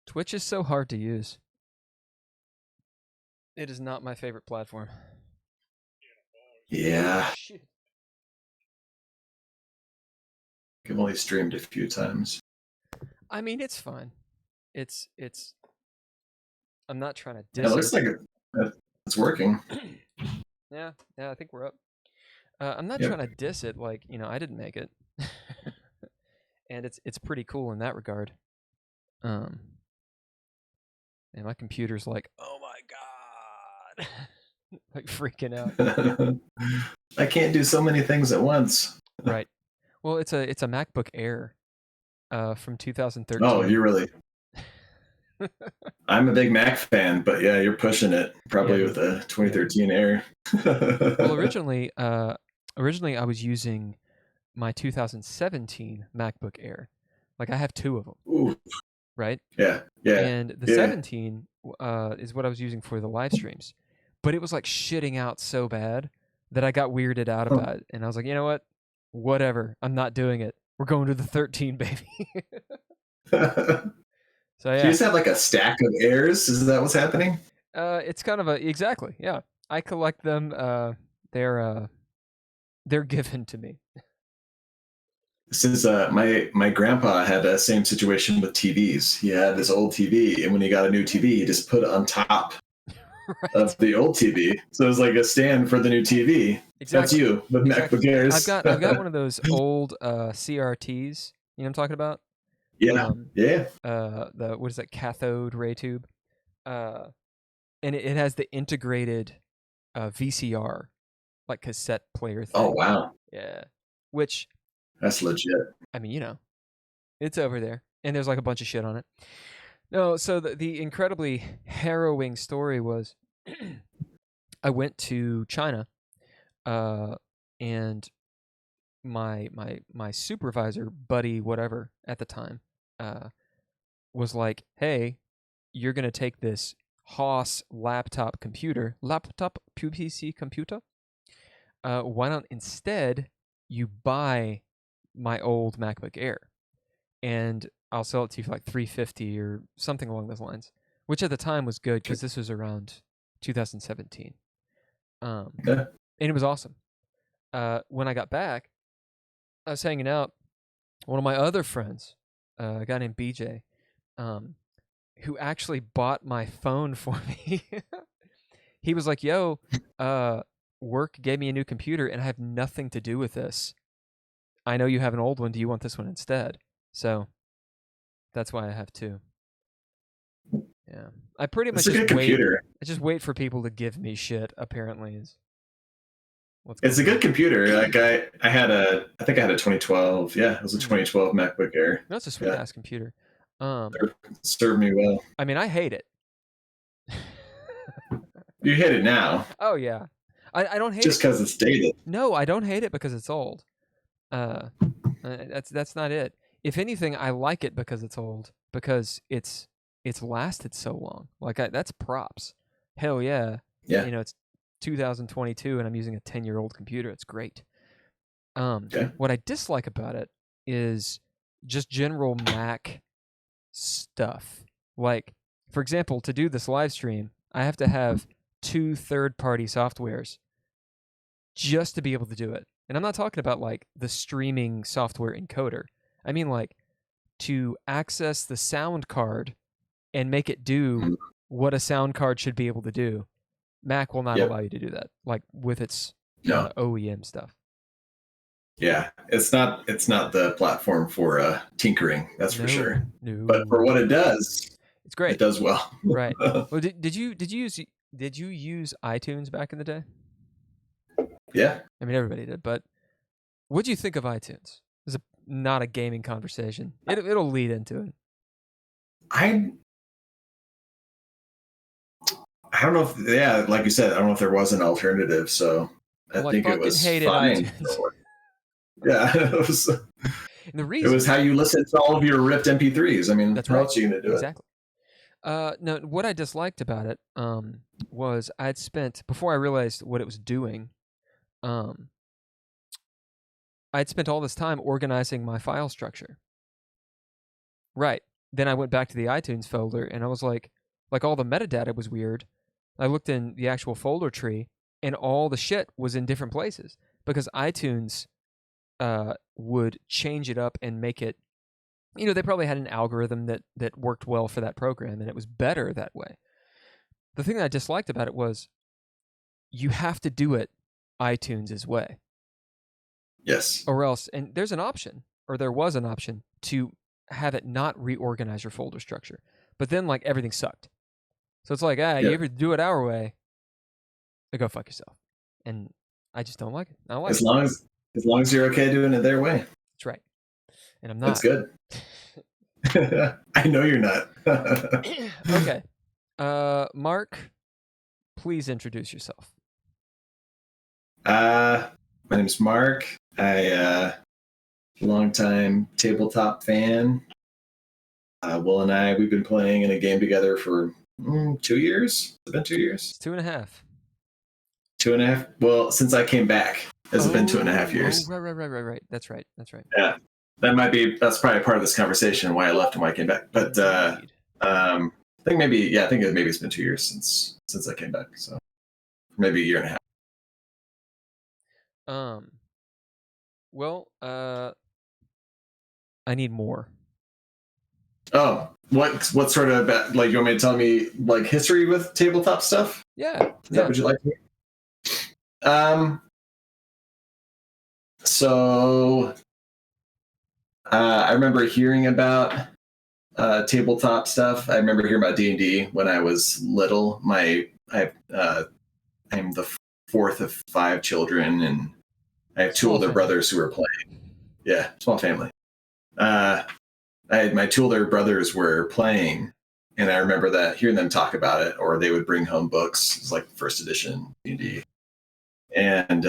Twitch is so hard to use. It is not my favorite platform. Yeah. Shit. I've only streamed a few times. I mean, it's fine. It's. I'm not trying to diss It looks like it's working. Yeah, I think we're up. I'm not Yep. trying to diss it. Like, I didn't make it, and it's pretty cool in that regard. And my computer's like, oh my god, like freaking out. I can't do so many things at once. Right. Well, it's a MacBook Air, from 2013. Oh, you really? I'm a big Mac fan, but yeah, you're pushing it probably with a 2013 Air. Well, originally I was using my 2017 MacBook Air. Like, I have two of them. Ooh. Right? Yeah. And the 17 is what I was using for the live streams. But it was like shitting out so bad that I got weirded out about it. And I was like, you know what? Whatever. I'm not doing it. We're going to the 13, baby. So yeah. Do you just have like a stack of Airs? Is that what's happening? It's kind of exactly, yeah. I collect them. They're given to me. Since my grandpa had the same situation with TVs. He had this old TV, and when he got a new TV, he just put it on top of the old TV. So it was like a stand for the new TV. Exactly. That's you with MacBook Airs. I've got one of those old CRTs. You know what I'm talking about? Yeah. What is that, cathode ray tube? And it has the integrated VCR, like cassette player thing. Oh wow. Yeah. Which, that's legit. I mean, it's over there, and there's like a bunch of shit on it. No, so the incredibly harrowing story was, I went to China, and my supervisor, buddy, whatever at the time, was like, "Hey, you're gonna take this Haas laptop PC computer. Why don't instead you buy my old MacBook Air, and I'll sell it to you for like $350 or something along those lines," which at the time was good because this was around 2017. And it was awesome. When I got back, I was hanging out. One of my other friends, a guy named BJ, who actually bought my phone for me. He was like, "Yo, work gave me a new computer, and I have nothing to do with this. I know you have an old one. Do you want this one instead?" So that's why I have two. Yeah, I pretty much just wait. I just wait for people to give me shit. Apparently, it's a good computer. Like I think I had a 2012. Yeah, it was a 2012 MacBook Air. That's a sweet ass computer. Served me well. I mean, I hate it. You hate it now? Oh yeah, I don't hate just because it's dated. No, I don't hate it because it's old. That's not it. If anything, I like it because it's old, because it's lasted so long. Like, that's props. Hell yeah. Yeah. It's 2022 and I'm using a 10-year-old computer. It's great. What I dislike about it is just general Mac stuff. Like, for example, to do this live stream, I have to have 2 third-party softwares just to be able to do it. And I'm not talking about like the streaming software encoder. I mean, like, to access the sound card and make it do what a sound card should be able to do. Mac will not allow you to do that, like with its OEM stuff. Yeah, it's not the platform for tinkering, that's for sure. No. But for what it does, it's great. It does well. Right. Well, did you use iTunes back in the day? Yeah. I mean, everybody did, but what do you think of iTunes? It's not a gaming conversation. It'll lead into it. I don't know if, like you said, I don't know if there was an alternative, so I think it was fine. Yeah, it was. And the reason it was how you listen to all of your ripped MP3s. I mean, that's how else are you going to do exactly. No, what I disliked about it was I'd spent, before I realized what it was doing, I'd spent all this time organizing my file structure. Right. Then I went back to the iTunes folder, and I was like all the metadata was weird. I looked in the actual folder tree, and all the shit was in different places because iTunes would change it up and make it. They probably had an algorithm that worked well for that program, and it was better that way. The thing that I disliked about it was you have to do it iTunes' way. Yes. Or else, and there's an option, or there was an option to have it not reorganize your folder structure. But then, like, everything sucked. So it's like, you ever do it our way, go fuck yourself. And I just don't like it. I don't like it. As long as you're okay doing it their way. That's right. And I'm not. That's good. I know you're not. Okay. Mark, please introduce yourself. My name's Mark. I longtime tabletop fan. Will and I, we've been playing in a game together for 2 years. It's been 2 years. It's 2.5. 2.5. Well, since I came back, has it been 2.5 years? Oh, right. That's right. Yeah, that's probably part of this conversation why I left and why I came back. But I think maybe it's been 2 years since I came back. So maybe a year and a half. Well, I need more. Oh, what sort of, like, you want me to tell me, like, history with tabletop stuff? Yeah. Is that what you'd like to hear? So I remember hearing about tabletop stuff. I remember hearing about D&D when I was little. I'm the fourth of 5 children, and I have 2 older brothers who were playing. Yeah, small family. My 2 older brothers were playing, and I remember hearing them talk about it, or they would bring home books. It was like first edition D&D. And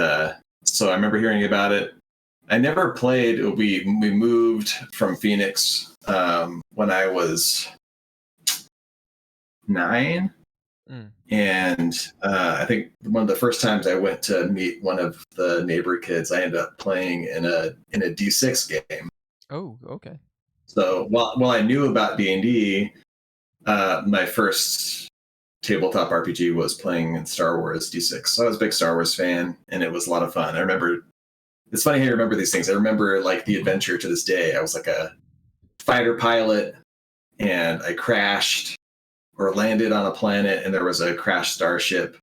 so I remember hearing about it. I never played. We moved from Phoenix when I was 9. And I think one of the first times I went to meet one of the neighbor kids, I ended up playing in a D6 game. Oh, okay. So while I knew about D&D, my first tabletop RPG was playing in Star Wars D6. So I was a big Star Wars fan, and it was a lot of fun. I remember, it's funny how you remember these things. I remember, like, the adventure to this day. I was like a fighter pilot, and I crashed or landed on a planet, and there was a crashed starship,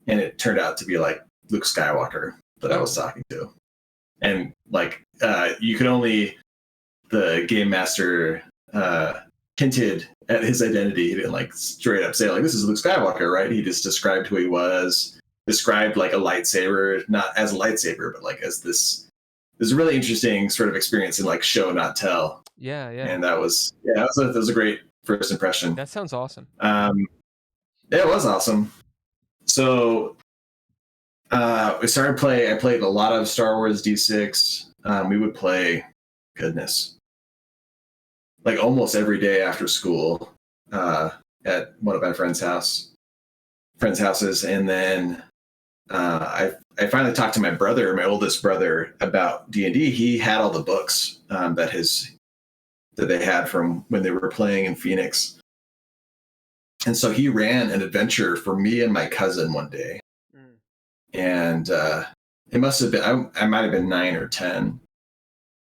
and it turned out to be, like, Luke Skywalker that I was talking to. And, like, you could only, the game master hinted at his identity. He didn't, like, straight up say, like, this is Luke Skywalker, right? He just described who he was, described, like, a lightsaber, not as a lightsaber, but, like, as this really interesting sort of experience in, like, show not tell. Yeah. And that was a great first impression. That sounds awesome. It was awesome. So we started playing. I played a lot of Star Wars D6. We would play, goodness, like almost every day after school at one of my friends' houses. And then I finally talked to my brother, my oldest brother, about D&D. He had all the books that they had from when they were playing in Phoenix. And so he ran an adventure for me and my cousin one day. And it must have been, I might have been 9 or 10.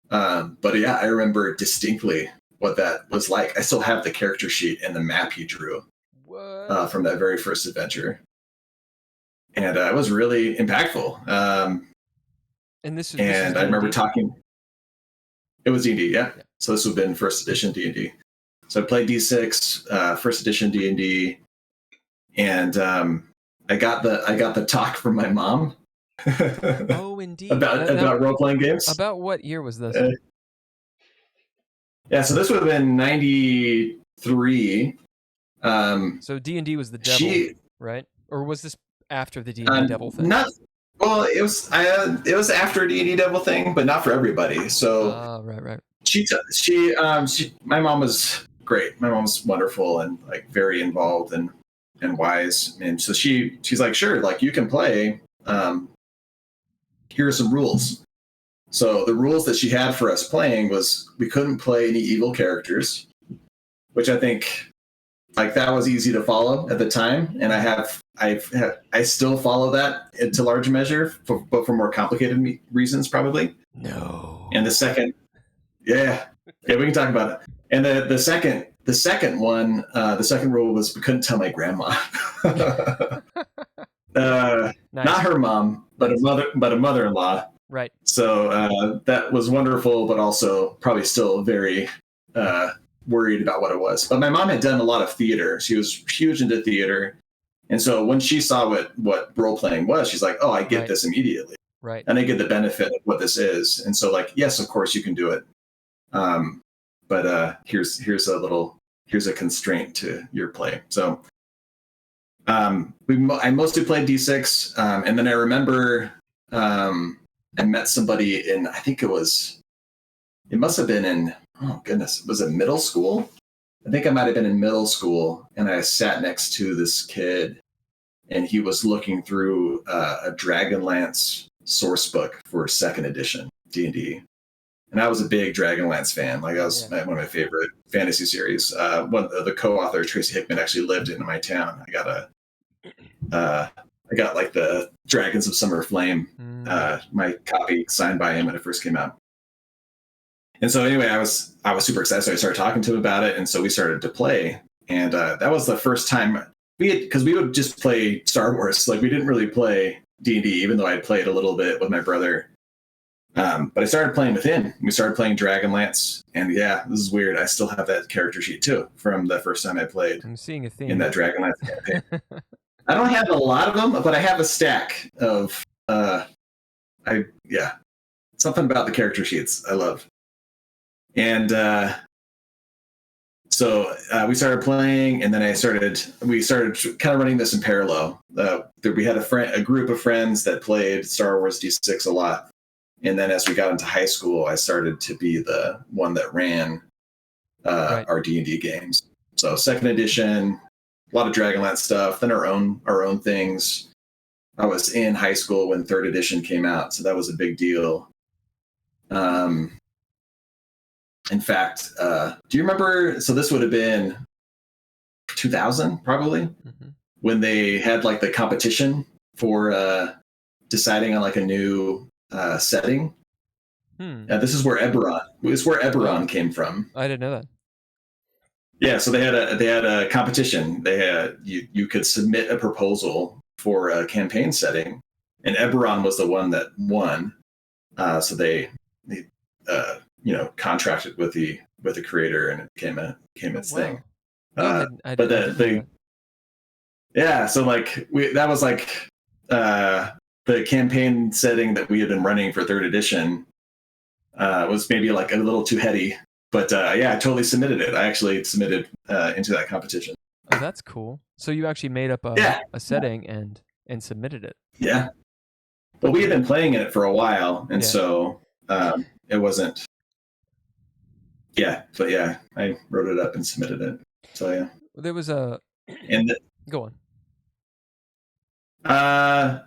But yeah, I remember distinctly what that was like. I still have the character sheet and the map he drew from that very first adventure. And it was really impactful. And I remember talking. It was D&D, yeah. So this would have been first edition D&D. So I played D6, first edition D&D, and I got the talk from my mom. Oh, indeed. about role playing games. About what year was this? Yeah, so this would have been 93. So D&D was the devil, right? Or was this after the D&D devil thing? Well, it was after a D&D devil thing, but not for everybody. So right. My mom was great. My mom's wonderful and, like, very involved and wise. And so she's like, sure, like, you can play. Here are some rules. So the rules that she had for us playing was we couldn't play any evil characters. which I think like that was easy to follow at the time, and I still follow that to large measure, but for more complicated reasons probably. No. And the second, yeah, we can talk about it. And the second one, the second rule was we couldn't tell my grandma. Nice. Not her mom, but a mother-in-law. Right. So that was wonderful, but also probably still very worried about what it was. But my mom had done a lot of theater. She was huge into theater. And so when she saw what role playing was, she's like, oh, I get this immediately. Right. And I get the benefit of what this is. And so like, yes, of course you can do it. But here's a constraint to your play. So I mostly played D6. And then I remember I met somebody in, I think it must have been in, oh goodness, was it middle school? I think I might have been in middle school, and I sat next to this kid, and he was looking through a Dragonlance source book for second edition D&D. And I was a big Dragonlance fan. Like, that was one of my favorite fantasy series. The co-author, Tracy Hickman, actually lived in my town. I got like the Dragons of Summer Flame, my copy signed by him when it first came out. And so anyway, I was super excited. So I started talking to him about it. And so we started to play. And that was the first time because we would just play Star Wars. Like, we didn't really play D&D, even though I played a little bit with my brother. But I started playing with him. We started playing Dragonlance. And yeah, this is weird. I still have that character sheet too from the first time I played. I'm seeing a theme in that Dragonlance campaign. I don't have a lot of them, but I have a stack of something about the character sheets I love. And so we started playing, and then we started kind of running this in parallel. We had a group of friends that played Star Wars D6 a lot. And then as we got into high school, I started to be the one that ran our D&D games. So second edition, a lot of Dragonlance stuff, then our own things. I was in high school when third edition came out, so that was a big deal. In fact, do you remember? So this would have been 2000, probably, when they had like the competition for deciding on like a new setting. This is where Eberron came from. I didn't know that. Yeah, so they had a competition. You could submit a proposal for a campaign setting, and Eberron was the one that won. So they contracted with the creator, and it became its thing. So like that was like the campaign setting that we had been running for third edition was maybe like a little too heady. But I totally submitted it. I actually submitted into that competition. Oh, that's cool. So you actually made up a setting and submitted it. Yeah. But we had been playing it for a while, and so it wasn't. Yeah, but I wrote it up and submitted it. So yeah. There was go on.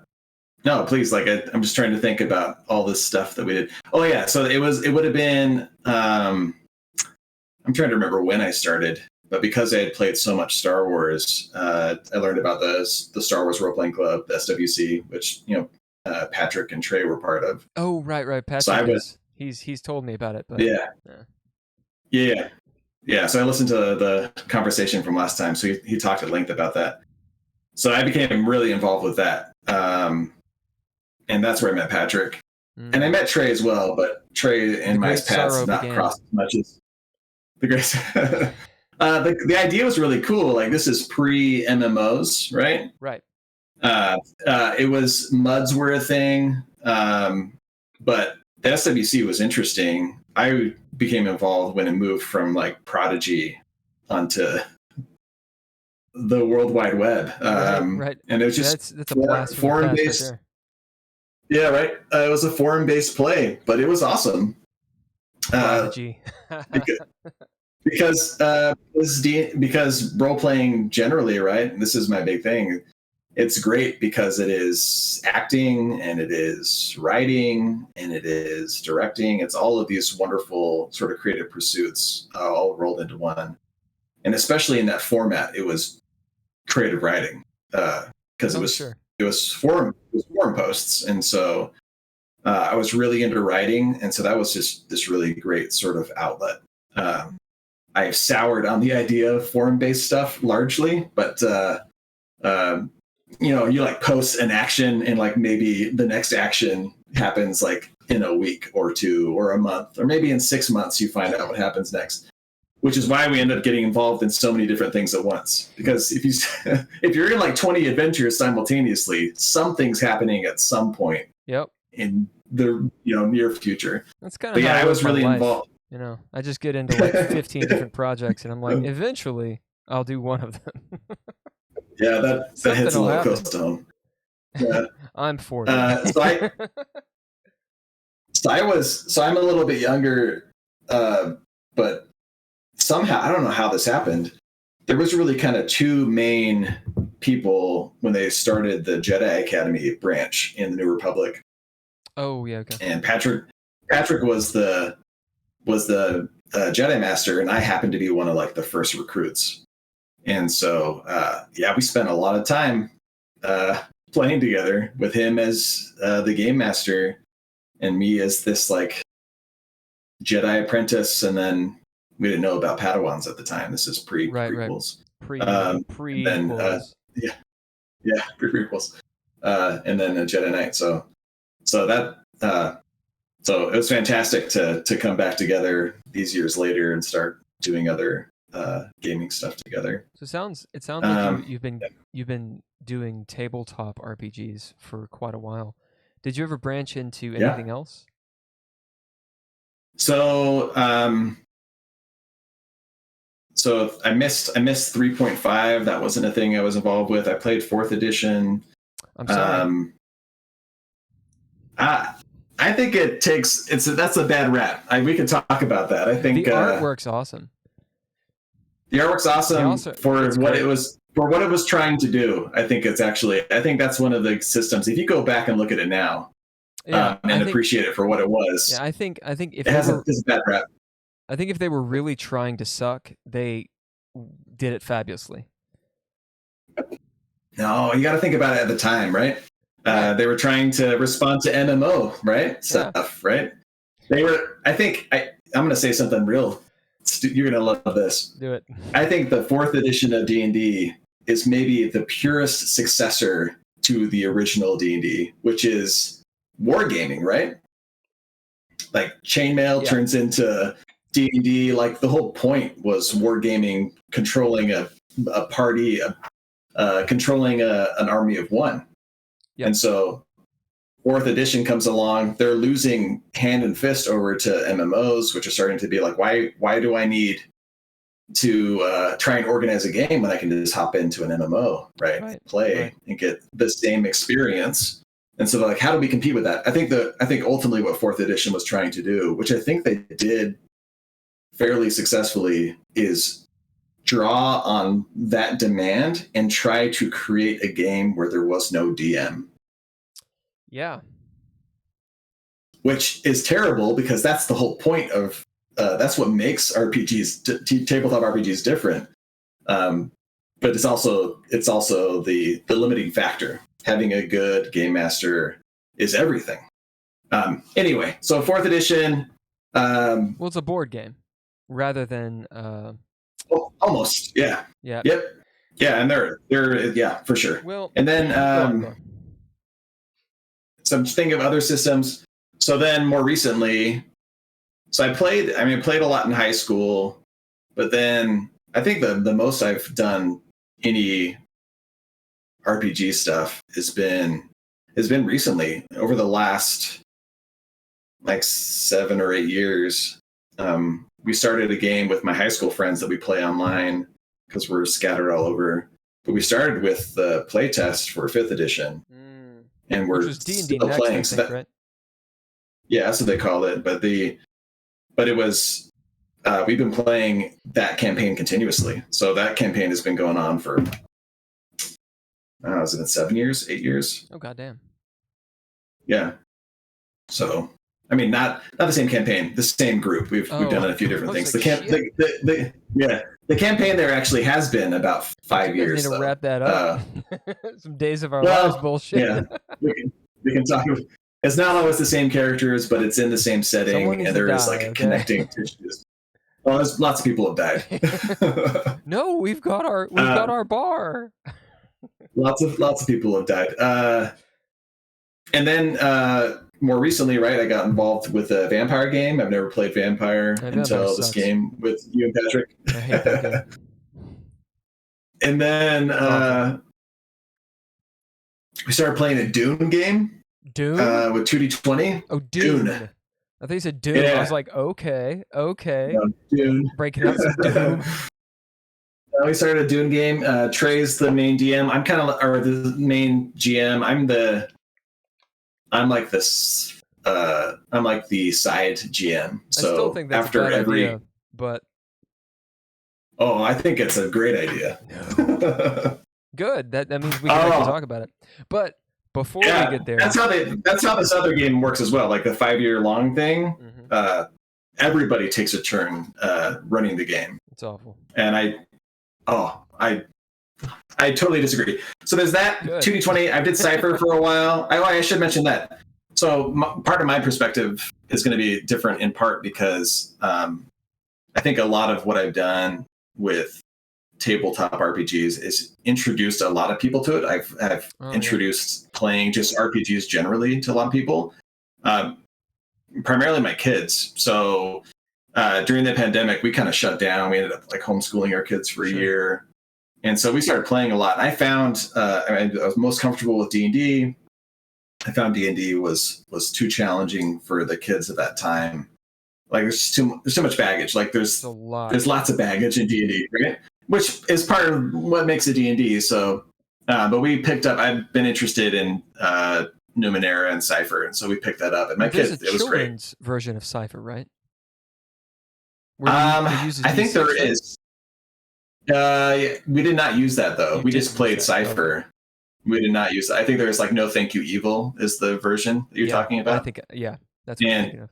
No, please. Like I'm just trying to think about all this stuff that we did. Oh yeah, so it would have been. I'm trying to remember when I started, but because I had played so much Star Wars, I learned about the Star Wars Role Playing Club, the SWC, which Patrick and Trey were part of. Oh right. Patrick. So he's told me about it. But yeah. So I listened to the conversation from last time. So he talked at length about that. So I became really involved with that, and that's where I met Patrick, and I met Trey as well. But Trey and my paths did not cross as much as the grace. The idea was really cool. Like, this is pre MMOs, right? Right. It was MUDs were a thing, but the SWC was interesting. I became involved when it moved from like Prodigy onto the World Wide Web. Right. And it was just that's a blast forum based. Right. Yeah, right. It was a forum based play, but it was awesome. Prodigy. because role playing generally, right? This is my big thing. It's great because it is acting, and it is writing, and it is directing. It's all of these wonderful sort of creative pursuits all rolled into one. and especially in that format, it was creative writing because Sure. it was forum posts, and so I was really into writing, and so that was just this really great sort of outlet. I have soured on the idea of forum based stuff largely, but you like post an action, and like maybe the next action happens like in a week or two or a month, or maybe in 6 months you find out what happens next. Which is why we end up getting involved in so many different things at once. Because if you're in like 20 adventures simultaneously, something's happening at some point. Yep. In the near future. That's kind of how I was really involved. I just get into like 15 different projects, and I'm like, eventually I'll do one of them. Yeah, that hits a little close to home. Yeah. I'm 40. So I'm a little bit younger, but somehow, I don't know how this happened. There was really kind of two main people when they started the Jedi Academy branch in the New Republic. Oh yeah, okay. And Patrick was the Jedi Master, and I happened to be one of like the first recruits. And so we spent a lot of time playing together with him as the game master, and me as this like Jedi apprentice, and then we didn't know about Padawans at the time. This is prequels. Prequels. Prequels. And then a Jedi Knight. So it was fantastic to come back together these years later and start doing other gaming stuff together. So it sounds like you've been doing tabletop RPGs for quite a while. Did you ever branch into anything else? So I missed 3.5. That wasn't a thing I was involved with. I played 4th edition. I'm sorry. I think that's a bad rap. We can talk about that. I think the artwork's awesome. The artwork's awesome for what it was trying to do. I think that's one of the systems. If you go back and look at it now, appreciate it for what it was. Yeah, I think if it has a bad rap. I think if they were really trying to suck, they did it fabulously. No, you got to think about it at the time, right? They were trying to respond to MMO, right? Stuff, right? They were. I'm going to say something real. You're going to love this. Do it. I think the 4th edition of D&D is maybe the purest successor to the original D&D, which is wargaming, right? Like chainmail turns into D&D. Like the whole point was wargaming, controlling a party, controlling an army of one. Yep. And so 4th edition comes along, they're losing hand and fist over to MMOs, which are starting to be like, why do I need to try and organize a game when I can just hop into an MMO, right? Play and get the same experience. And so like, how do we compete with that? I think ultimately what 4th edition was trying to do, which I think they did fairly successfully, is draw on that demand and try to create a game where there was no DM. Yeah. Which is terrible, because that's the whole point of that's what makes RPGs, tabletop RPGs, different. But it's also the limiting factor. Having a good game master is everything. Anyway, so 4th edition. Well, it's a board game rather than. Almost, yeah. Yeah. Yep. Yeah, and they're for sure. Well, and then so I'm just thinking of other systems. So then more recently, I played a lot in high school, but then I think the most I've done any RPG stuff has been recently, over the last like 7 or 8 years. We started a game with my high school friends that we play online because we're scattered all over. But we started with the playtest for 5th edition, and we're still playing. Right? Yeah, that's what they called it. But it was we've been playing that campaign continuously. So that campaign has been going on for has it been 7 years, 8 years? Oh goddamn. Yeah. So I mean, not the same campaign, the same group. We've done a few different things. Like, The campaign there actually has been about 5 years. Need to wrap that up. Some Days of Our well, Lives bullshit. Yeah, we can talk. It's not always the same characters, but it's in the same setting, and there is like connecting tissues. Well, there's lots of people have died. No, we've got our bar. lots of people have died. And then more recently, right, I got involved with a vampire game. I've never played Vampire until this game with you and Patrick. I hate that game. And then we started playing a Dune game. Dune? With 2D20. Oh, Dune. I thought you said Doom. Yeah. I was like, okay. No, Dune. Breaking up some Doom. We started a Dune game. Trey's the main DM. I'm kind of, or the main GM. I'm like this. I'm like the side GM. So I still think that's after a bad every, idea, but I think it's a great idea. No. Good. That means we can actually talk about it. But before we get there, that's how this other game works as well. Like the 5-year long thing. Mm-hmm. Everybody takes a turn running the game. It's awful. And I totally disagree. So there's that. Good. 2D20. I did Cypher for a while. I should mention that. So part of my perspective is going to be different in part because I think a lot of what I've done with tabletop RPGs is introduced a lot of people to it. I've introduced playing just RPGs generally to a lot of people, primarily my kids. So during the pandemic, we kind of shut down. We ended up like homeschooling our kids for a year. And so we started playing a lot. And I found I was most comfortable with D&D. I found D&D was too challenging for the kids at that time. Like there's too much baggage. Like there's lots of baggage in D&D, right? Which is part of what makes a D&D. So, but we picked up. I've been interested in Numenera and Cypher, and so we picked that up. And my kids, it was great. There's a children's version of Cypher, right? I think there is. We did not use that though. We just played Cypher. Okay. We did not use that. I think there's like No Thank You Evil is the version that you're talking about. I think that's what I'm thinking of.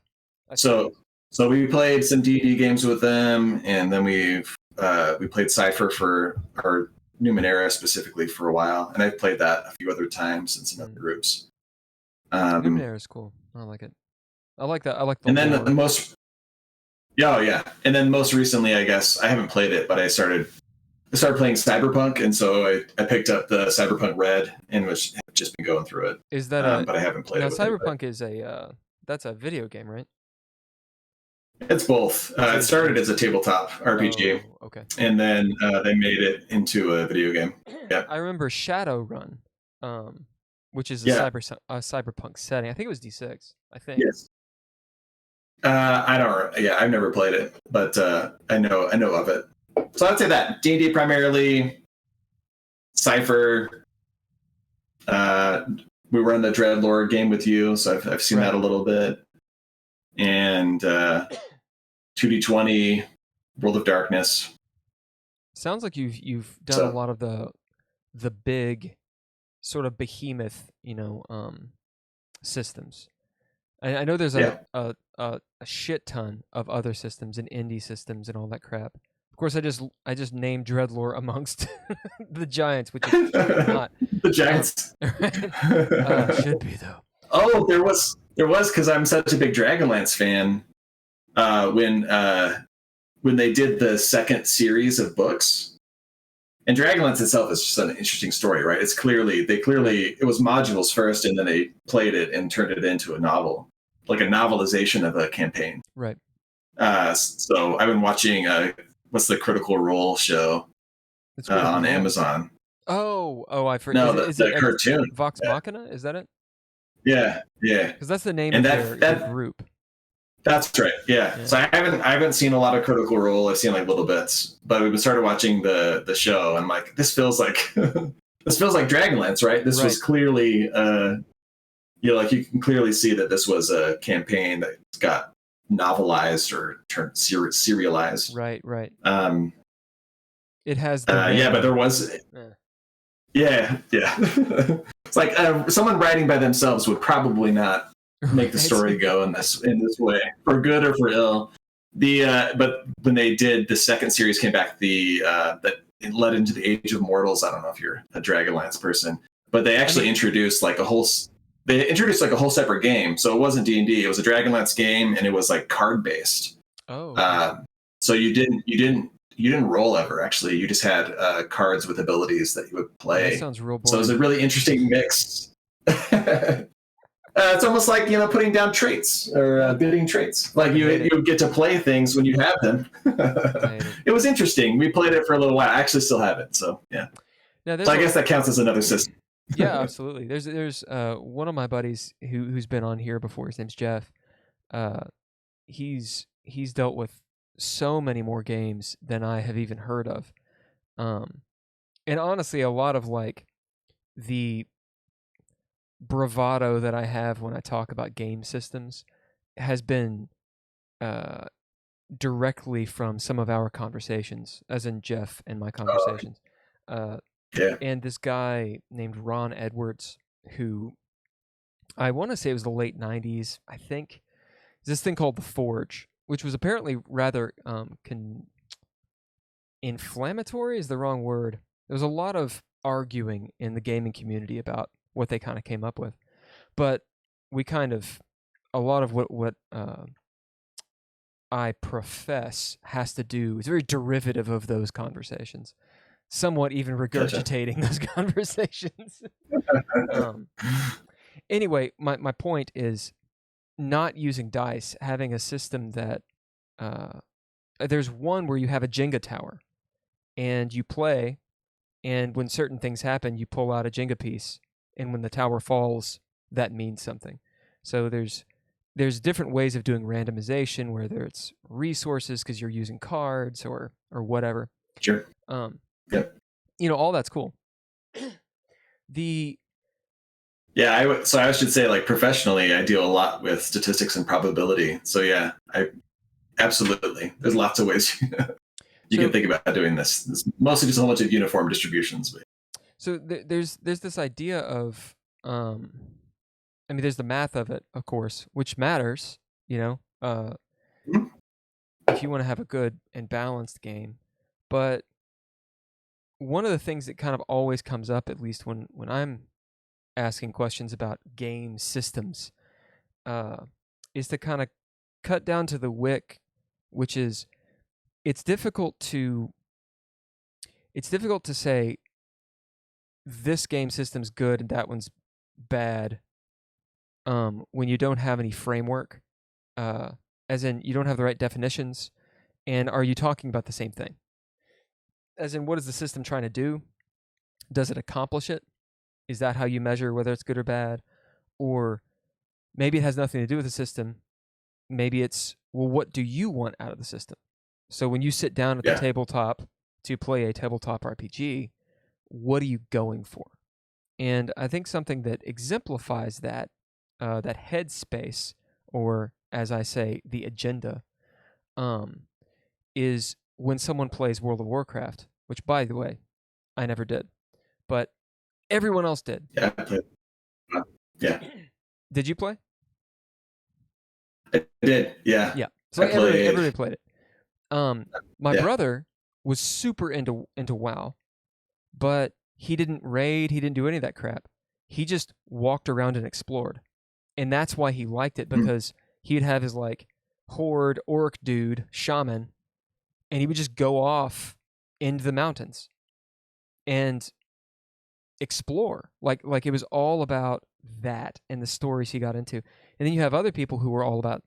So we played some D&D games with them, and then we played Cypher for our Numenera specifically for a while, and I've played that a few other times in some other groups. Numenera is cool. I like it. I like that. I like the. And then the most. And then most recently, I guess I haven't played it, but I started playing Cyberpunk, and so I picked up the Cyberpunk Red, and have just been going through it. Is that but I haven't played it. Cyberpunk is that's a video game, right? It's both. It started as a tabletop RPG. Oh, okay. And then they made it into a video game. Yeah. I remember Shadowrun, which is a cyberpunk setting. I think it was D6. I think. Yes. I don't. Yeah, I've never played it, but I know of it. So I'd say that D&D primarily, Cypher. We run the Dreadlord game with you, so I've seen that a little bit, and 2D20, World of Darkness. Sounds like you've done a lot of the big sort of behemoth, systems. I know there's a shit ton of other systems and indie systems and all that crap. Of course, I just named Dreadlore amongst the giants, which is not the giants. Should be though. Oh, there was because I'm such a big Dragonlance fan. When they did the second series of books, and Dragonlance itself is just an interesting story, right? It was modules first, and then they played it and turned it into a novel, like a novelization of a campaign. Right. So I've been watching what's the Critical Role show on Amazon. Oh, I forgot. No, the cartoon. Vox Machina, is that it? Yeah. Because that's the name of their group. That's right. Yeah. So I haven't seen a lot of Critical Role. I've seen like little bits, but we started watching the show, and I'm like, this feels like Dragonlance, right? This was clearly, like you can clearly see that this was a campaign that got novelized or turned serialized. Right. It has. But there was. Yeah. It's like someone writing by themselves would probably not make the story go in this way, for good or for ill. But when they did the second series came back, that it led into the Age of Mortals. I don't know if you're a Dragonlance person, but they actually introduced like a whole separate game. So it wasn't D&D; it was a Dragonlance game, and it was like card based. Oh. Okay. So you didn't roll ever. Actually, you just had cards with abilities that you would play. That sounds real boring. So it was a really interesting mix. It's almost like putting down traits or bidding traits. Like you get to play things when you have them. It was interesting. We played it for a little while. I actually still have it. So yeah. So I guess that counts as another system. Yeah, absolutely. There's one of my buddies who's been on here before. His name's Jeff. He's dealt with so many more games than I have even heard of. And honestly, a lot of like the bravado that I have when I talk about game systems has been directly from some of our conversations, as in Jeff and my conversations. Yeah. And this guy named Ron Edwards, who I want to say it was the late 90s, I think, this thing called The Forge, which was apparently rather inflammatory is the wrong word. There was a lot of arguing in the gaming community about what they kind of came up with. But we kind of, a lot of what I profess has to do, it's very derivative of those conversations. Somewhat even regurgitating those conversations. Anyway, my point is not using dice, having a system that there's one where you have a Jenga tower and you play, and when certain things happen, you pull out a Jenga piece, and when the tower falls, that means something. So there's different ways of doing randomization, whether it's resources because you're using cards or whatever. Sure. Yep. All that's cool. So I should say, like, professionally, I deal a lot with statistics and probability. So yeah, absolutely. There's lots of ways you can think about doing this. It's mostly just a whole bunch of uniform distributions. But. So there's this idea of, there's the math of it, of course, which matters. If you want to have a good and balanced game, but one of the things that kind of always comes up, at least when I'm asking questions about game systems, is to kind of cut down to the wick, which is it's difficult to say this game system's good and that one's bad when you don't have any framework, as in you don't have the right definitions, and are you talking about the same thing? As in, what is the system trying to do? Does it accomplish it? Is that how you measure whether it's good or bad? Or maybe it has nothing to do with the system. Maybe it's, well, what do you want out of the system? So when you sit down at the tabletop to play a tabletop RPG, what are you going for? And I think something that exemplifies that headspace, or as I say, the agenda, is when someone plays World of Warcraft, which, by the way, I never did, but everyone else did. Yeah, I played. Yeah. Did you play? I did. Yeah. Yeah. So everybody played it. My brother was super into WoW, but he didn't raid. He didn't do any of that crap. He just walked around and explored, and that's why he liked it, because he'd have his like horde orc dude shaman, and he would just go off into the mountains and explore. Like it was all about that and the stories he got into. And then you have other people who are all about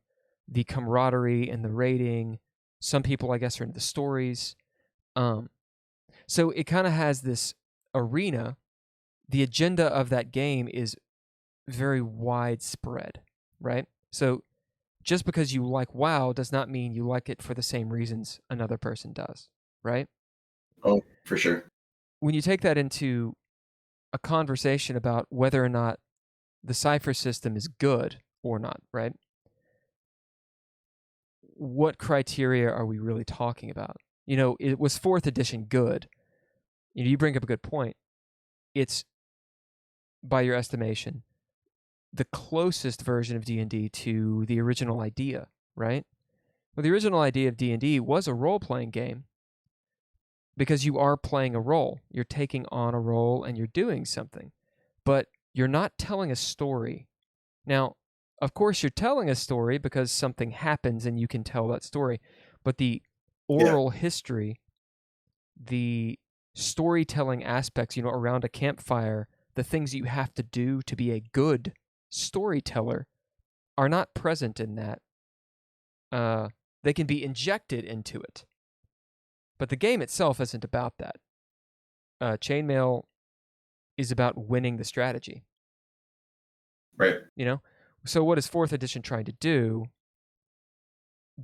the camaraderie and the raiding. Some people, I guess, are into the stories. So it kind of has this arena. The agenda of that game is very widespread, right? So just because you like WoW does not mean you like it for the same reasons another person does, right? Oh, for sure. When you take that into a conversation about whether or not the cipher system is good or not, right? What criteria are we really talking about? It was 4th edition good. You bring up a good point. It's, by your estimation, the closest version of D&D to the original idea, right? Well, the original idea of D&D was a role-playing game because you are playing a role. You're taking on a role and you're doing something, but you're not telling a story. Now, of course, you're telling a story because something happens and you can tell that story, but the Yeah. oral history, the storytelling aspects, around a campfire, the things you have to do to be a good storyteller are not present in that. They can be injected into it. But the game itself isn't about that. Chainmail is about winning the strategy. Right. So what is 4th edition trying to do?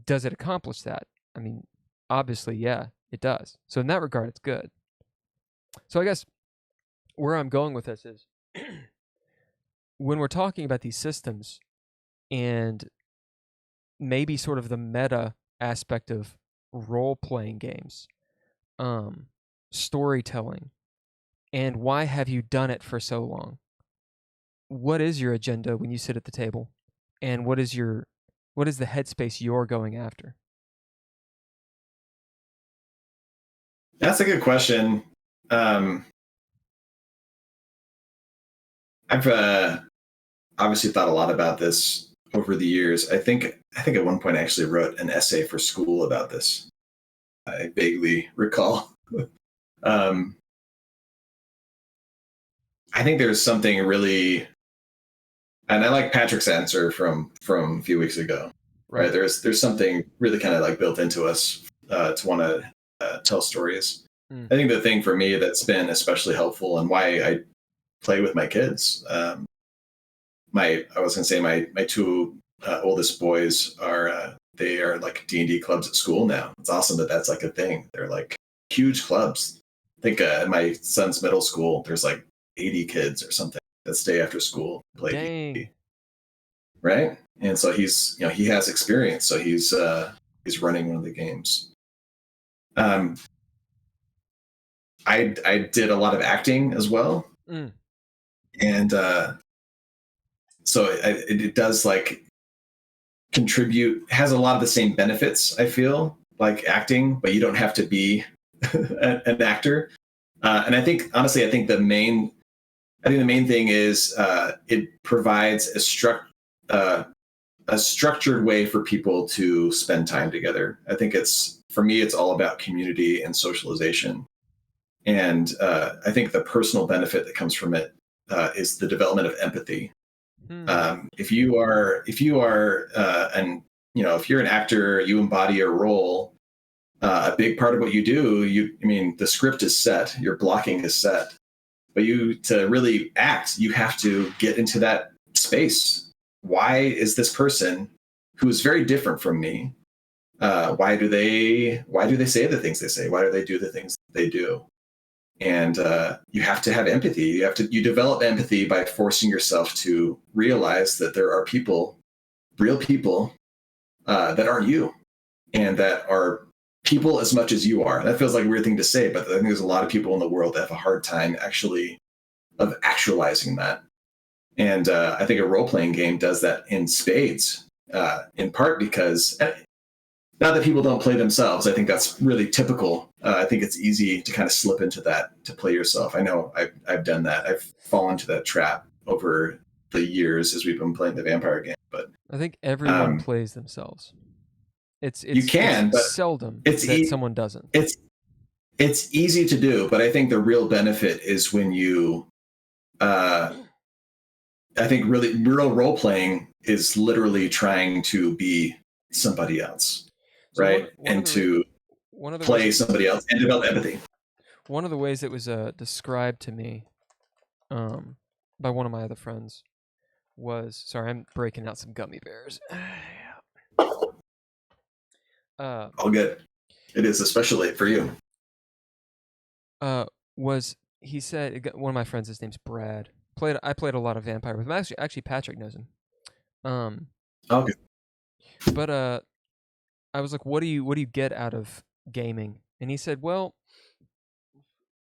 Does it accomplish that? I mean, obviously, yeah, it does. So in that regard, it's good. So I guess where I'm going with this is when we're talking about these systems and maybe sort of the meta aspect of role-playing games, storytelling, and why have you done it for so long? What is your agenda when you sit at the table? And what is the headspace you're going after? That's a good question. I've obviously thought a lot about this over the years. I think at one point I actually wrote an essay for school about this. I vaguely recall. um, I think there's something really, and I like Patrick's answer from a few weeks ago. Right? There's something really kind of like built into us to want to tell stories. I think the thing for me that's been especially helpful and why I play with my kids. I was going to say my two oldest boys are they are like D&D clubs at school now. It's awesome that that's like a thing. They're like huge clubs. I think at my son's middle school, there's like 80 kids or something that stay after school to play D&D. Right, and so he has experience, so he's running one of the games. I did a lot of acting as well, and so it does like contribute, has a lot of the same benefits, I feel, like acting, but you don't have to be an actor. And I think honestly, the main thing is it provides a structured way for people to spend time together. I think for me it's all about community and socialization, and I think the personal benefit that comes from it is the development of empathy. If you're an actor, you embody a role. A big part of what you do, the script is set, your blocking is set, but to really act, you have to get into that space. Why is this person who is very different from me? Why do they say the things they say? Why do they do the things they do? And you have to have empathy. You develop empathy by forcing yourself to realize that there are real people that aren't you, and that are people as much as you are. That feels like a weird thing to say, but I think there's a lot of people in the world that have a hard time actualizing that. And I think a role-playing game does that in spades, in part because not that people don't play themselves. I think that's really typical. I think it's easy to kind of slip into that, to play yourself. I know I've done that. I've fallen into that trap over the years as we've been playing the vampire game. But I think everyone plays themselves. It's but seldom that someone doesn't. It's easy to do, but I think the real benefit is when you I think really real role playing is literally trying to be somebody else, so right? To play somebody else and develop empathy. One of the ways it was described to me by one of my other friends was, sorry, I'm breaking out some gummy bears. All good. It is, especially for you. Was he said, one of my friends, his name's Brad. I played a lot of vampire with him. Actually Patrick knows him. Okay. But I was like, what do you get out of gaming? And he said, well,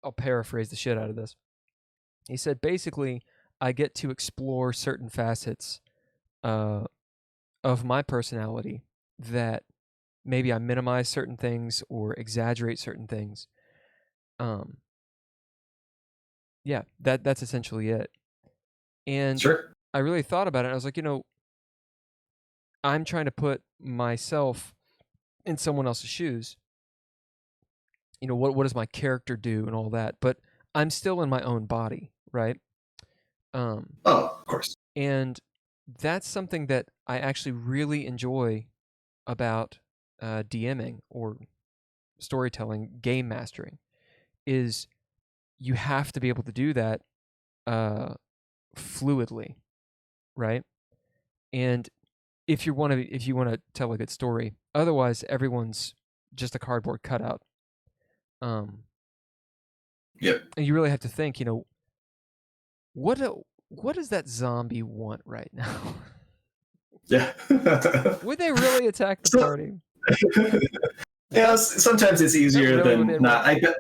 I'll paraphrase the shit out of this. He said, basically, I get to explore certain facets uh, of my personality that maybe I minimize certain things or exaggerate certain things. Um, yeah, that's essentially it. And Sure. I really thought about it. And I was like, I'm trying to put myself in someone else's shoes. What does my character do and all that? But I'm still in my own body, right? Um, Oh, of course. and that's something that I actually really enjoy about DMing or storytelling, game mastering, is you have to be able to do that uh, fluidly, right? And if you want to tell a good story, otherwise everyone's just a cardboard cutout. Um, Yep. and you really have to think, what do, what does that zombie want right now? Yeah. Would they really attack the So, party? yeah, sometimes it's Is that easier really what than they not. want?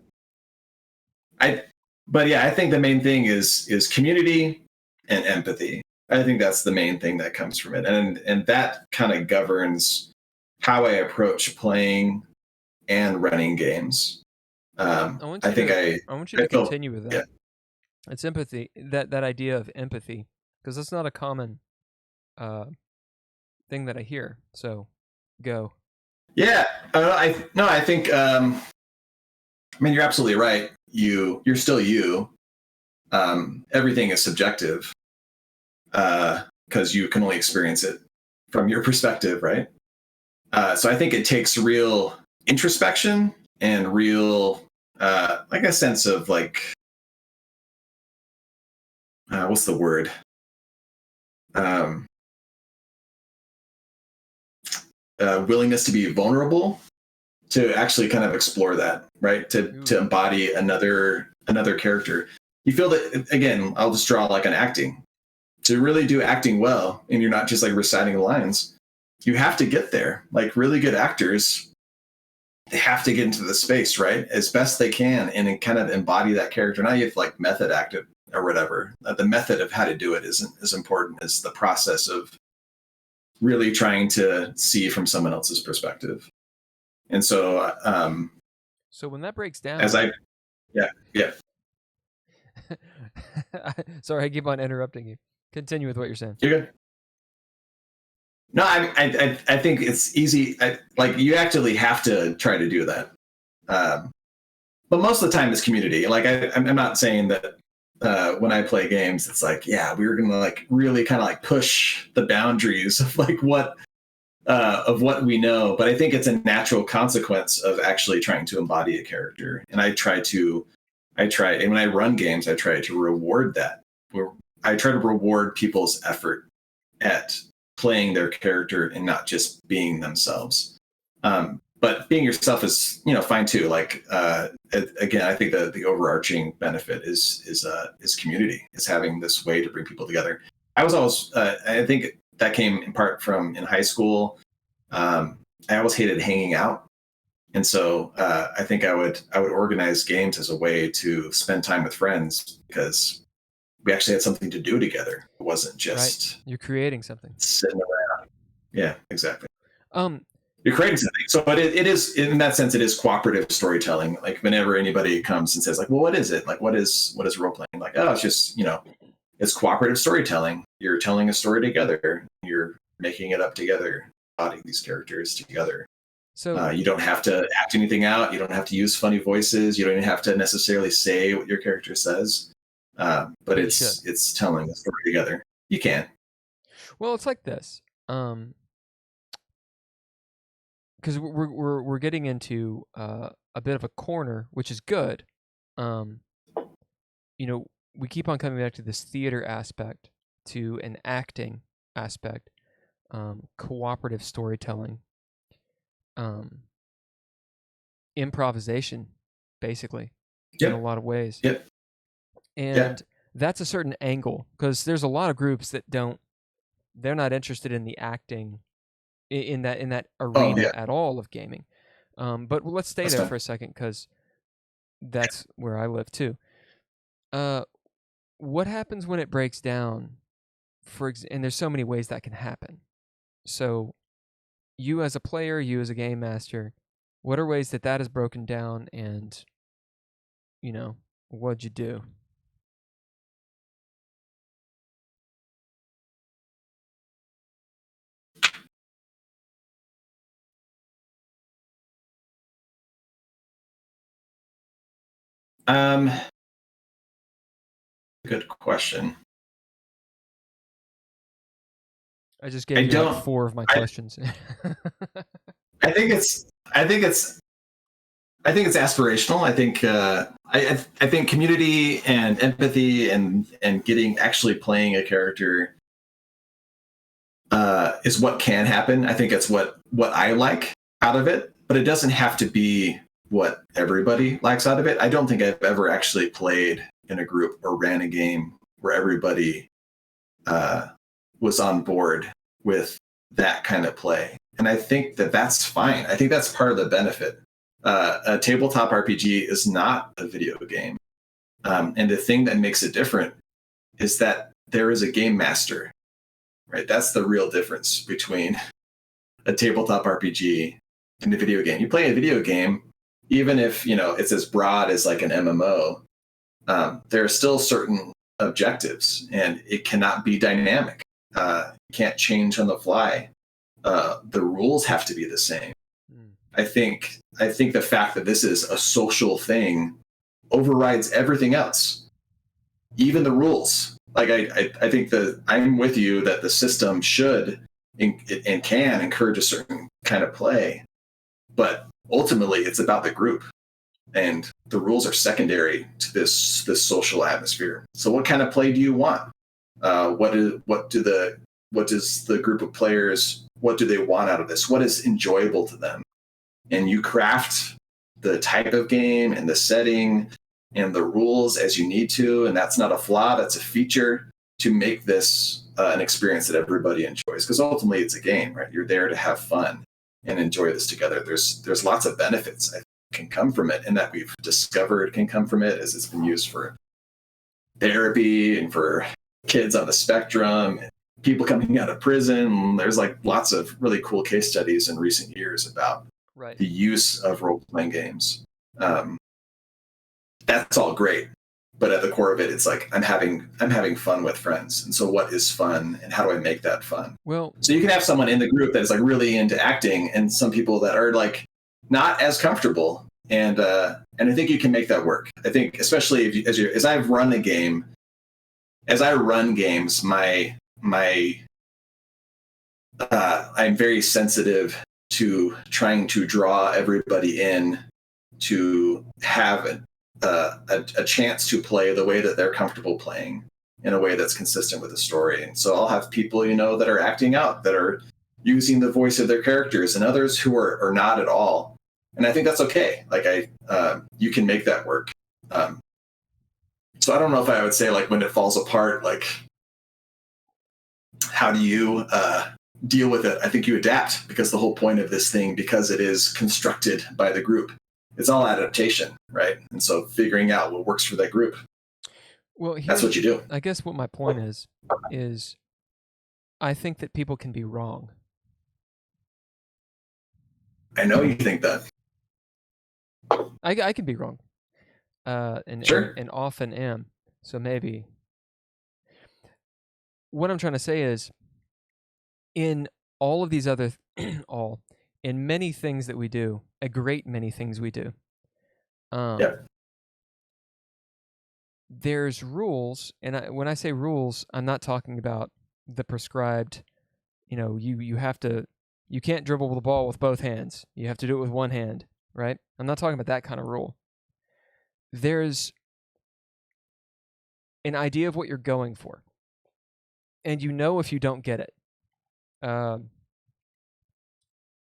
I, but yeah, I think the main thing is community and empathy. I think that's the main thing that comes from it, and that kind of governs how I approach playing and running games. I want I you think to I want you I to feel continue with yeah that. It's empathy, that idea of empathy, because that's not a common uh, thing that I hear. So, go. yeah. I no, I think I mean you're absolutely right. You're still you. Everything is subjective because you can only experience it from your perspective, right? So I think it takes real introspection and real, like a sense of like, what's the word? Um, Willingness to be vulnerable to actually kind of explore that, right? To Ooh, embody another character. You feel that again. I'll just draw like an acting to really do acting well, and you're not just like reciting lines. You have to get there. Like really good actors, they have to get into the space, right, as best they can, and then kind of embody that character. Now you have like method act it or whatever. The method of how to do it isn't as important as the process of really trying to see from someone else's perspective. And so, so when that breaks as down, I, yeah, yeah, sorry, I keep on interrupting you. Continue with what you're saying. you're good. No, I think it's easy. Like you actually have to try to do that. Um, but most of the time it's community. Like I'm not saying that when I play games, it's like, yeah, we were gonna like really kind of like push the boundaries of what we know. But I think it's a natural consequence of actually trying to embody a character. And and when I run games, I try to reward that. I try to reward people's effort at playing their character and not just being themselves. But being yourself is fine too. Like again, I think the overarching benefit is community, is having this way to bring people together. I was always I think that came in part from in high school. I always hated hanging out, and so I think I would organize games as a way to spend time with friends because we actually had something to do together. It wasn't Right, just you're creating something. sitting around. Yeah, exactly. Um, You're creating something. So, but it is in that sense, it is cooperative storytelling. Like whenever anybody comes and says, like, "Well, what is it? Like, what is role playing?" Like, oh, it's just it's cooperative storytelling. You're telling a story together. You're making it up together, putting these characters together. so You don't have to act anything out. You don't have to use funny voices. You don't even have to necessarily say what your character says. But but you should. it's telling a story together. You can. Well, it's like this. Because we're getting into a bit of a corner, which is good. Um, we keep on coming back to this theater aspect, to an acting aspect, cooperative storytelling, um, improvisation, basically, in a Yep. lot of ways. Yep. Yeah. And that's a certain angle, because there's a lot of groups that they're not interested in the acting in that Oh arena yeah. at all of gaming. But let's stay That's there fine. for a second, because that's where I live too. Uh, what happens when it breaks down? And there's so many ways that can happen. So you as a player, you as a game master, what are ways that that is broken down, and what'd you do? Um, good question. I just I gave you like don't. 4 of my I questions. I think it's. I think it's. I think it's aspirational. I think. I think community and empathy and getting actually playing a character is what can happen. I think it's what I like out of it, but it doesn't have to be what everybody likes out of it. I don't think I've ever actually played in a group or ran a game where everybody uh, was on board with that kind of play. And I think that that's fine. I think that's part of the benefit. A tabletop RPG is not a video game. And the thing that makes it different is that there is a game master, right? That's the real difference between a tabletop RPG and a video game. You play a video game, even if it's as broad as like an MMO, there are still certain objectives, and it cannot be dynamic. You can't change on the fly. The rules have to be the same. Mm. I think the fact that this is a social thing overrides everything else, even the rules. Like I think that I'm with you that the system should and can encourage a certain kind of play, but ultimately it's about the group, and the rules are secondary to this social atmosphere. So what kind of play do you want? What does the group of players, what do they want out of this? What is enjoyable to them? And you craft the type of game and the setting and the rules as you need to, and that's not a flaw, that's a feature to make this an experience that everybody enjoys, because ultimately it's a game, right? You're there to have fun and enjoy this together. There's lots of benefits I think can come from it, and that we've discovered can come from it, as it's been used for therapy and for kids on the spectrum and people coming out of prison. There's like lots of really cool case studies in recent years about Right. the use of role-playing games. That's all great, but at the core of it, it's like I'm having fun with friends. And so what is fun, and how do I make that fun? Well, so you can have someone in the group that is like really into acting, and some people that are like not as comfortable, and I think you can make that work. I think especially if as I run a game, as I run games, my I'm very sensitive to trying to draw everybody in to have a chance to play the way that they're comfortable playing, in a way that's consistent with the story. And so I'll have people, that are acting out, that are using the voice of their characters, and others who are not at all. And I think that's okay. Like you can make that work. So I don't know if I would say like when it falls apart, like how do you deal with it? I think you adapt, because the whole point of this thing, because it is constructed by the group, it's all adaptation, right? And so figuring out what works for that group. Well, That's what you do. I guess what my point is I think that people can be wrong. I know you think that. I can be wrong. Sure. And often am. So maybe. What I'm trying to say is, in all of these other in many things that we do, a great many things we do, there's rules, and when I say rules, I'm not talking about the prescribed, you can't dribble the ball with both hands. You have to do it with one hand, right? I'm not talking about that kind of rule. There's an idea of what you're going for, and if you don't get it.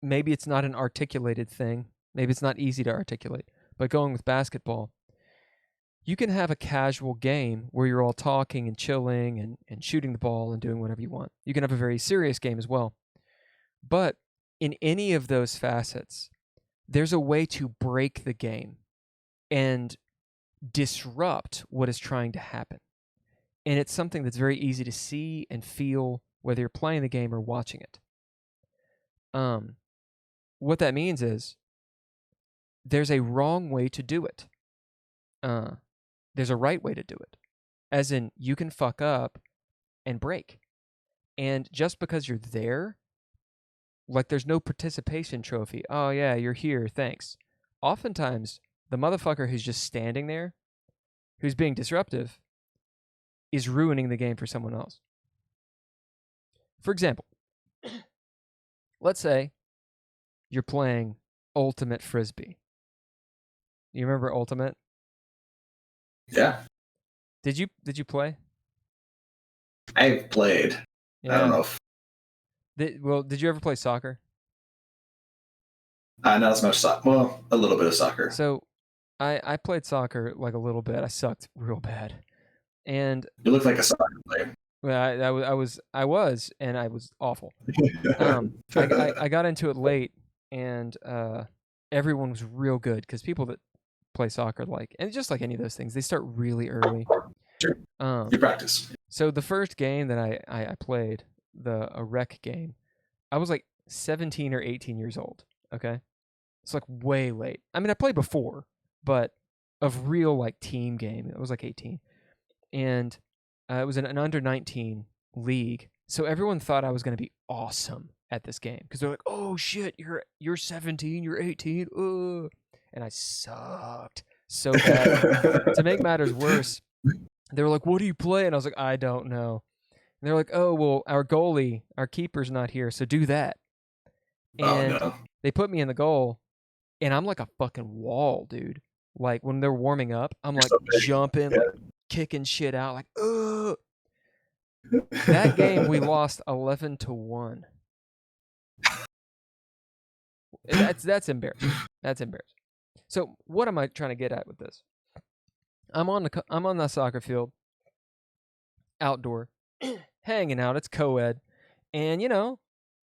Maybe it's not an articulated thing. Maybe it's not easy to articulate. But going with basketball, you can have a casual game where you're all talking and chilling and shooting the ball and doing whatever you want. You can have a very serious game as well. But in any of those facets, there's a way to break the game and disrupt what is trying to happen. and it's something that's very easy to see and feel whether you're playing the game or watching it. What that means is there's a wrong way to do it. There's a right way to do it. As in, you can fuck up and break. And just because you're there, like there's no participation trophy. Oh yeah, you're here, thanks. Oftentimes, the motherfucker who's just standing there, who's being disruptive, is ruining the game for someone else. For example, let's say you're playing Ultimate Frisbee. You remember Ultimate? Yeah. Did you play? I've played. Yeah. I don't know if did you ever play soccer? not as much soccer. Well, a little bit of soccer. So I played soccer like a little bit. I sucked real bad. And you look like a soccer player. Well, I was, and I was awful. I got into it late, and everyone was real good because people that play soccer, like, and just like any of those things, they start really early. Sure. You practice. So the first game that I played, a rec game, I was like 17 or 18 years old. Okay, it's like way late. I mean, I played before, but of real like team game, it was like 18, and it was an under 19 league, so everyone thought I was going to be awesome at this game because they're like, "Oh shit, you're 17, you're 18," and I sucked so bad. To make matters worse, they were like, "What do you play?" And I was like, "I don't know." And they're like, "Oh well, our goalie, our keeper's not here, so do that." And no. They put me in the goal, and I'm like a fucking wall, dude. Like when they're warming up, I'm like jumping, like kicking shit out, like ugh. That game we lost 11-1. That's embarrassing. That's embarrassing. So what am I trying to get at with this? I'm on the soccer field, outdoor, hanging out. It's co-ed, and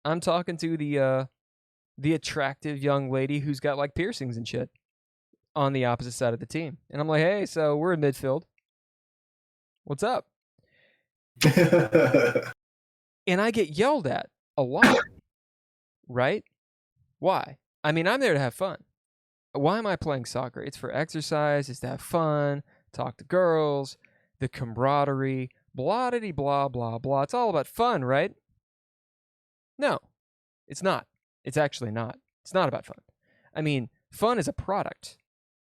I'm talking to the attractive young lady who's got like piercings and shit on the opposite side of the team, and I'm like, hey, so we're in midfield. What's up? And I get yelled at a lot, right? Why? I mean, I'm there to have fun. Why am I playing soccer? It's for exercise, it's to have fun, talk to girls, the camaraderie, blah, blah, blah. It's all about fun, right? No, it's not. It's actually not. It's not about fun. I mean, fun is a product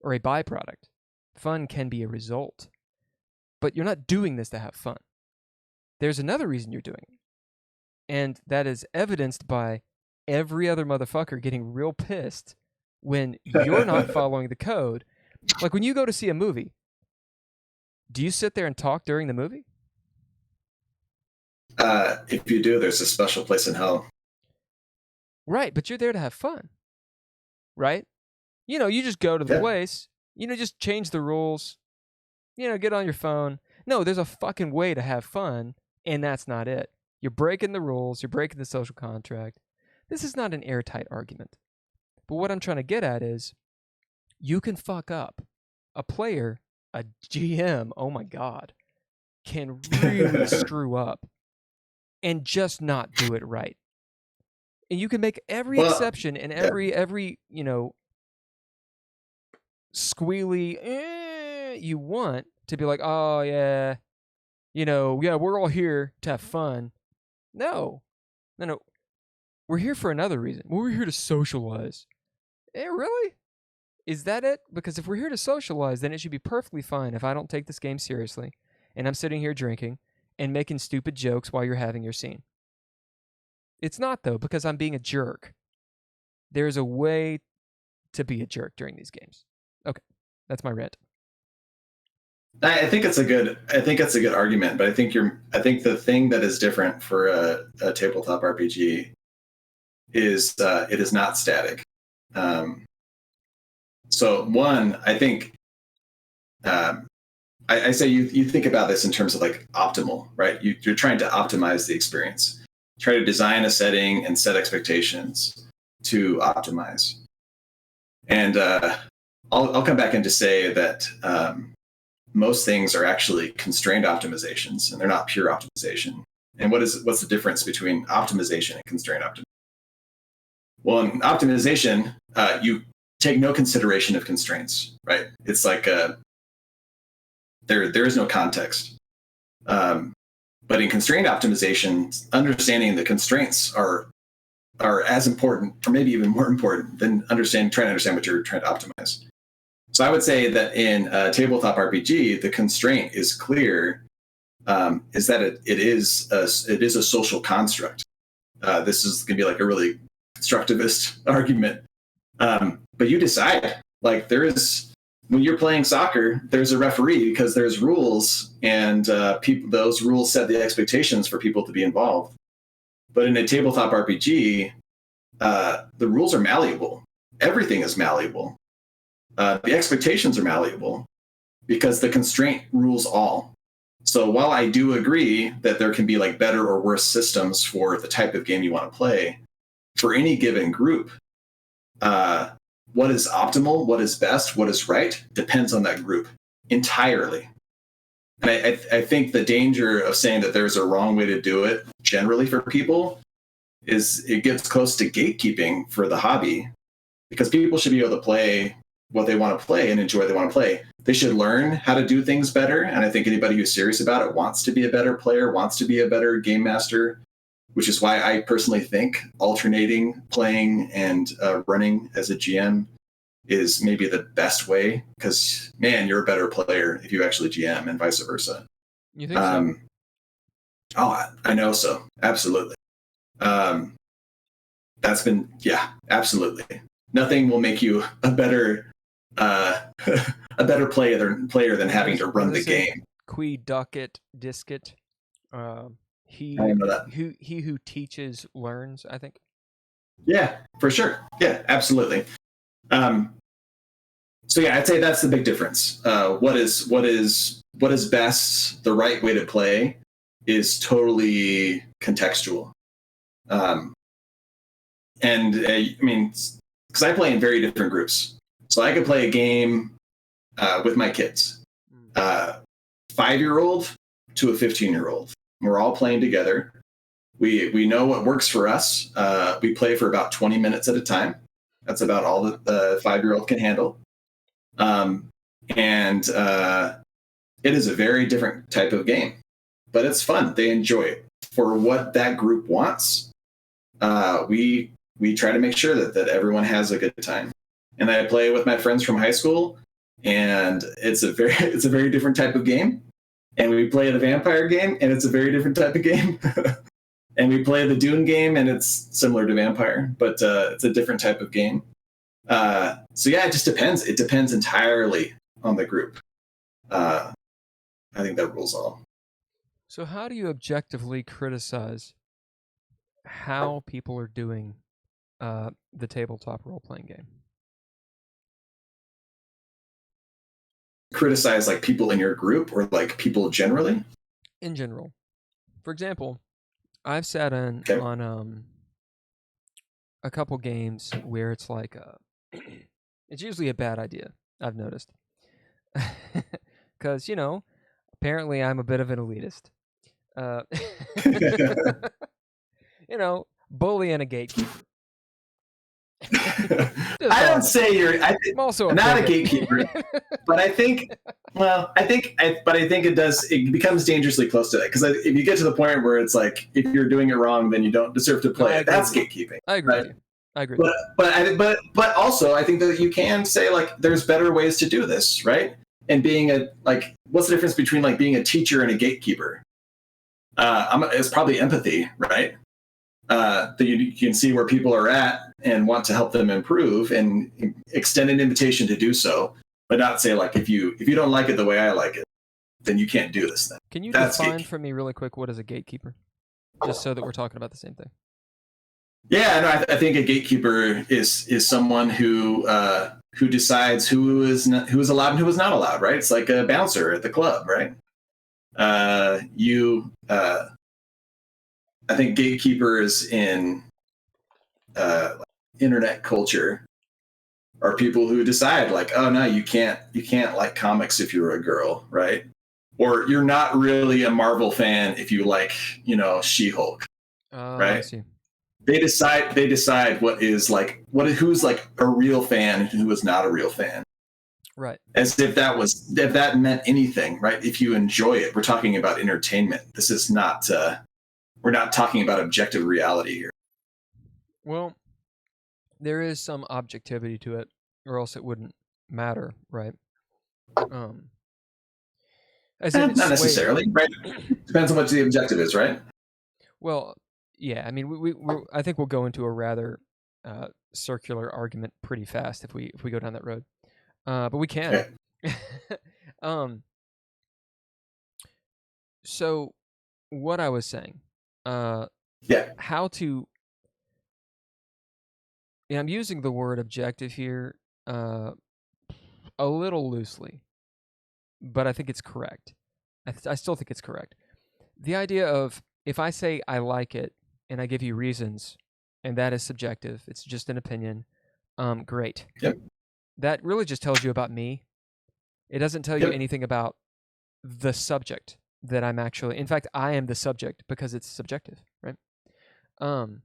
or a byproduct. Fun can be a result. But you're not doing this to have fun. There's another reason you're doing it. And that is evidenced by every other motherfucker getting real pissed when you're not following the code. Like when you go to see a movie, do you sit there and talk during the movie? If you do, there's a special place in hell. Right, but you're there to have fun. Right? You just go to the place, just change the rules, get on your phone. No, there's a fucking way to have fun, and that's not it. You're breaking the rules, you're breaking the social contract. This is not an airtight argument. But what I'm trying to get at is, you can fuck up. A player, a GM, oh my God, can really screw up and just not do it right. And you can make every exception and every squealy you want to be like, oh yeah, we're all here to have fun. No. We're here for another reason. We're here to socialize. Really? Is that it? Because if we're here to socialize, then it should be perfectly fine if I don't take this game seriously and I'm sitting here drinking and making stupid jokes while you're having your scene. It's not, though, because I'm being a jerk. There's a way to be a jerk during these games. Okay, that's my rant. I think it's a good argument, but I think the thing that is different for a tabletop RPG is it is not static. So one, I think I say you think about this in terms of like optimal, right? You're trying to optimize the experience. Try to design a setting and set expectations to optimize. And I'll come back in to say that most things are actually constrained optimizations, and they're not pure optimization. And what's the difference between optimization and constrained optimization? Well, in optimization, you take no consideration of constraints, right? It's like there is no context. But in constrained optimization, understanding the constraints are as important, or maybe even more important, than trying to understand what you're trying to optimize. So I would say that in a tabletop RPG, the constraint is clear, is that it is a social construct. This is going to be like a really constructivist argument, but you decide. Like when you're playing soccer, there's a referee because there's rules, and those rules set the expectations for people to be involved. But in a tabletop RPG, the rules are malleable. Everything is malleable. The expectations are malleable because the constraint rules all. So while I do agree that there can be like better or worse systems for the type of game you want to play, for any given group, what is optimal, what is best, what is right depends on that group entirely. And I think the danger of saying that there's a wrong way to do it generally for people is it gets close to gatekeeping for the hobby, because people should be able to play what they want to play and enjoy what they want to play. They should learn how to do things better. And I think anybody who's serious about it wants to be a better player, wants to be a better game master, which is why I personally think alternating playing and running as a GM is maybe the best way, because, man, you're a better player if you actually GM and vice versa. You think so? Oh, I know so. Absolutely. That's been, yeah, absolutely. Nothing will make you a better player than having to run the game. Qui docet discet. He who teaches learns, I think. Yeah, for sure. Yeah, absolutely. So yeah, I'd say that's the big difference. What is best, the right way to play, is totally contextual. And I mean, because I play in very different groups, so I could play a game with my kids, 5-year-old to a 15-year-old. We're all playing together. We know what works for us. We play for about 20 minutes at a time. That's about all that the 5-year-old can handle. And it is a very different type of game, but it's fun. They enjoy it. For what that group wants, we try to make sure that everyone has a good time. And I play with my friends from high school, and it's a very different type of game. And we play the vampire game, and it's a very different type of game. And we play the Dune game, and it's similar to vampire, but it's a different type of game. So yeah, it just depends. It depends entirely on the group. I think that rules all. So how do you objectively criticize how people are doing the tabletop role-playing game? Criticize like people in your group, or like people generally? In general. For example, I've sat in on a couple games where it's like it's usually a bad idea, I've noticed. Because, apparently I'm a bit of an elitist. Bully and a gatekeeper. I don't say you're. I'm also not a gatekeeper, but I think it does. It becomes dangerously close to that, because if you get to the point where it's like, if you're doing it wrong, then you don't deserve to play it. That's gatekeeping. I agree. Right? I agree. But also, I think that you can say, like, there's better ways to do this, right? And being what's the difference between like being a teacher and a gatekeeper? It's probably empathy, right? That you can see where people are at and want to help them improve, and extend an invitation to do so, but not say, like, if you don't like it the way I like it, then you can't do this thing. Can you define for me really quick what is a gatekeeper, just so that we're talking about the same thing? Yeah, no, I think a gatekeeper is someone who decides who is allowed and who is not allowed, right? It's like a bouncer at the club, right? I think gatekeepers in internet culture are people who decide like, oh no, you can't like comics if you're a girl, right? Or you're not really a Marvel fan if you like, She-Hulk, Oh, I right? see. They decide what is like who's like a real fan and who is not a real fan. Right. As if that meant anything, right? If you enjoy it, we're talking about entertainment. This is not we're not talking about objective reality here. Well, there is some objectivity to it, or else it wouldn't matter, right? Um, as in it's Not swayed. necessarily, right? Depends on what the objective is, right? Well, yeah. I mean, I think we'll go into a rather circular argument pretty fast if we go down that road. But we can. Okay. um. So, what I was saying, uh, Yeah. how to. Yeah, I'm using the word objective here, a little loosely, but I think it's correct. I still think it's correct. The idea of if I say I like it and I give you reasons, and that is subjective, it's just an opinion. Great. Yep. That really just tells you about me. It doesn't tell you Yep. anything about the subject that I'm actually. In fact, I am the subject because it's subjective, right? Um,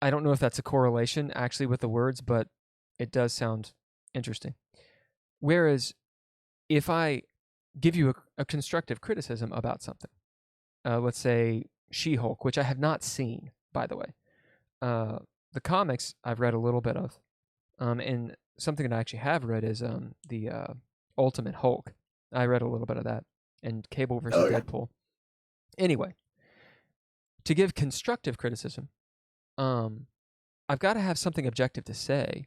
I don't know if that's a correlation actually with the words, but it does sound interesting. Whereas if I give you a constructive criticism about something, let's say She-Hulk, which I have not seen, by the way. The comics I've read a little bit of, and something that I actually have read is the Ultimate Hulk. I read a little bit of that, and Cable versus Oh yeah. Deadpool. Anyway, to give constructive criticism, I've got to have something objective to say.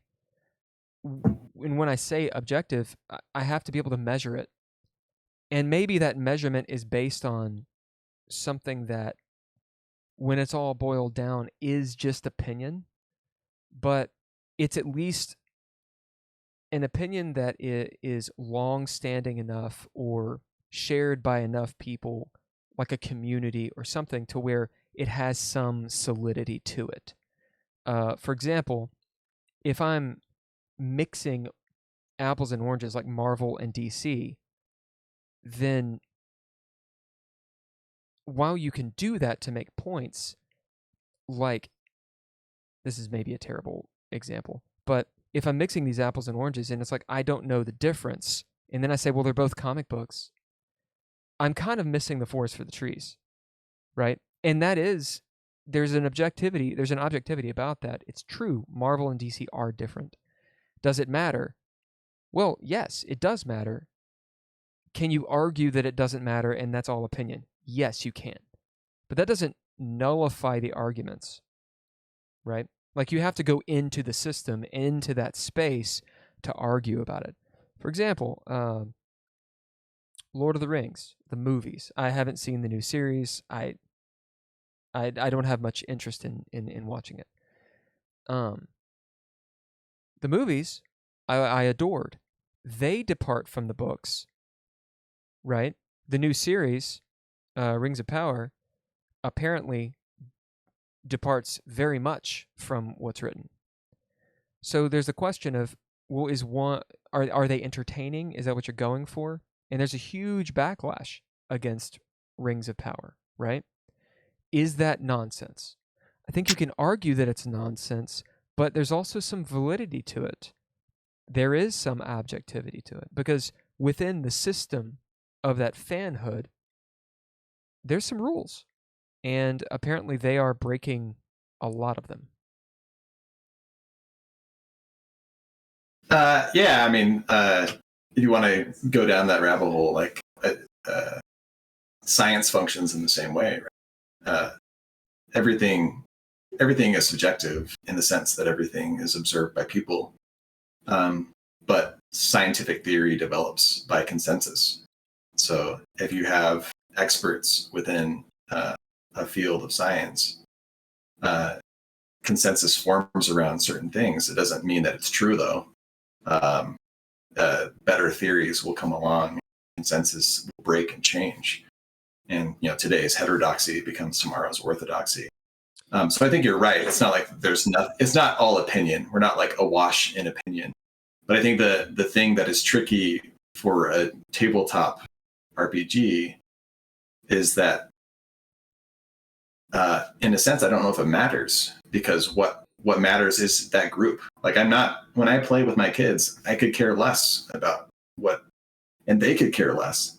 And when I say objective, I have to be able to measure it. And maybe that measurement is based on something that, when it's all boiled down, is just opinion, but it's at least an opinion that is long-standing enough or shared by enough people, like a community or something, to where it has some solidity to it. For example, if I'm mixing apples and oranges like Marvel and DC, then while you can do that to make points, like, this is maybe a terrible example, but if I'm mixing these apples and oranges and it's like I don't know the difference, and then I say, well, they're both comic books, I'm kind of missing the forest for the trees, right? And that is, there's an objectivity about that. It's true. Marvel and DC are different. Does it matter? Well, yes, it does matter. Can you argue that it doesn't matter and that's all opinion? Yes, you can. But that doesn't nullify the arguments, right? Like, you have to go into the system, into that space to argue about it. For example, Lord of the Rings, the movies. I haven't seen the new series. I don't have much interest in watching it. The movies, I adored. They depart from the books, right? The new series, Rings of Power, apparently departs very much from what's written. So there's the question of, well, are they entertaining? Is that what you're going for? And there's a huge backlash against Rings of Power, right? Is that nonsense? I think you can argue that it's nonsense, but there's also some validity to it. There is some objectivity to it, because within the system of that fanhood, there's some rules, and apparently they are breaking a lot of them. Yeah. I mean, if you want to go down that rabbit hole, like science functions in the same way. Right? Everything is subjective in the sense that everything is observed by people, but scientific theory develops by consensus. So if you have experts within a field of science, consensus forms around certain things. It doesn't mean that it's true, though. Better theories will come along, consensus will break and change, and today's heterodoxy becomes tomorrow's orthodoxy. So I think you're right. It's not like it's not all opinion. We're not like awash in opinion. But I think the thing that is tricky for a tabletop RPG is that, in a sense, I don't know if it matters, because what matters is that group. Like, when I play with my kids, I could care less about and they could care less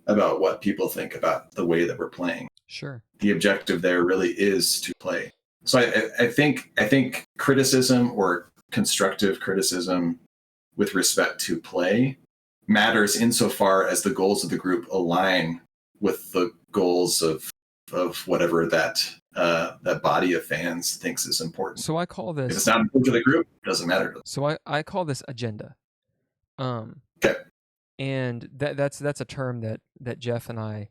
about what people think about the way that we're playing. Sure. The objective there really is to play. So I think criticism, or constructive criticism with respect to play, matters insofar as the goals of the group align with the goals of whatever that body of fans thinks is important. So I call this. If it's not important to the group, it doesn't matter. So I call this agenda. Okay. And that's a term that Jeff and I,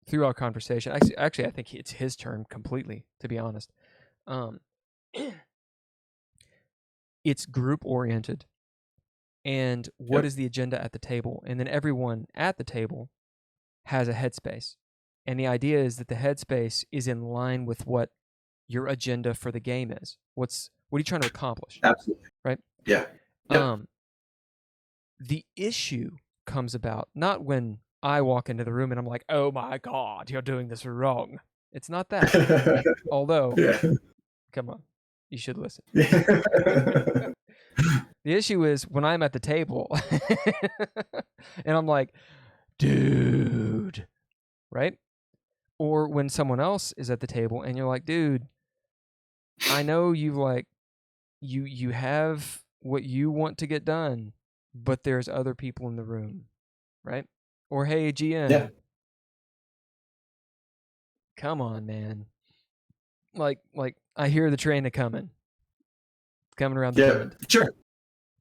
through our conversation, actually I think it's his term completely, to be honest. It's group oriented, and what is the agenda at the table, and then everyone at the table has a headspace, and the idea is that the headspace is in line with what your agenda for the game is. What are you trying to accomplish? Absolutely. Right? Yeah. Yep. The issue comes about not when I walk into the room and I'm like, oh my God, you're doing this wrong. It's not that. Although, come on, you should listen. The issue is when I'm at the table and I'm like, dude, right? Or when someone else is at the table and you're like, dude, I know you have what you want to get done, but there's other people in the room, right? Or, hey, GM, come on, man. Like I hear the train coming around the bend. Sure.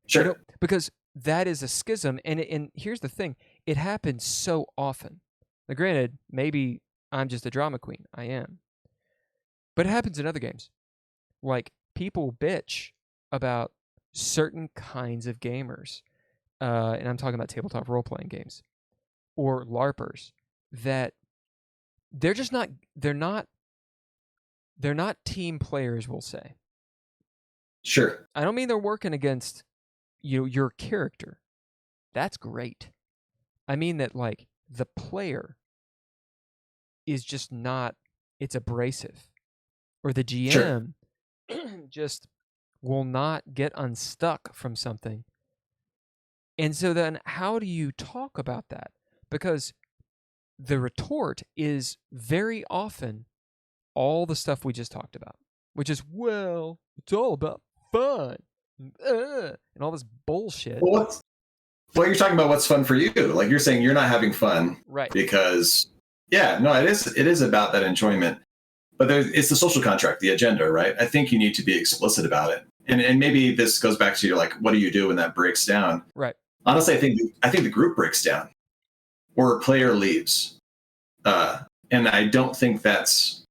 You know, because that is a schism, and here's the thing: it happens so often. Now, granted, maybe I'm just a drama queen. I am, but it happens in other games. Like, people bitch about certain kinds of gamers, and I'm talking about tabletop role-playing games or LARPers, that they're just not. They're not team players, we'll say. Sure. I don't mean they're working against your character. That's great. I mean that, like, the player is just not, it's abrasive. Or the GM just will not get unstuck from something. And so then how do you talk about that? Because the retort is very often all the stuff we just talked about, which is, well, it's all about fun and all this bullshit. Well, you're talking about what's fun for you. Like, you're saying you're not having fun, right? Because it is about that enjoyment, but it's the social contract, the agenda, right? I think you need to be explicit about it, and maybe this goes back to like, what do you do when that breaks down? Right. Honestly, I think the group breaks down, or a player leaves, and I don't think that's.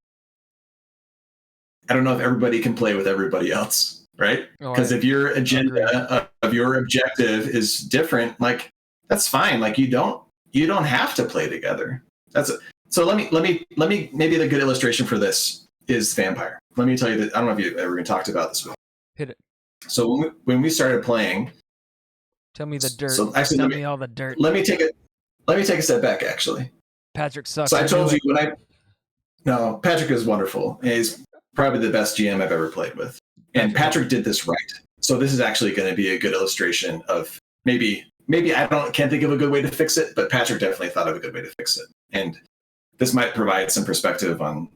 I don't know if everybody can play with everybody else, right? Because if your agenda of your objective is different, like, that's fine. Like, you don't have to play together. So let me maybe the good illustration for this is Vampire. Let me tell you that I don't know if you've ever talked about this before. Hit it. So when we started playing, tell me the dirt. So actually, tell me all the dirt. Let me take a step back. Actually, Patrick sucks. So I told you no, Patrick is wonderful. He's probably the best GM I've ever played with, and Patrick did this right. So this is actually going to be a good illustration of maybe can't think of a good way to fix it, but Patrick definitely thought of a good way to fix it, and this might provide some perspective on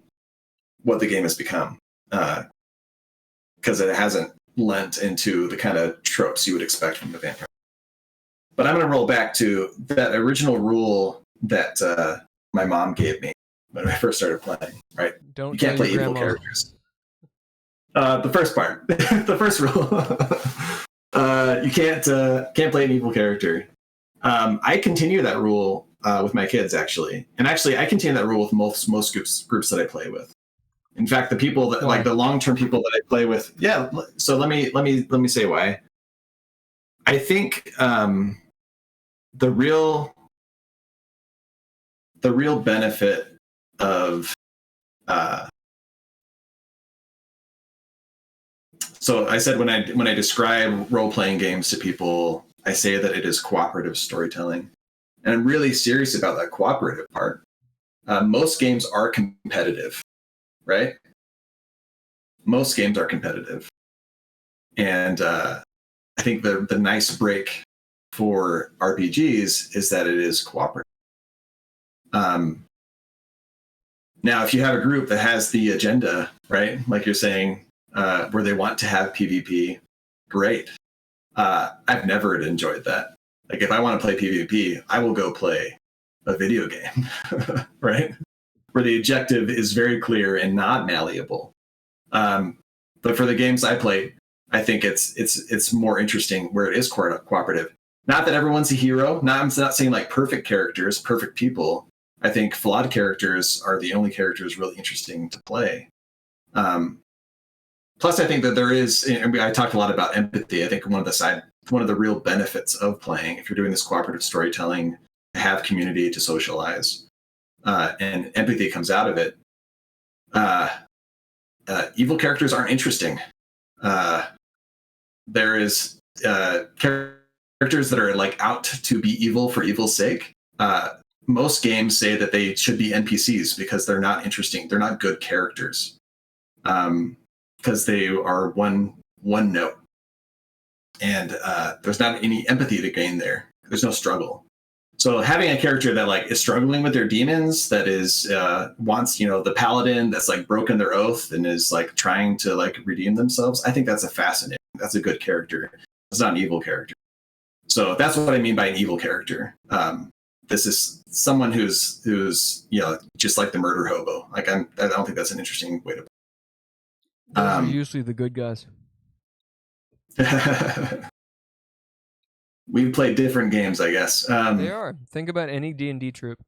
what the game has become, because it hasn't lent into the kind of tropes you would expect from the vampire. But I'm going to roll back to that original rule that my mom gave me when I first started playing. Right? You can't play evil characters. The first part, the first rule, you can't play an evil character. I continue that rule with my kids, actually, and actually I continue that rule with most groups that I play with. In fact, the people that like the long-term people that I play with, yeah. So let me say why. I think the real benefit of So I said when I describe role playing games to people, I say that it is cooperative storytelling, and I'm really serious about that cooperative part. Most games are competitive, right? Most games are competitive, and I think the nice break for RPGs is that it is cooperative. Um, Now, if you have a group that has the agenda, right, like you're saying, where they want to have PvP, great. I've never enjoyed that. Like, if I want to play PvP, I will go play a video game, right, where the objective is very clear and not malleable. But for the games I play, I think it's more interesting where it is cooperative. Not that everyone's a hero. I'm not saying like perfect characters, perfect people. I think flawed characters are the only characters really interesting to play. Plus, I think that there is. I talked a lot about empathy. I think one of the real benefits of playing, if you're doing this cooperative storytelling, to have community to socialize, and empathy comes out of it. Evil characters aren't interesting. There is characters that are like out to be evil for evil's sake. Most games say that they should be NPCs because they're not interesting. They're not good characters because they are one note, and there's not any empathy to gain there. There's no struggle. So having a character that like is struggling with their demons, that is wants the paladin that's like broken their oath and is like trying to like redeem themselves. I think that's that's a good character. It's not an evil character. So that's what I mean by an evil character. This is someone who's just like the murder hobo. Like I don't think that's an interesting way to. Those are usually the good guys. We've played different games, I guess. They are. Think about any D&D troop.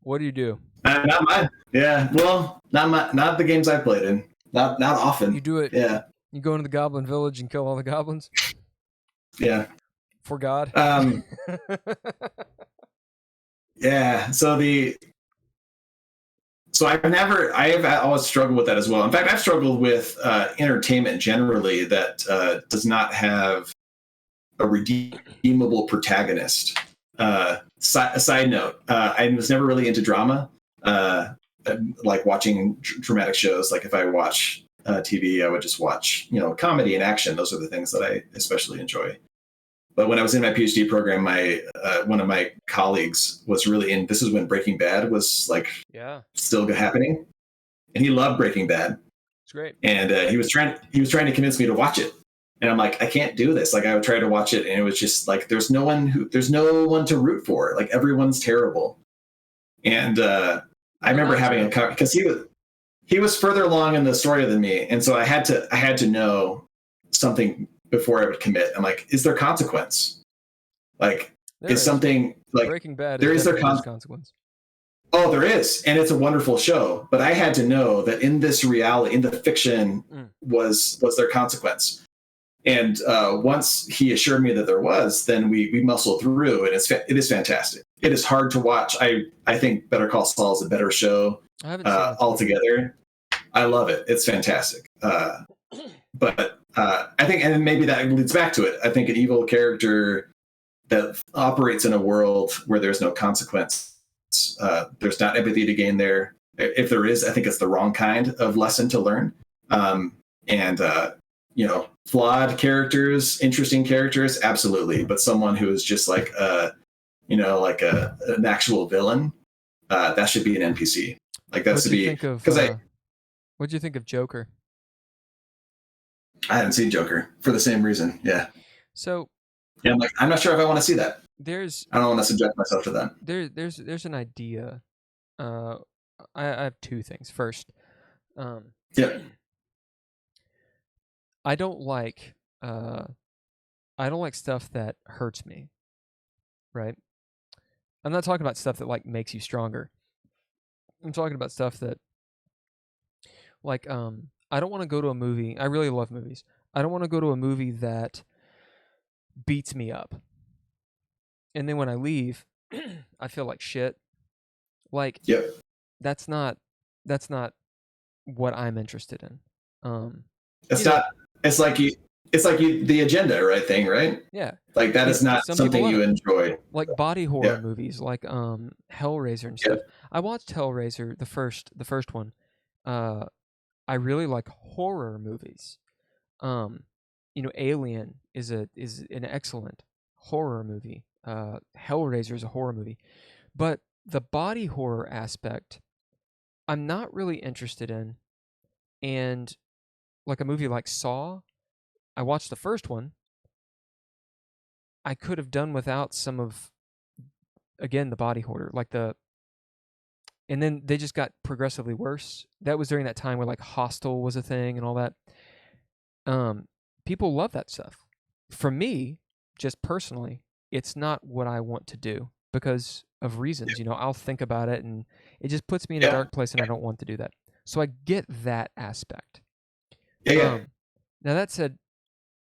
What do you do? Not mine. Yeah. Well, not the games I've played in. Not often. You do it. Yeah. You go into the goblin village and kill all the goblins. Yeah. For God. Yeah. So I have always struggled with that as well. In fact, I've struggled with entertainment generally that does not have a redeemable protagonist. A side note, I was never really into drama, like watching dramatic shows. Like if I watch TV, I would just watch, comedy and action. Those are the things that I especially enjoy. But when I was in my PhD program, one of my colleagues was really in. This is when Breaking Bad was like still happening, and he loved Breaking Bad. It's great. And he was trying to convince me to watch it. And I'm like, I can't do this. Like I would try to watch it, and it was just like there's no one to root for. Like everyone's terrible. And I remember having a because he was further along in the story than me, and so I had to know something before I would commit. I'm like, is there consequence? Like, is something like Breaking Bad? There is there consequence. Oh, there is, and it's a wonderful show. But I had to know that in this reality, in the fiction, was there consequence. And once he assured me that there was, then we muscled through, and it is fantastic. It is hard to watch. I think Better Call Saul is a better show altogether. I love it. It's fantastic. But I think, and maybe that leads back to it. I think an evil character that operates in a world where there's no consequence, there's not empathy to gain there. If there is, I think it's the wrong kind of lesson to learn. Flawed characters, interesting characters, absolutely. But someone who is just like an actual villain, that should be an NPC. Like that's to be. What'd you think of Joker? I hadn't seen Joker for the same reason. Yeah. So. Yeah, I'm not sure if I want to see that. I don't want to subject myself to that. There's an idea. I have two things. First, I don't like stuff that hurts me. Right? I'm not talking about stuff that like makes you stronger. I'm talking about stuff that like I don't want to go to a movie. I really love movies. I don't want to go to a movie that beats me up. And then when I leave, I feel like shit. Like that's not what I'm interested in. That's not it's like you it's like you the agenda right thing, right? Yeah. Like that is not Some people something love you it. enjoy. Like body horror Yeah. movies, like Hellraiser and Yeah. stuff. I watched Hellraiser, the first one. Uh I really like horror movies. Um Alien is an excellent horror movie. Hellraiser is a horror movie. But the body horror aspect I'm not really interested in. And like a movie like Saw, I watched the first one. I could have done without some of, again, the body horror, like and then they just got progressively worse. That was during that time where like Hostel was a thing and all that. Um, People love that stuff. For me, just personally, it's not what I want to do because of reasons. I'll think about it and it just puts me in a Yeah. dark place, and I don't want to do that. So I get that aspect. Yeah. Yeah. Um, Now that said,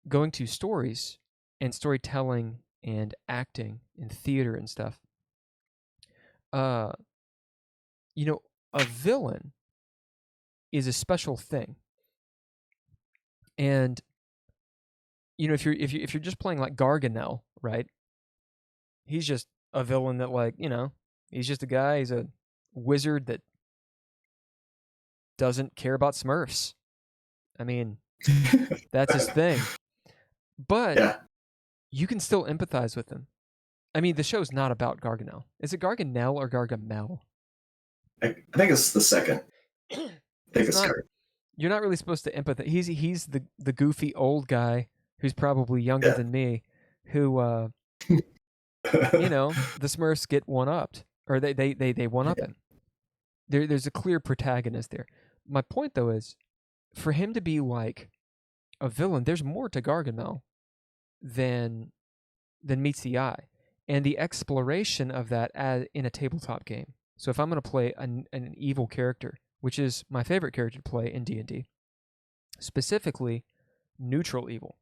going to stories and storytelling and acting and theater and stuff, uh, you know, a villain is a special thing. And if you're just playing like Garganel, right? He's just a villain that he's just a guy, he's a wizard that doesn't care about Smurfs. I mean, that's his thing. But Yeah. you can still empathize with him. I mean, the show's not about Garganel. Is it Garganel or Gargamel? I think it's the second. I think It's it's not. correct. You're not really supposed to empathize. He's the goofy old guy who's probably younger Yeah. than me, who the Smurfs get one upped, or they one up him. There's a clear protagonist there. My point though is, for him to be like a villain, there's more to Gargamel than meets the eye, and the exploration of that in a tabletop game. So if I'm going to play an evil character, which is my favorite character to play in D&D, specifically neutral evil,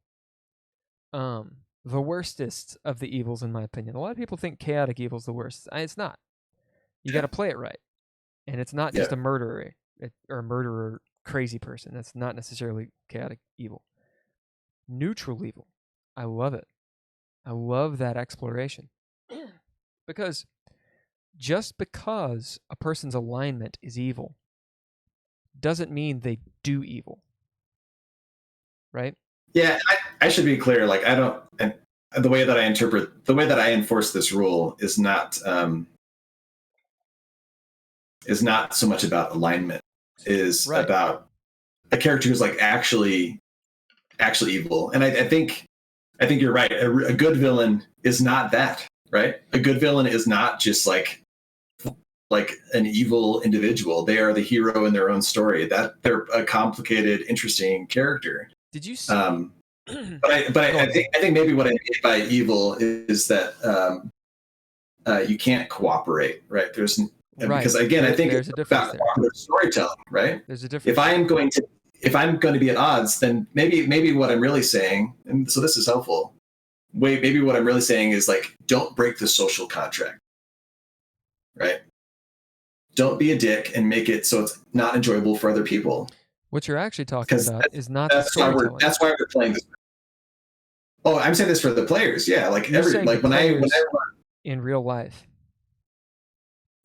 the worstest of the evils in my opinion. A lot of people think chaotic evil is the worst. It's not. You got to play it right, and it's not Yeah. just a murderer or a murderer crazy person. That's not necessarily chaotic evil. Neutral evil, I love it. I love that exploration because just because a person's alignment is evil doesn't mean they do evil, right? Yeah. I should be clear. Like I don't, and the way that I enforce this rule is not so much about alignment, is Right. about a character who's like actually evil. And I think you're right. A good villain is not that, right? A good villain is not just like an evil individual. They are the hero in their own story. That they're a complicated, interesting character. Did you see? I think maybe what I mean by evil is that you can't cooperate, right? Right. Because again, I think there's it's a difference about there. cooperative storytelling, right? There's a difference. If I'm going to be at odds, then maybe what I'm really saying, and so this is helpful. Maybe what I'm really saying is like, don't break the social contract, right? Don't be a dick and make it so it's not enjoyable for other people. What you're actually talking about is not the That's why storytelling. that's why we're playing this. Oh, I'm saying this for the players. Yeah, like You're saying like the players whenever in real life.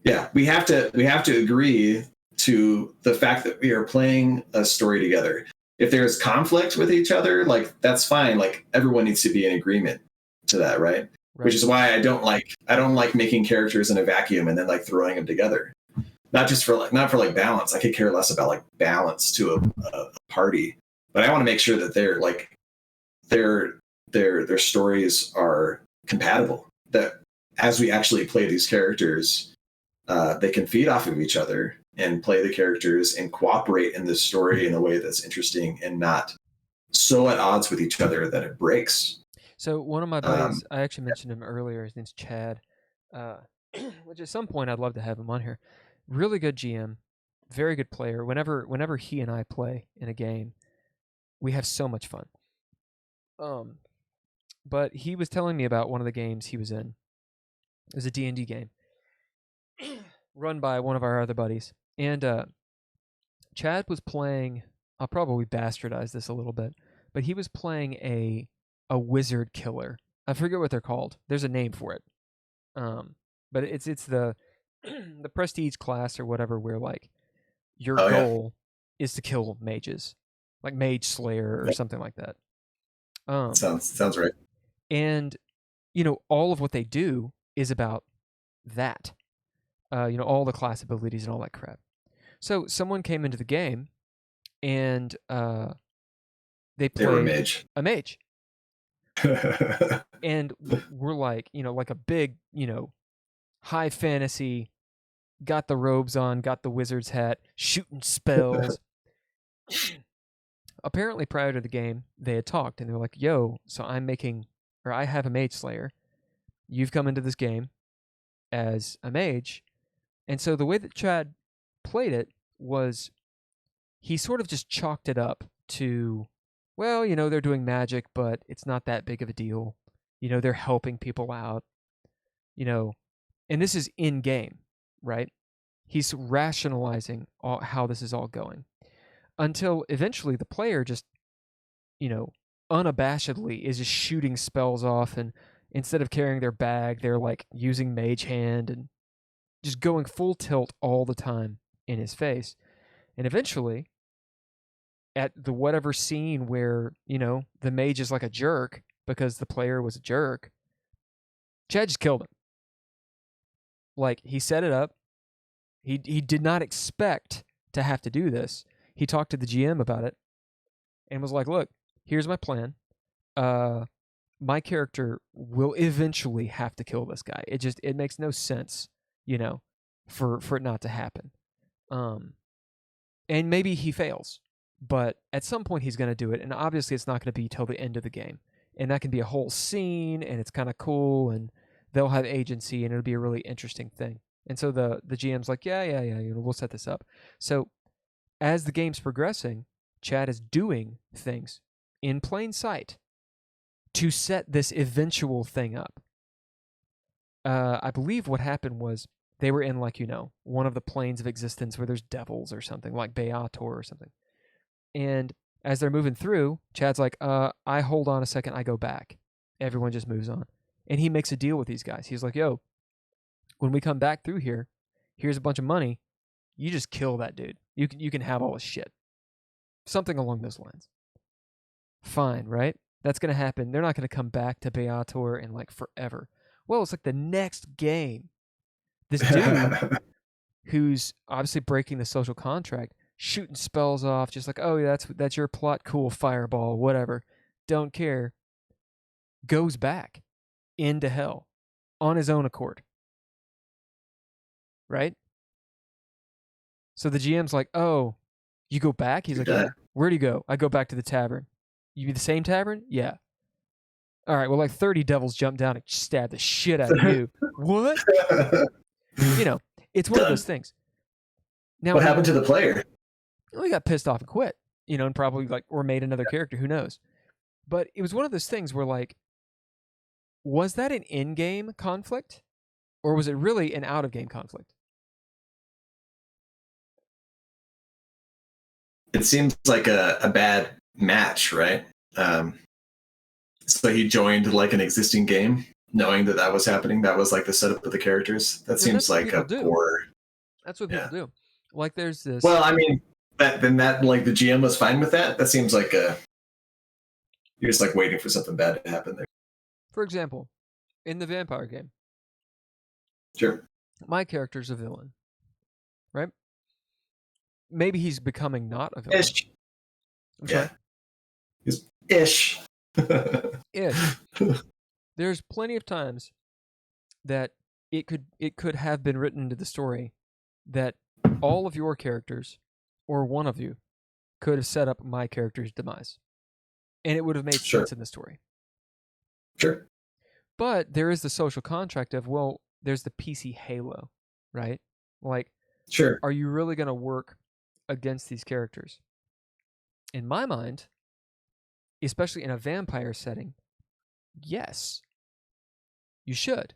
yeah, we have to agree to the fact that we are playing a story together. If there's conflict with each other, like that's fine. Like everyone needs to be in agreement to that, right? Which is why I don't like making characters in a vacuum and then like throwing them together. Not for like balance. I could care less about like balance to a party, but I want to make sure that they're like their stories are compatible. That as we actually play these characters, they can feed off of each other and play the characters and cooperate in this story in a way that's interesting and not so at odds with each other that it breaks. So one of my buddies, I actually mentioned him earlier. His name's Chad, which at some point I'd love to have him on here. Really good GM, very good player. Whenever he and I play in a game, we have so much fun. But he was telling me about one of the games he was in. It was a D&D game run by one of our other buddies. And Chad was playing, I'll probably bastardize this a little bit, but he was playing a wizard killer. I forget what they're called. There's a name for it. Um, but it's the the prestige class or whatever, where like your Oh yeah. goal is to kill mages, like mage slayer or Yep. something like that. Um, Sounds right. and all of what they do is about that. All the class abilities and all that crap. So someone came into the game and they They were played mage. a mage, and we're like, like a big, high fantasy, got the robes on, got the wizard's hat, shooting spells. Apparently, prior to the game, they had talked and they were like, yo, so I have a mage slayer. You've come into this game as a mage. And so the way that Chad played it was he sort of just chalked it up to, well, they're doing magic, but it's not that big of a deal. They're helping people out, you know, and this is in game, right? He's rationalizing how this is all going until eventually the player just, you know, unabashedly is just shooting spells off, and instead of carrying their bag, they're like using mage hand and just going full tilt all the time in his face. And eventually, at the whatever scene where, the mage is like a jerk because the player was a jerk, Chad just killed him. Like, he set it up. He did not expect to have to do this. He talked to the GM about it and was like, look, here's my plan. My character will eventually have to kill this guy. It makes no sense, for it not to happen. And maybe he fails, but at some point he's going to do it, and obviously it's not going to be till the end of the game. And that can be a whole scene, and it's kind of cool, and they'll have agency, and it'll be a really interesting thing. And so the GM's like, yeah, we'll set this up. So as the game's progressing, Chad is doing things in plain sight to set this eventual thing up. I believe what happened was they were in, like, one of the planes of existence where there's devils or something, like Beator or something. And as they're moving through, Chad's like, I hold on a second, I go back. Everyone just moves on. And he makes a deal with these guys. He's like, yo, when we come back through here, here's a bunch of money. You just kill that dude. You can have all his shit. Something along those lines. Fine, right? That's going to happen. They're not going to come back to Beator in like forever. Well, it's like the next game. This dude who's obviously breaking the social contract, shooting spells off, just like, oh, yeah, that's your plot, cool, fireball, whatever. Don't care. Goes back into hell on his own accord. Right? So the GM's like, oh, you go back? He's like, yeah. Where do you go? I go back to the tavern. You be the same tavern? Yeah. All right, well, like 30 devils jump down and stab the shit out of you. What? It's one of those things. Now, what happened to the player? We got pissed off and quit, and probably or made another character. Who knows? But it was one of those things where, like, was that an in-game conflict, or was it really an out-of-game conflict? It seems like a bad match, right? So he joined like an existing game, knowing that was happening. That was like the setup of the characters. That seems like a poor. That's what people do. Like, there's this. Well, I mean, that like the GM was fine with that. That seems like you're just like waiting for something bad to happen there. For example, in the vampire game, sure, my character's a villain, right? Maybe he's becoming not a villain. Ish. Yeah. He's ish. Ish. There's plenty of times that it could have been written into the story that all of your characters, or one of you, could have set up my character's demise. And it would have made sense in the story. Sure. But there is the social contract of, well, there's the PC halo, right? Like, sure, are you really going to work against these characters? In my mind, especially in a vampire setting, yes, you should.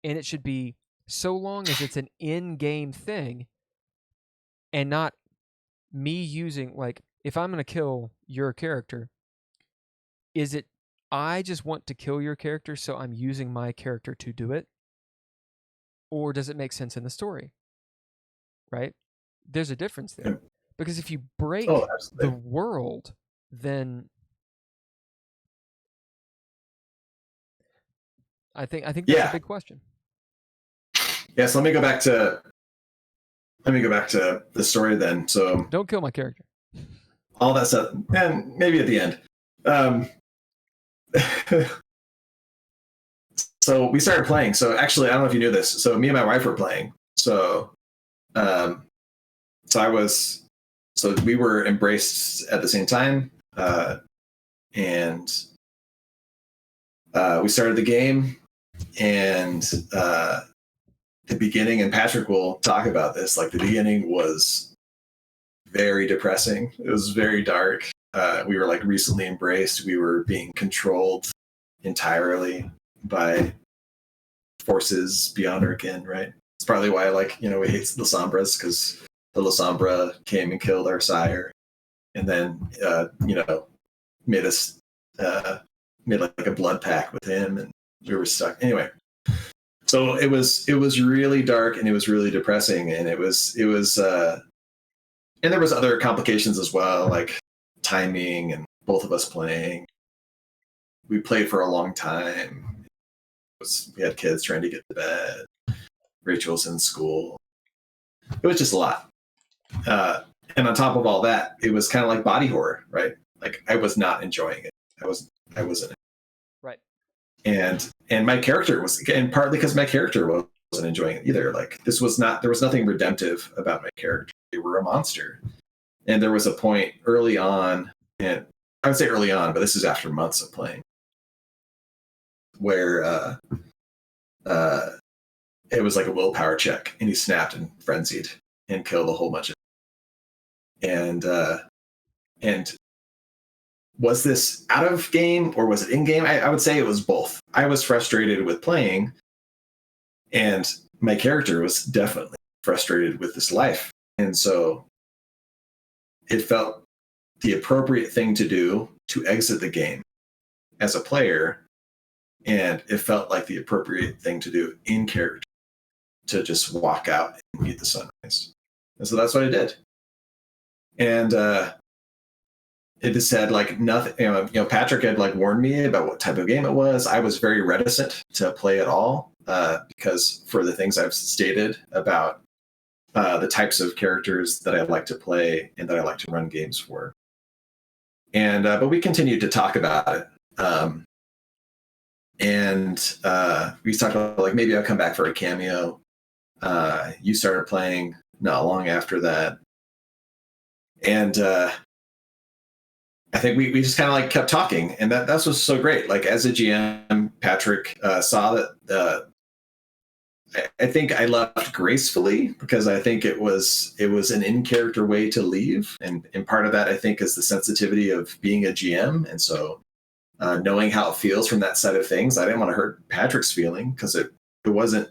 And it should be, so long as it's an in-game thing and not me using, like, if I'm going to kill your character, is it I just want to kill your character, so I'm using my character to do it? Or does it make sense in the story? Right? There's a difference there. Because if you Oh, break the absolutely. world, then I think that's a Yeah. big question. Yeah. So let me go back to the story then. So Don't kill my character. all that stuff, and maybe at the end. Um, so we started playing. So actually, I don't know if you knew this. So me and my wife were playing. Um, so I was, so we were embraced at the same time, and we started the game, and the beginning, and Patrick will talk about this. Like the beginning was very depressing. It was very dark. We were like recently embraced. We were being controlled entirely by forces beyond our kin, right? It's probably why, like, we hate the Sombras, because the La Sombra came and killed our sire, and then, made us, made like a blood pact with him, and we were stuck. Anyway, so it was really dark, and it was really depressing, and and there was other complications as well, like timing and both of us playing. We played for a long time. We had kids trying to get to bed. Rachel's in school. It was just a lot. And on top of all that, it was kind of like body horror, right? Like I was not enjoying it. I wasn't. Right. And my character was, and partly because my character wasn't enjoying it either. Like there was nothing redemptive about my character. They were a monster. And there was a point early on, and I would say early on, but this is after months of playing, where it was like a willpower check, and he snapped and frenzied and killed a whole bunch of. And was this out of game or was it in game? I would say it was both. I was frustrated with playing, and my character was definitely frustrated with this life, and so it felt the appropriate thing to do to exit the game as a player, and it felt like the appropriate thing to do in character to just walk out and meet the sunrise. And so that's what I did. And it just said like nothing. Patrick had like warned me about what type of game it was. I was very reticent to play at all because for the things I've stated about the types of characters that I like to play and that I like to run games for. And but we continued to talk about it. And we talked about like maybe I'll come back for a cameo. You started playing not long after that, and I think we just kind of like kept talking, and that's what's so great. Like as a GM, Patrick saw that. I think I left gracefully because I think it was an in character way to leave, and part of that I think is the sensitivity of being a GM, and so knowing how it feels from that side of things, I didn't want to hurt Patrick's feeling because it wasn't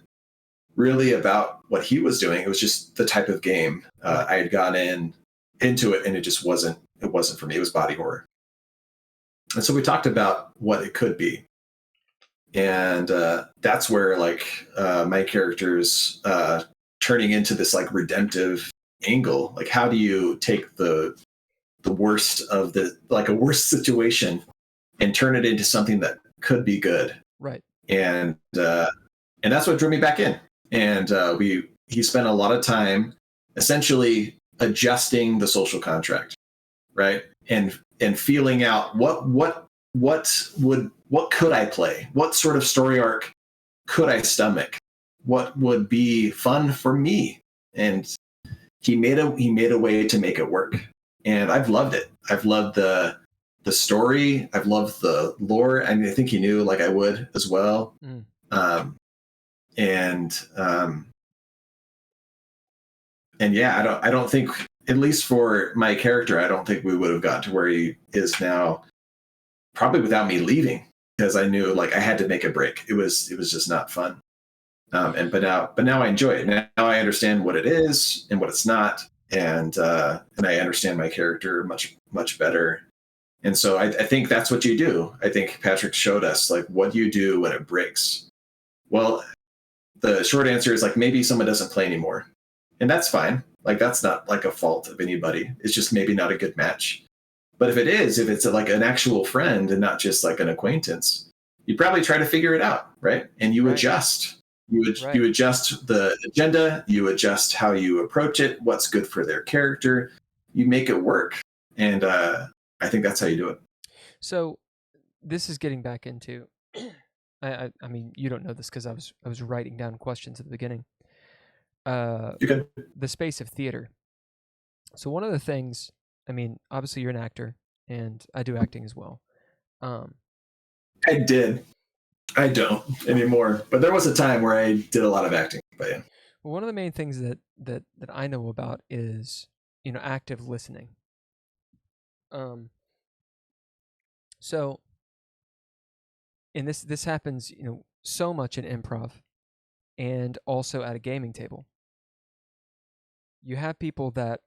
really about what he was doing. It was just the type of game I had gone into it, and it just wasn't for me. It was body horror. And so we talked about what it could be. And that's where like my character's turning into this like redemptive angle. Like how do you take the worst of a worst situation and turn it into something that could be good? Right. And that's what drew me back in. And he spent a lot of time essentially adjusting the social contract, right? And feeling out what could I play? What sort of story arc could I stomach? What would be fun for me? And he made a way to make it work. And I've loved it. I've loved the story. I've loved the lore. I mean, I think he knew like I would as well. And yeah, I don't think, at least for my character, I don't think we would have got to where he is now, probably without me leaving, because I knew like I had to make a break. It was just not fun. But now I enjoy it. Now I understand what it is and what it's not, and I understand my character much better. And so I think that's what you do. I think Patrick showed us, like, what do you do when it breaks? Well, the short answer is, like, maybe someone doesn't play anymore. And that's fine. Like, that's not like a fault of anybody. It's just maybe not a good match. But if it is, if it's like an actual friend and not just like an acquaintance, you probably try to figure it out, right? And you Right. adjust. Right. You adjust the agenda, you adjust how you approach it, what's good for their character, you make it work. And I think that's how you do it. So this is getting back into. I mean, you don't know this because I was writing down questions at the beginning. Uh, You can. the space of theater. So one of the things, I mean, obviously you're an actor, and I do acting as well. Um, I did. I don't anymore, but there was a time where I did a lot of acting. But yeah, well, one of the main things that I know about is active listening. Um, so and this happens so much in improv and also at a gaming table. You have people that,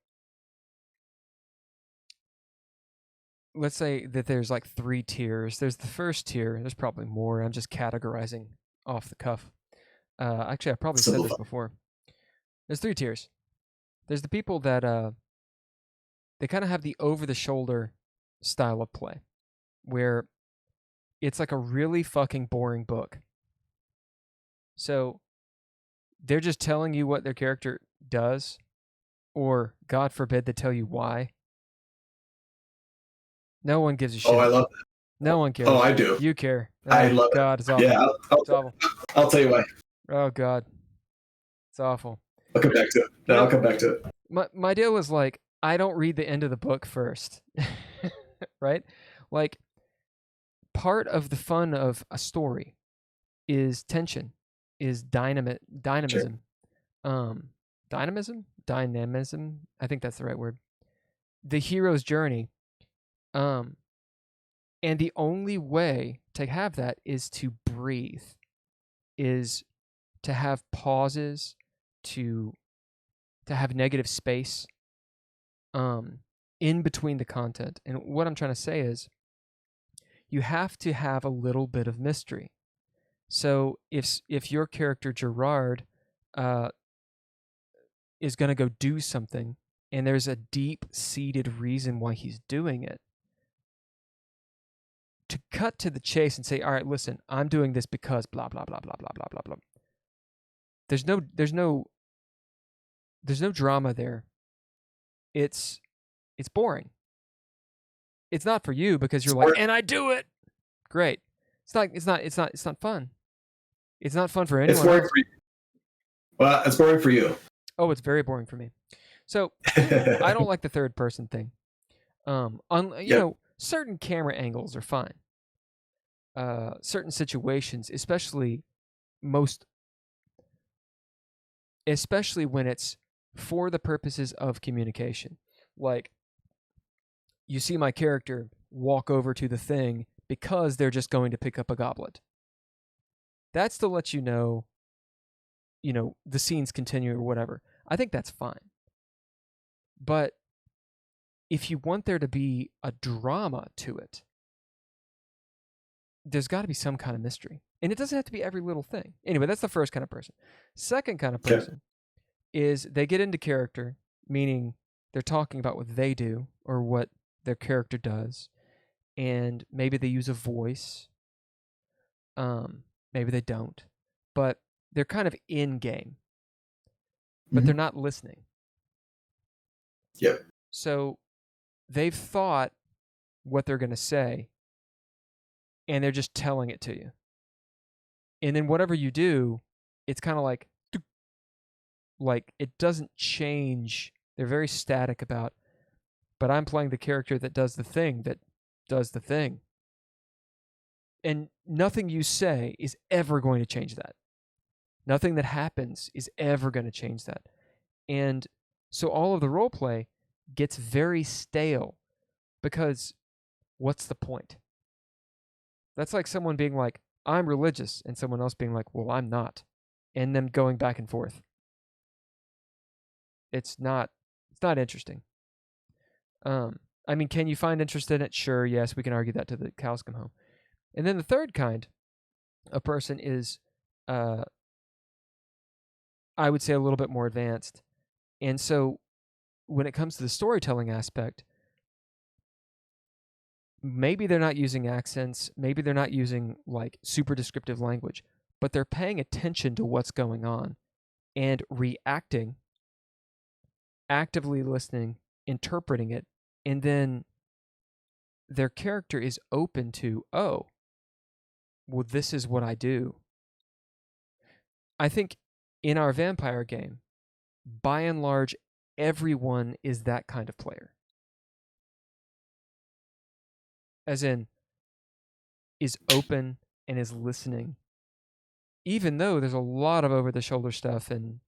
let's say that there's like 3 tiers. There's the first tier. There's probably more. I'm just categorizing off the cuff. Actually, I probably said this simplify. before. There's 3 tiers. There's the people that they kind of have the over the shoulder style of play, where it's like a really fucking boring book. So they're just telling you what their character does, or God forbid they tell you why. No one gives a Oh, I shit. love No that. one Oh, cares. I do. You care. I Oh love it. God, it's Yeah, awful. It's awful. I'll tell you why. Oh God, it's awful. I'll come back to it. You No, I'll know, come back to it. my deal was like, I don't read the end of the book first, right? Like, part of the fun of a story is tension, is Sure. dynamism, um, dynamism. I think that's the right word. The hero's journey, um, and the only way to have that is to breathe, is to have pauses, to have negative space, um, in between the content. And what I'm trying to say is, you have to have a little bit of mystery. So if your character Gerard uh, is going to go do something, and there's a deep-seated reason why he's doing it, to cut to the chase and say, all right, listen, I'm doing this because blah blah blah blah blah blah blah blah. There's no drama there. It's boring. It's not for you because you're It's like, boring. and I do it. Great. It's not fun. It's not fun for It's anyone boring else. for you. Well, it's boring for you. Oh, it's very boring for me. So I don't like the third person thing. Yep. Certain camera angles are fine. Certain situations, most, especially when it's for the purposes of communication. Like, you see my character walk over to the thing because they're just going to pick up a goblet. That's to let the scenes continue or whatever. I think that's fine. But if you want there to be a drama to it, there's got to be some kind of mystery. And it doesn't have to be every little thing. Anyway, that's the first kind of person. Second kind of Okay. person is they get into character, meaning they're talking about what they do or what their character does. And maybe they use a voice. Maybe they don't. But they're kind of in game, but they're Mm-hmm. not listening. Yep. So they've thought what they're going to say, and they're just telling it to you. And then whatever you do, it's kind of like it doesn't change. They're very static about, but I'm playing the character that does the thing that does the thing. And nothing you say is ever going to change that. Nothing that happens is ever going to change that. And so all of the role play gets very stale because what's the point? That's like someone being like, I'm religious, and someone else being like, well, I'm not. And them going back and forth. It's not interesting. I mean, can you find interest in it? Sure, yes, we can argue that to the cows come home. And then the third kind of person is, uh, I would say, a little bit more advanced. And so when it comes to the storytelling aspect, maybe they're not using accents, maybe they're not using like super descriptive language, but they're paying attention to what's going on and reacting, actively listening, interpreting it, and then their character is open to, oh, well, this is what I do. I think in our vampire game, by and large, everyone is that kind of player. As in, is open and is listening, even though there's a lot of over the shoulder stuff and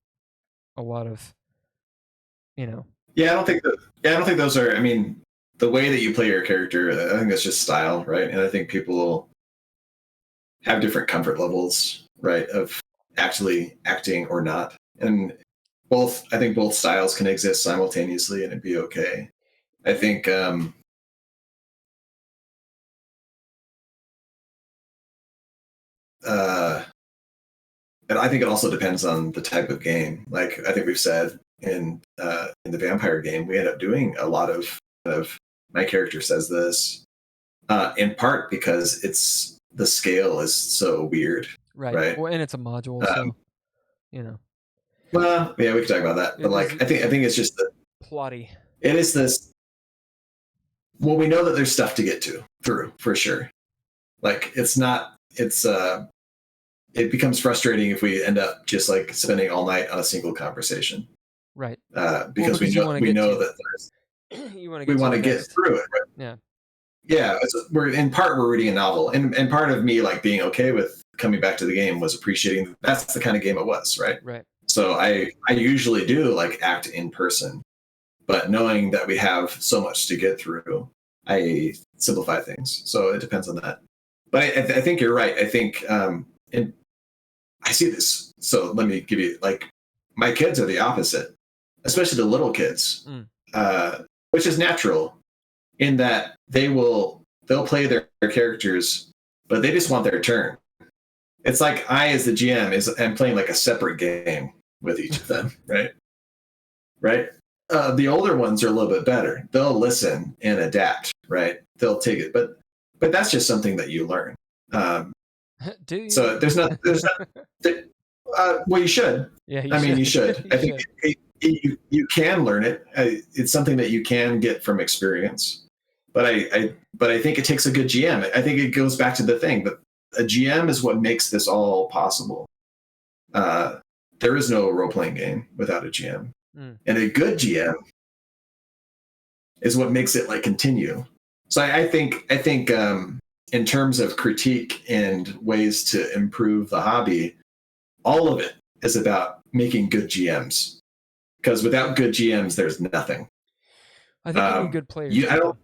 a lot of, you know. Yeah, I don't think that. Yeah, I don't think those are. I mean, the way that you play your character, I think that's just style, right? And I think people have different comfort levels, right, of actually acting or not. And both, I think both styles can exist simultaneously and it'd be okay. I think, uh, and I think it also depends on the type of game. Like I think we've said in the vampire game, we end up doing a lot of my character says this, in part because it's the scale is so weird, Right. right? Well, and it's a module, Um, so, you know. well, yeah, we could talk about that, but It is like I think it's just that plotty. it is this. Well, we know that there's stuff to get to through for sure. Like it's not. It becomes frustrating if we end up just like spending all night on a single conversation, Right. because because you want to we get know to that you want to we get to want the to get next. through it. Right? Yeah. Yeah, we're in part we're reading a novel, and part of me like being okay with coming back to the game was appreciating that's the kind of game it was, right? Right. So I usually do like act in person, but knowing that we have so much to get through, I simplify things. So it depends on that. But I think you're right. I think, and I see this. So let me give you like my kids are the opposite, especially the little kids, Mm. which is natural in that they'll play their characters, but they just want their turn. It's like I, as the GM, am playing like a separate game with each of them, right? Right. The older ones are a little bit better. They'll listen and adapt, right? They'll take it, but that's just something that you learn. Do you? So there's not. Well, you should. Yeah, I mean, you should. You I think should. you can learn it. It's something that you can get from experience. But I think it takes a good GM. I think it goes back to the thing that a GM is what makes this all possible. There is no role playing game without a GM, and a good GM is what makes it like continue. So I think in terms of critique and ways to improve the hobby, all of it is about making good GMs. Because without good GMs, there's nothing. I think you need good players. I don't.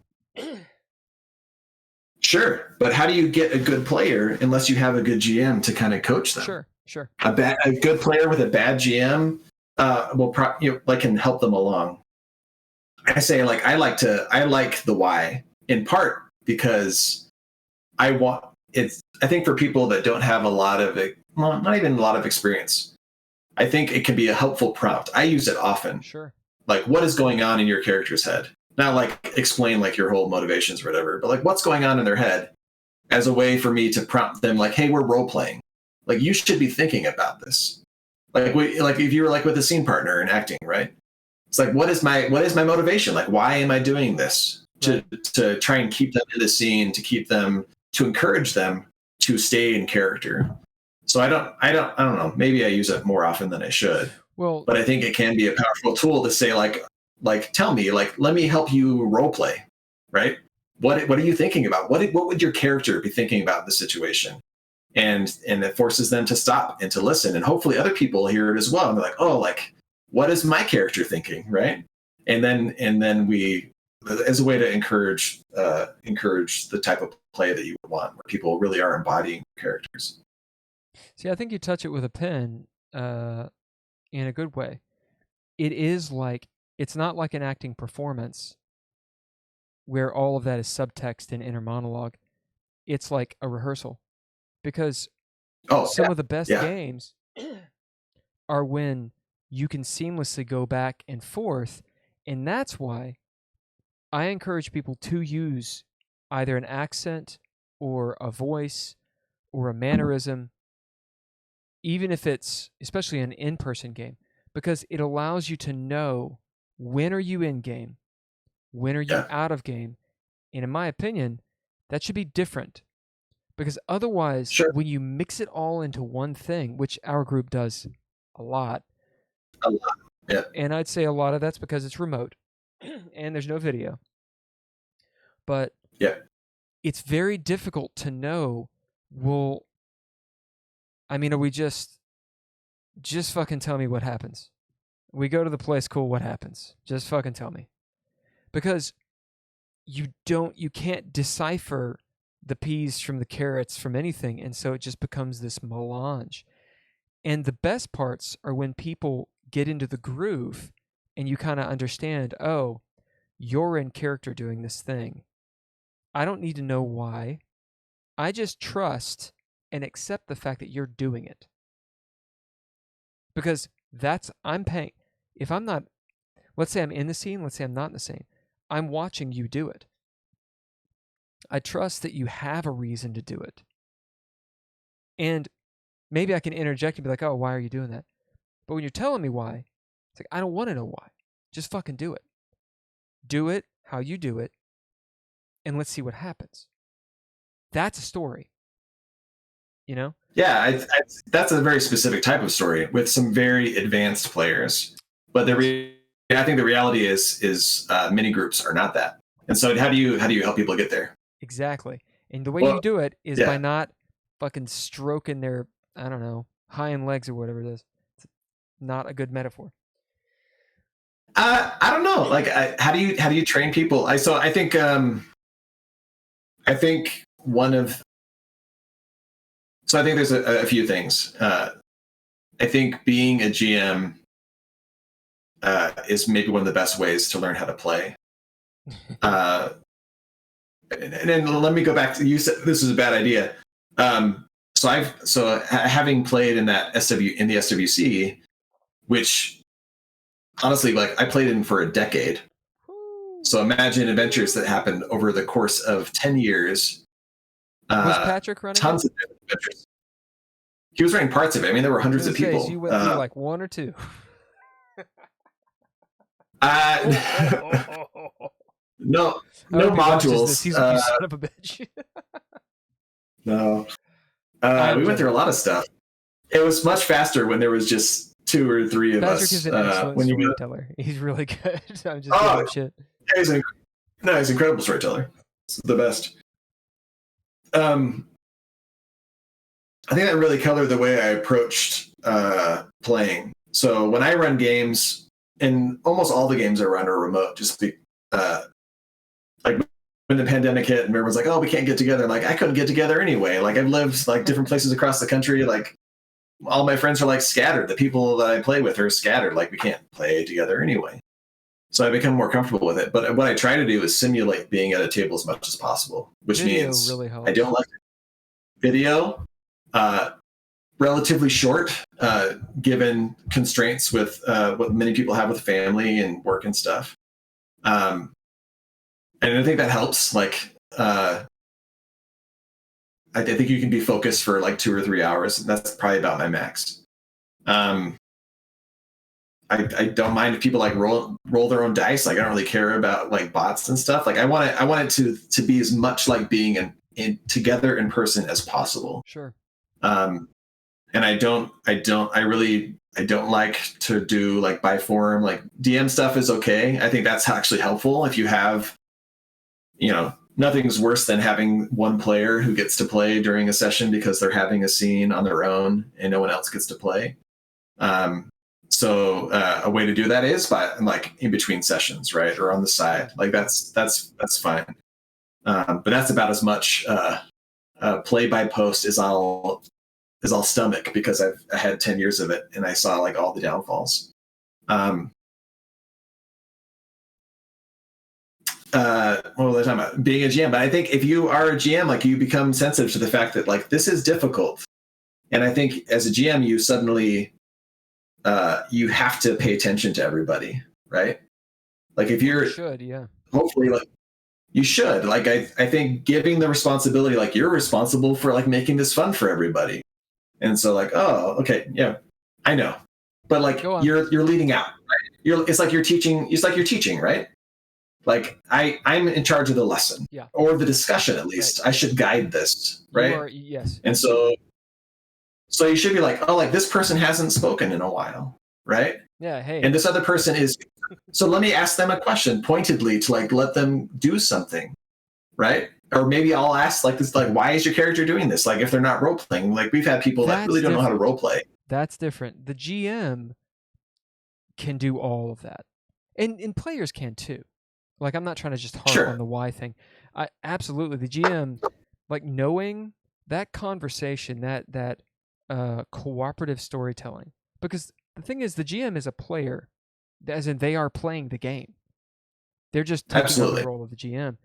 Sure, but how do you get a good player unless you have a good GM to kind of coach them? Sure. A good player with a bad GM can help them along. I say like I like the why in part because I think for people that don't have a lot of not even a lot of experience, I think it can be a helpful prompt. I use it often. Sure. Like what is going on in your character's head? Not like explain like your whole motivations or whatever, but like what's going on in their head as a way for me to prompt them like, hey, we're role playing. Like you should be thinking about this. Like if you were like with a scene partner and acting, right? It's like what is my motivation? Like why am I doing this? To try and keep them in the scene, to encourage them to stay in character. So I don't know. Maybe I use it more often than I should. Well, but I think it can be a powerful tool to say like tell me, like let me help you role play, right? What are you thinking about? What would your character be thinking about in the situation? And it forces them to stop and to listen, and hopefully other people hear it as well. And they're like, oh, like what is my character thinking, right? And then we, as a way to encourage the type of play that you would want, where people really are embodying characters. See, I think you touch it with a pen in a good way. It is like, it's not like an acting performance where all of that is subtext and inner monologue, it's like a rehearsal. Because Oh some of the best yeah, games are when you can seamlessly go back and forth. And that's why I encourage people to use either an accent or a voice or a mannerism, even if it's especially an in-person game, because it allows you to know when are you in game, when are you yeah, out of game. And in my opinion, that should be different. Because otherwise, sure. when you mix it all into one thing, which our group does a lot, A lot. Yeah, and I'd say a lot of that's because it's remote and there's no video, but yeah, it's very difficult to know, well, I mean, are we just fucking tell me what happens? We go to the place, cool, what happens? Just fucking tell me. Because you can't decipher the peas from the carrots from anything, and so it just becomes this melange. And the best parts are when people get into the groove and you kind of understand, oh, you're in character doing this thing. I don't need to know why. I just trust and accept the fact that you're doing it. Because I'm paying. If I'm not, let's say I'm in the scene, let's say I'm not in the scene, I'm watching you do it. I trust that you have a reason to do it. And maybe I can interject and be like, oh, why are you doing that? But when you're telling me why, it's like, I don't want to know why. Just fucking do it. Do it how you do it, and let's see what happens. That's a story, you know? yeah. That's a very specific type of story with some very advanced players. But Yes, I think the reality is mini groups are not that. And so how do you help people get there? exactly. And the way you Well, do it is by yeah. not fucking stroking their, I don't know, hind legs or whatever it is. It's not a good metaphor. I don't know. Like, how do you train people? I think one of so I think there's a few things. I think being a GM is maybe one of the best ways to learn how to play. Uh, and then let me go back to you said this is a bad idea. Having played in that the SWC, which honestly, like I played in for a decade. So imagine adventures that happened over the course of 10 years. Was Patrick running it? Tons of different adventures. He was running parts of it. I mean, there were I was hundreds gonna of say, so people. you went through like one or two. No, no I hope he watches this. modules. He's like, you son of a bitch. No, I'm we went through a joking. lot of stuff. It was much faster when there was just two or three of Patrick is us. an excellent When you go, storyteller. He's really good. I'm just giving oh, him shit. he's an incredible storyteller. It's the best. Um, I think that really colored the way I approached playing. So when I run games, and almost all the games I run are remote, like when the pandemic hit and everyone's like, "Oh, we can't get together." Like I couldn't get together anyway. Like I've lived like different places across the country. Like all my friends are like scattered. The people that I play with are scattered. Like we can't play together anyway. So I become more comfortable with it. But what I try to do is simulate being at a table as much as possible, which Video means really I don't helps. like video. Uh, Relatively short, given constraints with what many people have with family and work and stuff. And I think that helps. Like, I think you can be focused for like 2 or 3 hours. That's probably about my max. Um, I don't mind if people like roll their own dice. Like, I don't really care about like bots and stuff. Like, I want it to be as much like being in together in person as possible. Sure. Um, and I don't like to do like by forum. Like DM stuff is okay. I think that's actually helpful if you have, nothing's worse than having one player who gets to play during a session because they're having a scene on their own and no one else gets to play. So a way to do that is by like in between sessions, right, or on the side. Like that's fine. But that's about as much play by post as I'll stomach because I had 10 years of it and I saw like all the downfalls. what was I talking about? Being a GM. But I think if you are a GM, like you become sensitive to the fact that like this is difficult. And I think as a GM, you suddenly you have to pay attention to everybody, right? Like if You you're should, yeah. hopefully like you should like I think giving the responsibility like you're responsible for like making this fun for everybody. And so like, oh, okay, yeah, I know. But like Go on. you're leading out, right? It's like you're teaching, right? Like I'm in charge of the lesson Yeah. or the discussion at least. Right. I should guide this, You right? are, yes. And so you should be like, oh, like this person hasn't spoken in a while, right? Yeah, hey. And this other person is, so let me ask them a question pointedly to like let them do something, right? Or maybe I'll ask like this, like, why is your character doing this? Like if they're not role playing, like we've had people that really don't know how to role play. That's different. The GM can do all of that. And players can too. Like I'm not trying to just harp on the why thing. Absolutely the GM, like knowing that conversation, that cooperative storytelling. Because the thing is the GM is a player, as in they are playing the game. They're just taking on the role of the GM.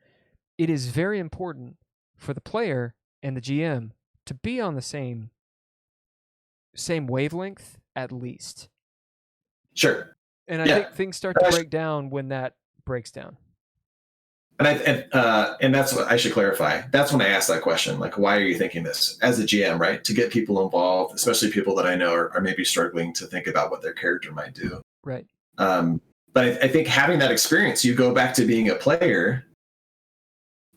It is very important for the player and the GM to be on the same wavelength at least. Sure. And I think things start to break down when that breaks down. And that's what I should clarify. That's when I asked that question, like, why are you thinking this as a GM, right? To get people involved, especially people that I know are maybe struggling to think about what their character might do. Right. But I think having that experience, you go back to being a player.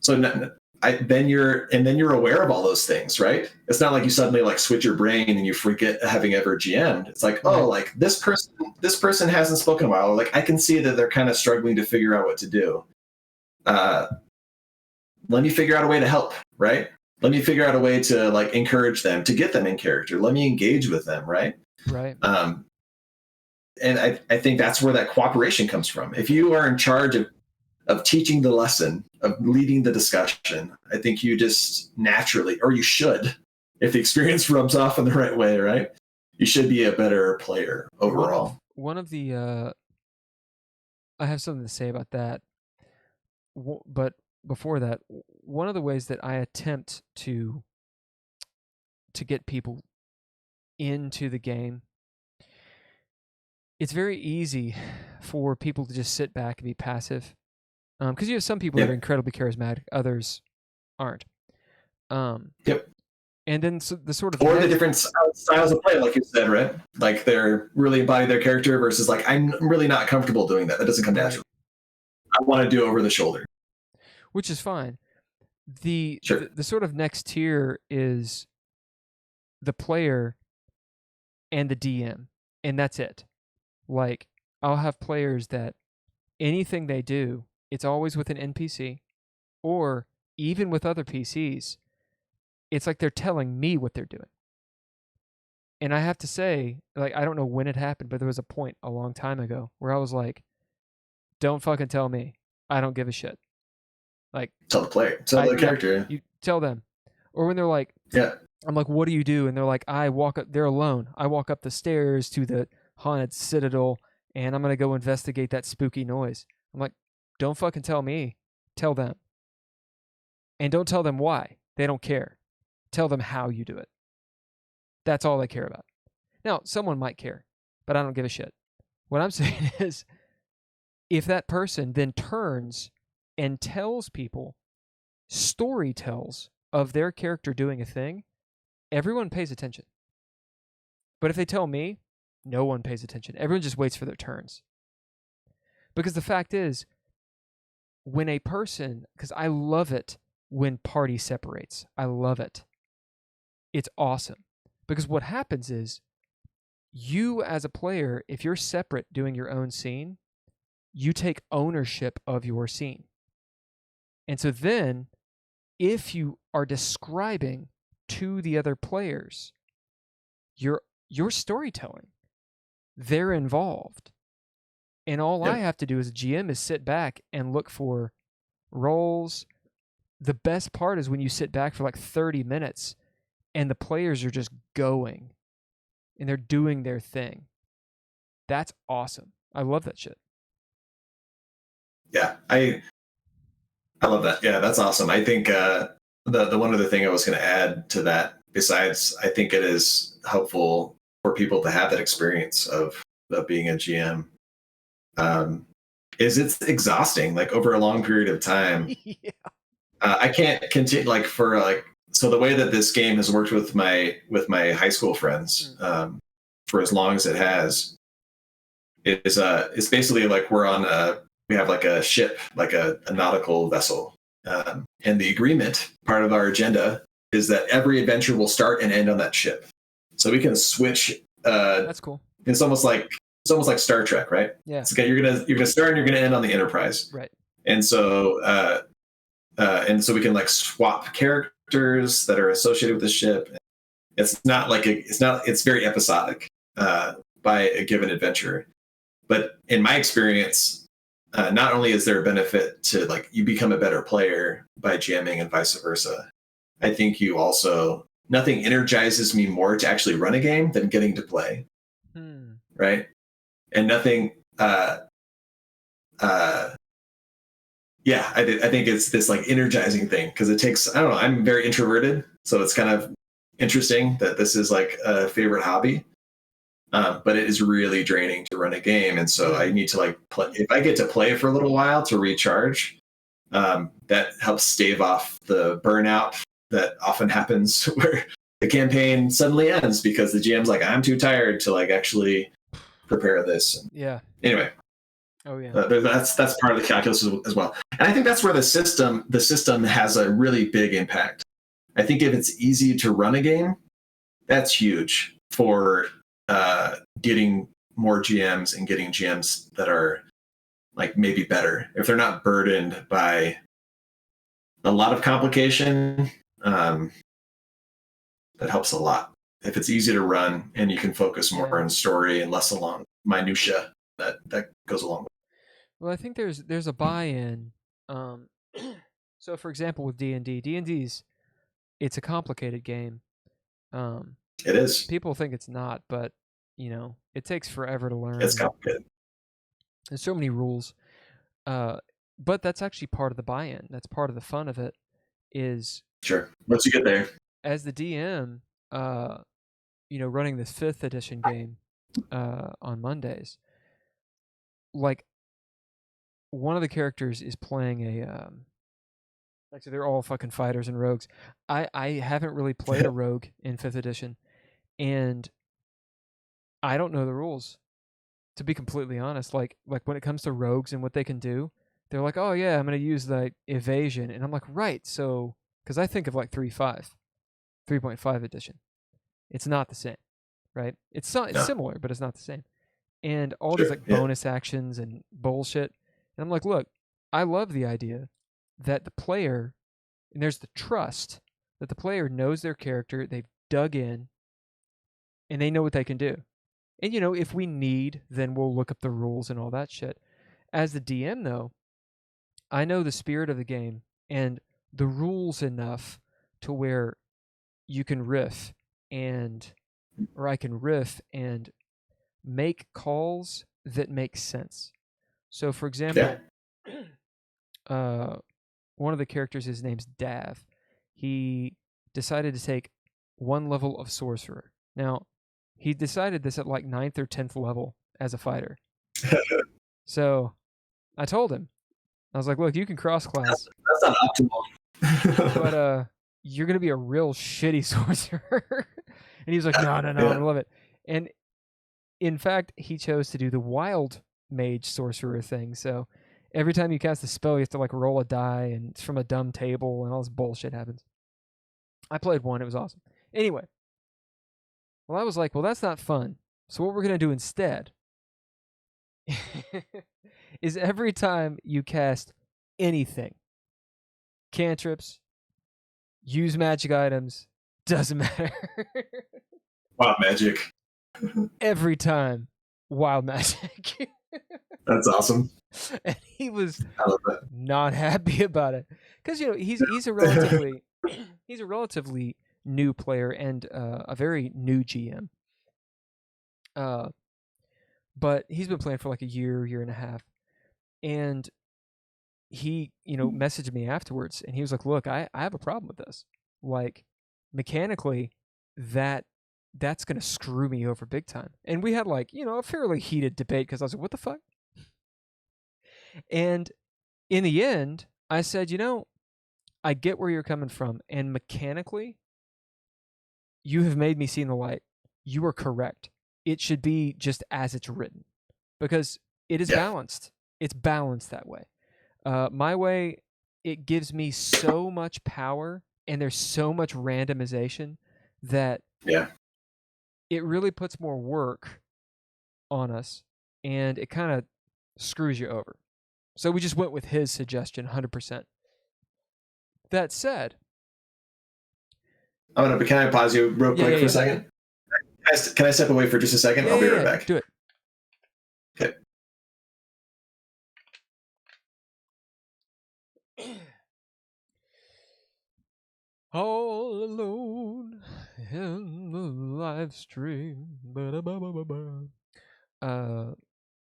So then you're aware of all those things, right? It's not like you suddenly like switch your brain and you forget having ever GM'd. It's like, oh, like this person hasn't spoken in a while. Like I can see that they're kind of struggling to figure out what to do. Let me figure out a way to help, right? Let me figure out a way to like encourage them, to get them in character. Let me engage with them, right? Right. And I think that's where that cooperation comes from. If you are in charge of teaching the lesson, of leading the discussion, I think you just naturally, or you should, if the experience rubs off in the right way, right? You should be a better player overall. One of the, I have something to say about that. But before that, one of the ways that I attempt to get people into the game, it's very easy for people to just sit back and be passive. Because you have some people that are incredibly charismatic, others aren't. Yep. And then the sort of... Or the different styles of play, like you said, right? Like they're really embody their character versus like, I'm really not comfortable doing that. That doesn't come natural. I want to do over the shoulder. Which is fine. The sort of next tier is the player and the DM, and that's it. Like, I'll have players that anything they do, it's always with an NPC, or even with other PCs, it's like they're telling me what they're doing. And I have to say, like, I don't know when it happened, but there was a point a long time ago where I was like, don't fucking tell me. I don't give a shit. Like, tell the player, tell the character. You tell them. Or when they're like, I'm like, what do you do? And they're like, they're alone. I walk up the stairs to the haunted citadel and I'm going to go investigate that spooky noise. I'm like, don't fucking tell me. Tell them. And don't tell them why. They don't care. Tell them how you do it. That's all they care about. Now, someone might care, but I don't give a shit. What I'm saying is, if that person then turns and tells people, story tells of their character doing a thing, everyone pays attention. But if they tell me, no one pays attention. Everyone just waits for their turns. Because the fact is, when a person, because I love it when party separates. I love it. It's awesome. Because what happens is, you as a player, if you're separate doing your own scene, you take ownership of your scene. And so then, if you are describing to the other players your storytelling, they're involved. And all I have to do as a GM is sit back and look for roles. The best part is when you sit back for like 30 minutes and the players are just going and they're doing their thing. That's awesome. I love that shit. Yeah, I I love that. Yeah, that's awesome. I think the one other thing I was going to add to that, besides, I think it is helpful for people to have that experience of being a GM. Um, is it's exhausting, like over a long period of time. Yeah. I can't continue like for like so the way that this game has worked with my high school friends for as long as it has is it's basically like we have like a ship, like a nautical vessel, and the agreement part of our agenda is that every adventure will start and end on that ship, so we can switch. That's cool. It's almost like Star Trek, right? Yeah. It's okay. You're gonna start and you're gonna end on the Enterprise, Right. and so we can like swap characters that are associated with the ship. It's not like it's very episodic by a given adventure. But in my experience, not only is there a benefit to like you become a better player by jamming and vice versa, I think you also nothing energizes me more to actually run a game than getting to play. Right? And nothing uh yeah, I think it's this like energizing thing because it takes, I don't know, I'm very introverted, so it's kind of interesting that this is like a favorite hobby, but it is really draining to run a game, and so I need to like play. If I get to play for a little while to recharge, that helps stave off the burnout that often happens where the campaign suddenly ends because the GM's like, I'm too tired to like actually prepare this. Yeah. Anyway, Oh yeah. that's part of the calculus as well, and I think that's where the system has a really big impact. I think if it's easy to run a game, that's huge for getting more GMs and getting GMs that are like maybe better. If they're not burdened by a lot of complication, that helps a lot. If it's easy to run and you can focus more on story and less along minutia, that goes along. Well, I think there's a buy-in. So, for example, with D&D, D&D's it's a complicated game. It is. People think it's not, but it takes forever to learn. It's complicated. There's so many rules. But that's actually part of the buy-in. That's part of the fun of it. Is sure. Once you get there, as the DM, running this 5th edition game on Mondays, like one of the characters is playing a actually they're all fucking fighters and rogues. I haven't really played a rogue in 5th edition, and I don't know the rules, to be completely honest. Like when it comes to rogues and what they can do, they're like, oh yeah, I'm gonna use the evasion, and I'm like, right. So because I think of like 3.5 edition, it's not the same, right? It's similar, but it's not the same. And all these like bonus actions and bullshit. And I'm like, look, I love the idea that the player, and there's the trust that the player knows their character, they've dug in, and they know what they can do. And if we need, then we'll look up the rules and all that shit. As the DM though, I know the spirit of the game and the rules enough to where you can riff or I can riff and make calls that make sense. So, for example, one of the characters, his name's Dav. He decided to take one level of sorcerer. Now, he decided this at like 9th or 10th level as a fighter. So, I told him, I was like, look, you can cross class. That's not optimal. But you're going to be a real shitty sorcerer. And he was like, no, I'm going to love it. And in fact, he chose to do the wild mage sorcerer thing. So every time you cast a spell, you have to like roll a die, and it's from a dumb table, and all this bullshit happens. I played one. It was awesome. Anyway, well, I was like, well, that's not fun. So what we're going to do instead is every time you cast anything, cantrips, use magic items, doesn't matter. Wild magic. Every time, wild magic. That's awesome. And he was not happy about it because he's a relatively he's a relatively new player and a very new GM. But he's been playing for like a year and a half, and he, messaged me afterwards, and he was like, "Look, I have a problem with this. Like, mechanically, that's gonna screw me over big time." And we had like, a fairly heated debate because I was like, "What the fuck?" And in the end, I said, I get where you're coming from, and mechanically, you have made me see in the light. You are correct. It should be just as it's written because it is Yeah. balanced. It's balanced that way. My way, it gives me so much power, and there's so much randomization that Yeah. it really puts more work on us, and it kind of screws you over. So we just went with his suggestion 100%. That said, Can I pause you real yeah, quick yeah, for a yeah. second? Can I step away for just a second? Yeah, I'll be yeah, right yeah. back. Do it. Okay. All alone in the live stream.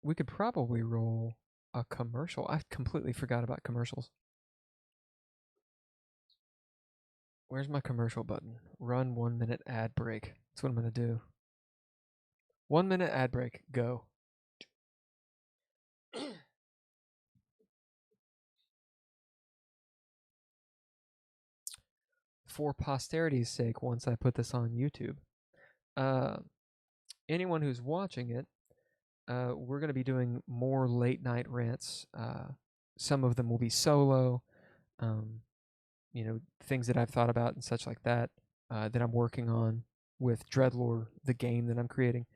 We could probably roll a commercial. I completely forgot about commercials. Where's my commercial button? Run 1 minute ad break. That's what I'm gonna do. 1 minute ad break. Go. For posterity's sake, once I put this on YouTube, anyone who's watching it, we're going to be doing more late night rants. Some of them will be solo, um, things that I've thought about and such like that, that I'm working on with Dreadlore, the game that I'm creating.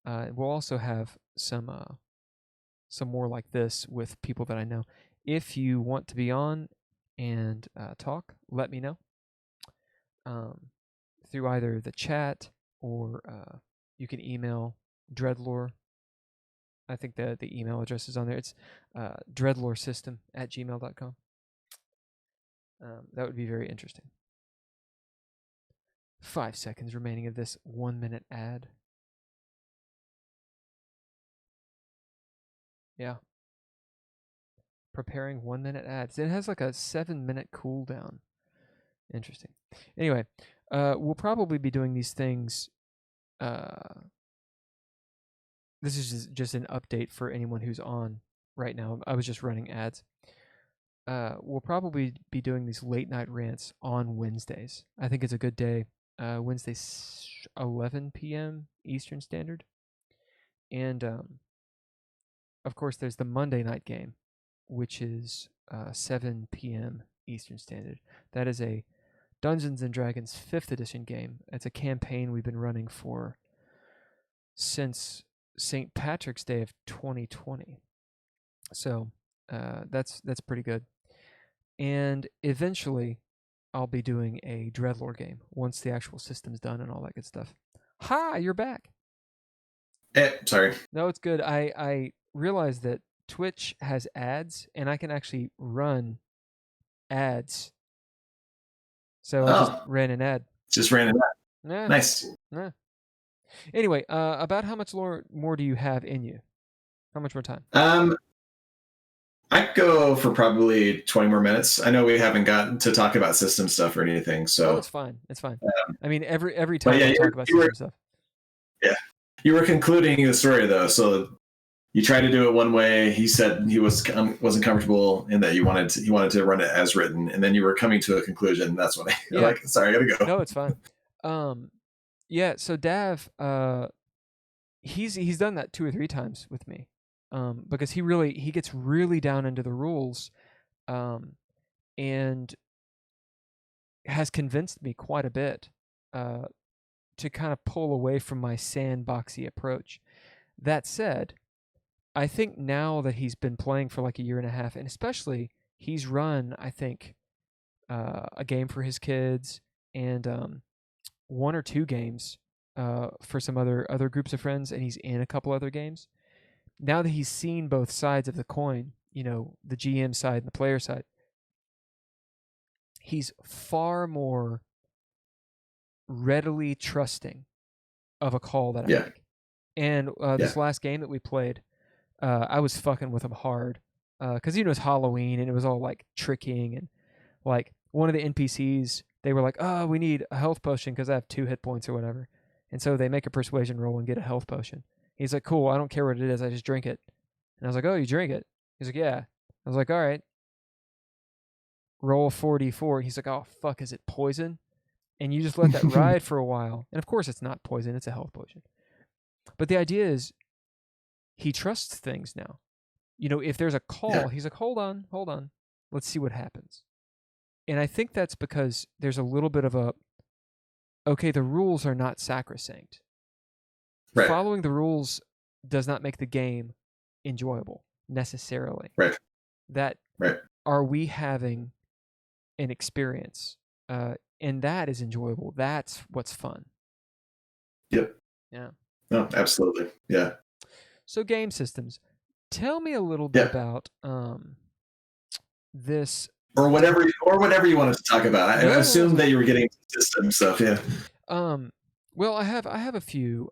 We'll also have some more like this with people that I know. If you want to be on and talk, let me know. Through either the chat or you can email Dreadlore. I think the email address is on there. It's dreadloresystem@gmail.com. That would be very interesting. 5 seconds remaining of this 1 minute ad. Yeah. Preparing 1 minute ads. It has like a 7-minute cooldown. Interesting. Anyway, we'll probably be doing these things. This is just an update for anyone who's on right now. I was just running ads. We'll probably be doing these late night rants on Wednesdays. I think it's a good day. Wednesday, 11 p.m. Eastern Standard. And of course, there's the Monday night game, which is 7 p.m. Eastern Standard. That is a Dungeons and Dragons 5th edition game. It's a campaign we've been running for since St. Patrick's Day of 2020. So that's pretty good. And eventually, I'll be doing a Dreadlore game once the actual system's done and all that good stuff. Hi, you're back. Sorry. No, it's good. I realized that Twitch has ads, and I can actually run ads. So I just ran an ad. Just ran it out. Yeah. Nice. Yeah. Anyway, about how much more do you have in you? How much more time? I go for probably 20 more minutes. I know we haven't gotten to talk about system stuff or anything, so. Oh, it's fine. It's fine. I mean, every time I talk about system stuff. Yeah, you were concluding the story though, so you tried to do it one way. He said he wasn't comfortable and that he wanted to run it as written, and then you were coming to a conclusion. That's when you're like, sorry, I gotta go. No, it's fine. Yeah. So Dav, he's done that 2 or 3 times with me, because he gets really down into the rules, and has convinced me quite a bit, to kind of pull away from my sandboxy approach. That said, I think now that he's been playing for like a year and a half, and especially he's run, I think, a game for his kids and 1 or 2 games for some other groups of friends, and he's in a couple other games. Now that he's seen both sides of the coin, the GM side and the player side, he's far more readily trusting of a call that I make. And this last game that we played, I was fucking with him hard. because it's Halloween and it was all like tricking, and like one of the NPCs, they were like, "Oh, we need a health potion because I have 2 hit points or whatever," and so they make a persuasion roll and get a health potion. He's like, "Cool, I don't care what it is, I just drink it." And I was like, "Oh, you drink it?" He's like, "Yeah." I was like, "All right, roll 44." He's like, "Oh fuck, is it poison?" And you just let that ride for a while, and of course it's not poison; it's a health potion. But the idea is, he trusts things now. If there's a Yeah. call, he's like, hold on, let's see what happens. And I think that's because there's a little bit of okay, the rules are not sacrosanct. Right. Following the rules does not make the game enjoyable necessarily. Right. That Right. are we having an experience, and that is enjoyable. That's what's fun. Yep. Yeah. No, absolutely. Yeah. So game systems. Tell me a little bit Yeah. about this. Or whatever you wanted to talk about. I No, no, that's assumed fine. that you were getting system stuff. Yeah. Um, well, I have a few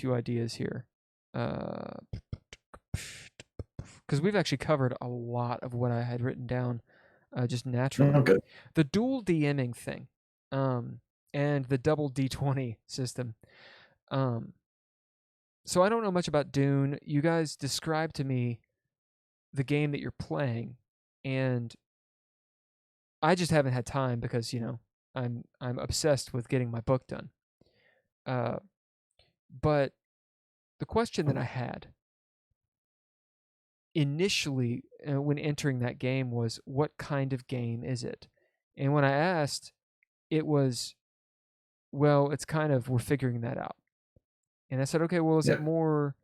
ideas here, because we've actually covered a lot of what I had written down, just Oh, naturally. good. The dual DMing thing, and the double D20 system. Um, so I don't know much about Dune. You guys describe to me the game that you're playing, and I just haven't had time because I'm obsessed with getting my book done. Uh, but the question that I had initially, when entering that game was, what kind of game is it? And when I asked, it was, well, it's kind of, we're figuring that out. And I said, okay, well, is it Yeah. more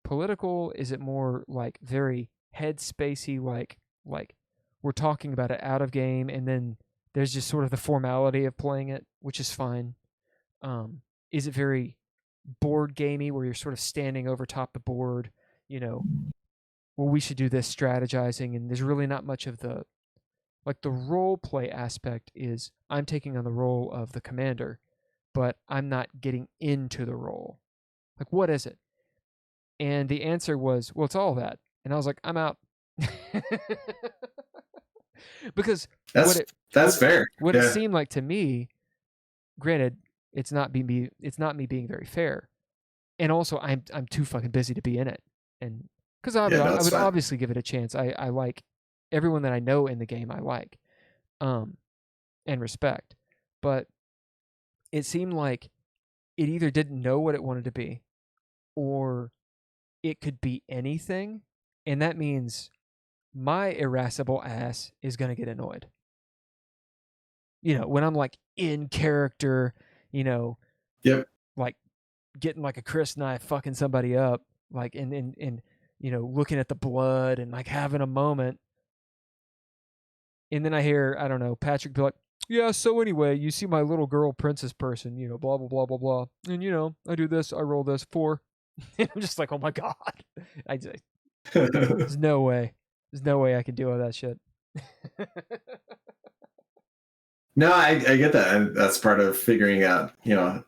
political? Is it more like very headspacey, like we're talking about it out of game, and then there's just sort of the formality of playing it, which is fine. Is it very board gamey, where you're sort of standing over top the board, you know, well, we should do this strategizing, and there's really not much of the role play aspect is I'm taking on the role of the commander, but I'm not getting into the role. Like, what is it? And the answer was, well, it's all that. And I was like, I'm out. Because what That's it that's what fair. what it Yeah. seemed like to me, granted, it's not me being very fair, and also I'm too fucking busy to be in it, and because I would Yeah. No, I it's would fine. obviously give it a chance. I like everyone that I know in the game. I like, um, and respect, but it seemed like it either didn't know what it wanted to be, or it could be anything, and that means my irascible ass is gonna get annoyed. When I'm like in character, you know, Yep. like getting like a Chris knife fucking somebody up, like and looking at the blood and like having a moment, and then I hear, I don't know, Patrick be like, "Yeah, so anyway, you see my little girl princess person, blah blah blah blah blah, and I do this, I roll this 4." And I'm just like, "Oh my god." I just, there's no way. There's no way I can do all that shit. No, I get that, and that's part of figuring out, I'm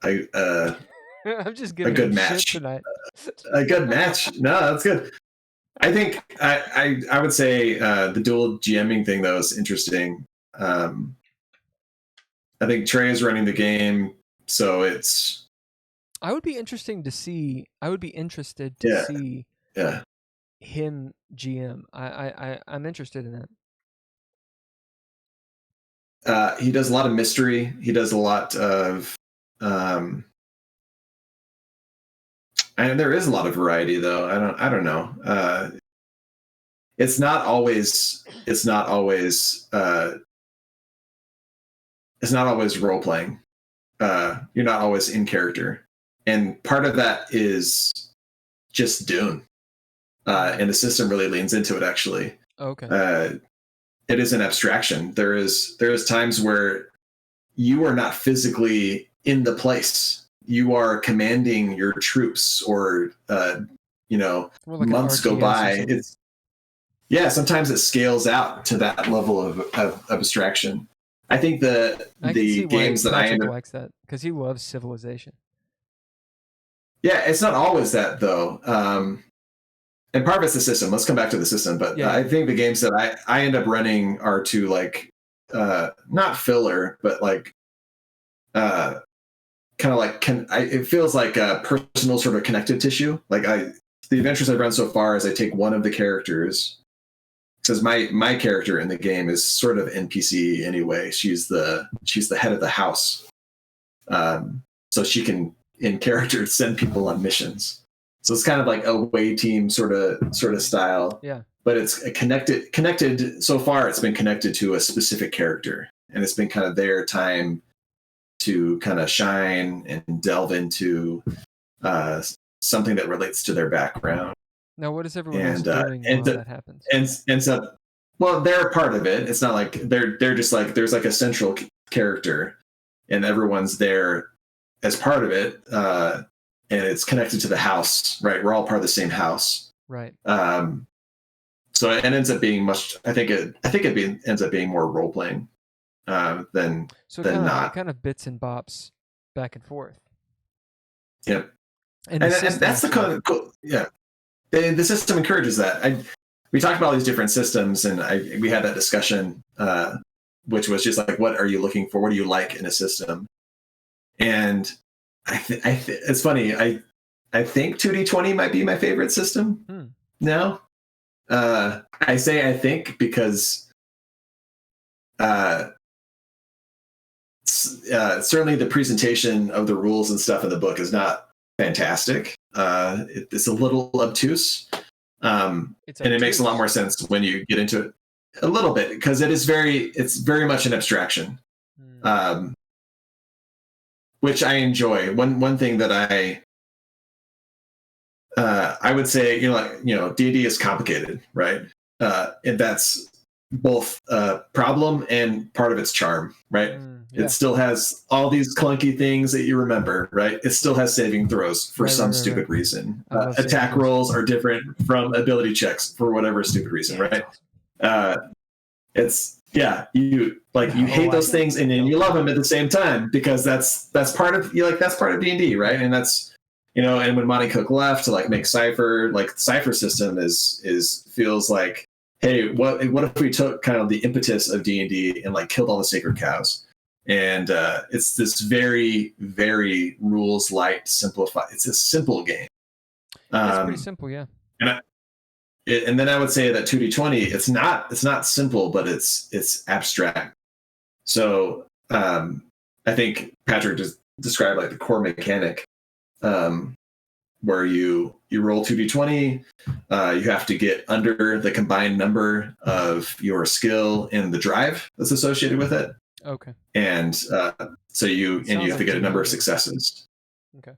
just a giving him good shit match. tonight. A good match. No, that's good. I think I would say the dual GMing thing though is interesting. Um, I think Trey is running the game, so it's I would be interested to yeah, see yeah. him GM. I'm interested in that. He does a lot of mystery. He does a lot of, um, and there is a lot of variety though. I don't know. It's not always. It's not always role playing. You're not always in character, and part of that is just Dune, and the system really leans into it. Actually, Okay. uh, it is an abstraction. There is times where you are not physically in the place. You are commanding your troops, or More like an months go RTS or by. something. It's yeah. Sometimes it scales out to that level of abstraction. I think I can the see why games that I Patrick end up likes that, because he loves Civilization. yeah, it's not always that though. and part of it's the system. Let's come back to the system. But Yeah, I think the games that I end up running are to like not filler, but like uh, kind of like it feels like a personal sort of connective tissue. Like the adventures I've run so far is I take one of the characters because my character in the game is sort of NPC anyway. She's the head of the house, so she can in character send people on missions. So it's kind of like a away team sort of style. yeah. But it's connected so far. It's been connected to a specific character, and it's been kind of their time to kind of shine and delve into uh, something that relates to their background. Now, what is everyone else And doing while that happens? and so, well, they're a part of it. It's not like they're just like there's like a central character, and everyone's there as part of it, and it's connected to the house. Right, we're all part of the same house. Right. So it ends up being much. I think it ends up being more role playing than So not. kind of bits and bops back and forth. Yep. And And that's the kind of cool. Yeah. The system encourages that. We talked about all these different systems, and we had that discussion, which was just like, what are you looking for? What do you like in a system? And it's funny. I think 2D20 might be my favorite system now. I say I think because certainly the presentation of the rules and stuff in the book is not fantastic. It's a little obtuse, and it makes a lot more sense when you get into it a little bit because it's very much an abstraction, which I enjoy. One thing that I would say, D&D is complicated, right? And that's both a problem and part of its charm, right? Yeah. It still has all these clunky things that you remember, right? It still has saving throws for some stupid reason. Attack rolls are different from ability checks for whatever stupid reason, right? It's you hate those things and then you love them at the same time because that's part of that's part of D&D, right? And that's and when Monty Cook left to like make Cypher, like the Cypher system feels like, hey, what if we took kind of the impetus of D&D and like killed all the sacred cows? And it's this very, very rules light, simplified. It's a simple game. It's pretty simple, yeah. And then I would say that 2D20, it's not simple, but it's abstract. So I think Patrick just described like the core mechanic, where you roll 2d20, you have to get under the combined number of your skill and the drive that's associated with it. Okay. And so you have to get a number of successes. Okay.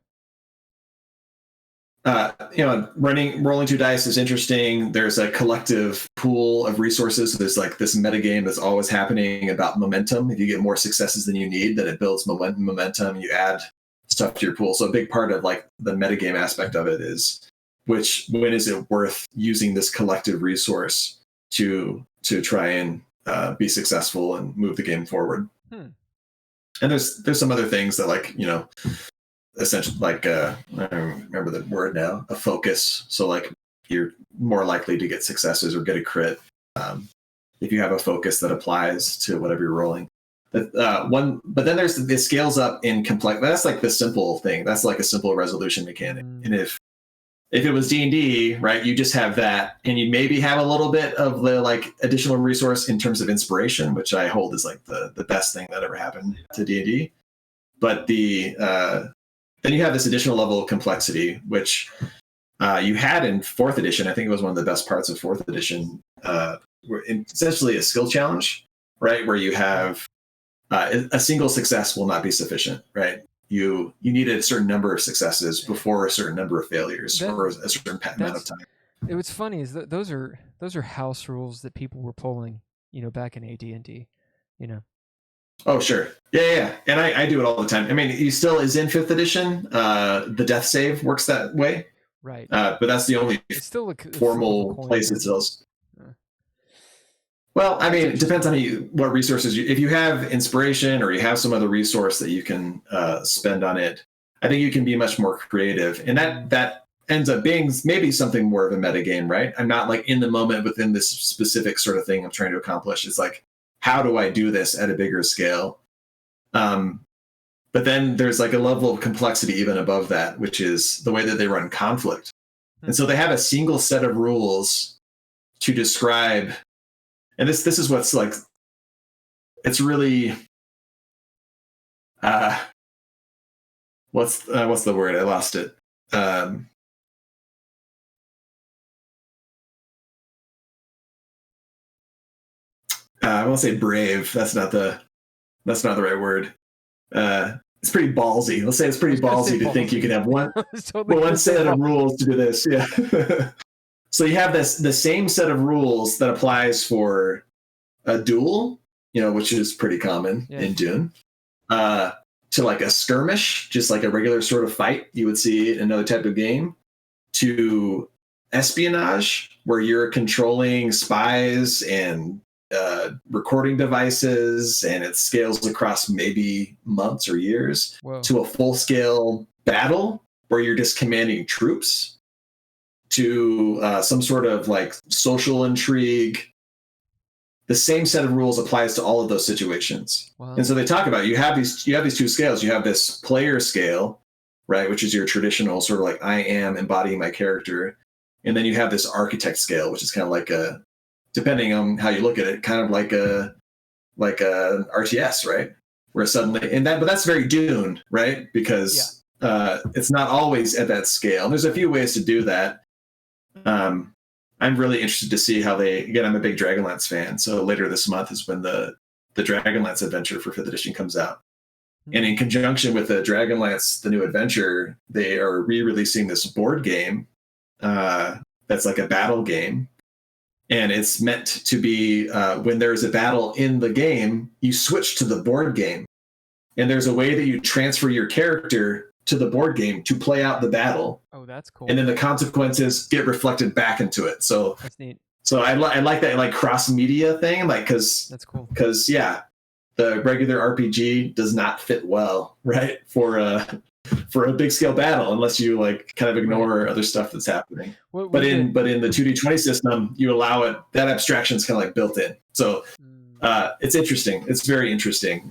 Rolling 2 dice is interesting. There's a collective pool of resources. There's like this metagame that's always happening about momentum. If you get more successes than you need, then it builds momentum. You add stuff to your pool. So a big part of like the metagame aspect of it is when is it worth using this collective resource to try and be successful and move the game forward. And there's some other things that like essentially like I don't remember the word now, a focus. So like you're more likely to get successes or get a crit if you have a focus that applies to whatever you're rolling. But then there's the scales up in complex. That's like the simple thing. That's like a simple resolution mechanic. And if it was D&D, right, you just have that, and you maybe have a little bit of the like additional resource in terms of inspiration, which I hold is like the best thing that ever happened to D&D. But then you have this additional level of complexity, which you had in 4th edition. I think it was one of the best parts of 4th edition. Essentially a skill challenge, right, where you have a single success will not be sufficient, right? You need a certain number of successes before a certain number of failures for a certain amount of time. What's funny is that those are house rules that people were pulling, back in AD&D, Oh, sure. Yeah. And I do it all the time. I mean, you still is in 5th edition. The death save works that way. Right. But that's the only formal place it does. Well, I mean, it depends on what resources if you have inspiration or you have some other resource that you can spend on it, I think you can be much more creative. And that ends up being maybe something more of a metagame, right? I'm not like in the moment within this specific sort of thing I'm trying to accomplish. It's like, how do I do this at a bigger scale? But then there's like a level of complexity even above that, which is the way that they run conflict. And so they have a single set of rules to describe, and this is what's like, it's really what's the word? I lost it. I won't say brave. That's not the right word. It's pretty ballsy. Let's say it's pretty ballsy to think you can have one set of rules to do this. Yeah. So you have the same set of rules that applies for a duel, which is pretty common in Dune, to like a skirmish, just like a regular sort of fight you would see in another type of game, to espionage, where you're controlling spies and recording devices, and it scales across maybe months or years. Whoa. To a full-scale battle where you're just commanding troops, to some sort of like social intrigue. The same set of rules applies to all of those situations. Wow. And so they talk about, you have these two scales. You have this player scale, right, which is your traditional sort of like, I am embodying my character. And then you have this architect scale, which is kind of like a, depending on how you look at it, kind of like a RTS, right? Where suddenly, but that's very Dune, right? Because it's not always at that scale. And there's a few ways to do that. I'm really interested to see how again, I'm a big Dragonlance fan. So later this month is when the Dragonlance adventure for 5th edition comes out. Mm-hmm. And in conjunction with the Dragonlance, the new adventure, they are re-releasing this board game that's like a battle game. And it's meant to be when there's a battle in the game, you switch to the board game. And there's a way that you transfer your character to the board game to play out the battle. Oh, that's cool. And then the consequences get reflected back into it. So that's neat. So I like that like cross media thing, like because that's cool. Because the regular RPG does not fit well, right, for a big scale battle unless you like kind of ignore other stuff that's happening. But in the 2D20 system, you allow it. That abstraction is kind of like built in. So it's interesting. It's very interesting.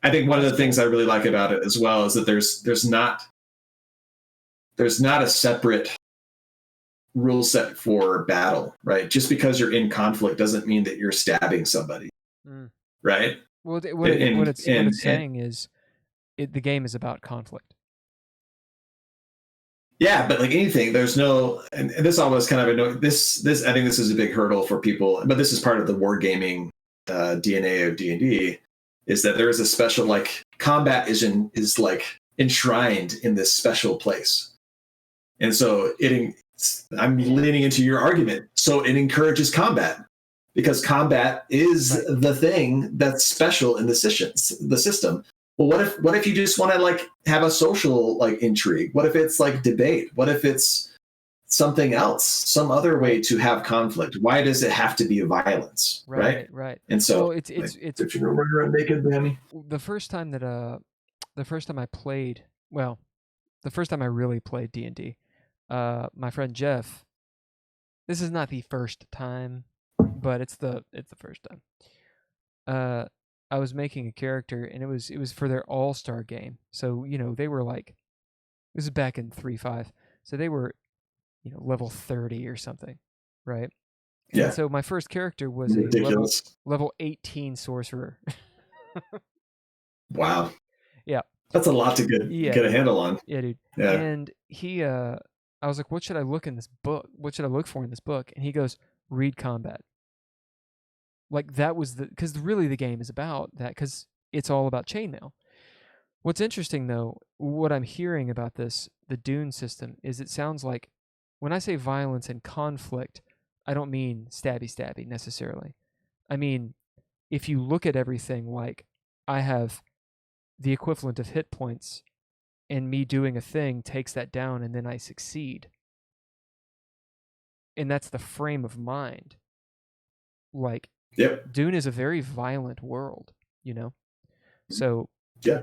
I think one of the things I really like about it as well is that there's not a separate rule set for battle, right? Just because you're in conflict doesn't mean that you're stabbing somebody, right? Well, what it's saying is the game is about conflict. Yeah, but like anything, there's no, and this always kind of annoys this. I think this is a big hurdle for people, but this is part of the wargaming DNA of D&D. Is that there is a special, like, combat is like enshrined in this special place. And so I'm leaning into your argument. So it encourages combat because combat is the thing that's special in the system. Well, what if you just want to like have a social like intrigue? What if it's like debate? What if it's something else, some other way to have conflict? Why does it have to be violence? Right. And so it's if you run around naked, Danny. The first time I really played D&D, my friend Jeff, this is not the first time, but it's the first time. I was making a character, and it was for their all-star game. So, they were like, this is back in 3.5. So they were, level 30 or something, right? Yeah. And so my first character was ridiculous. A level 18 sorcerer. Wow. Yeah. That's a lot to get a handle on. Yeah, dude. Yeah. And he, I was like, what should I look in this book? What should I look for in this book? And he goes, read combat. Like that was because really the game is about that, because it's all about chainmail. What's interesting though, what I'm hearing about the Dune system, is it sounds like when I say violence and conflict, I don't mean stabby necessarily. I mean, if you look at everything like I have the equivalent of hit points, and me doing a thing takes that down, and then I succeed. And that's the frame of mind. Like, yep. Dune is a very violent world, So yeah,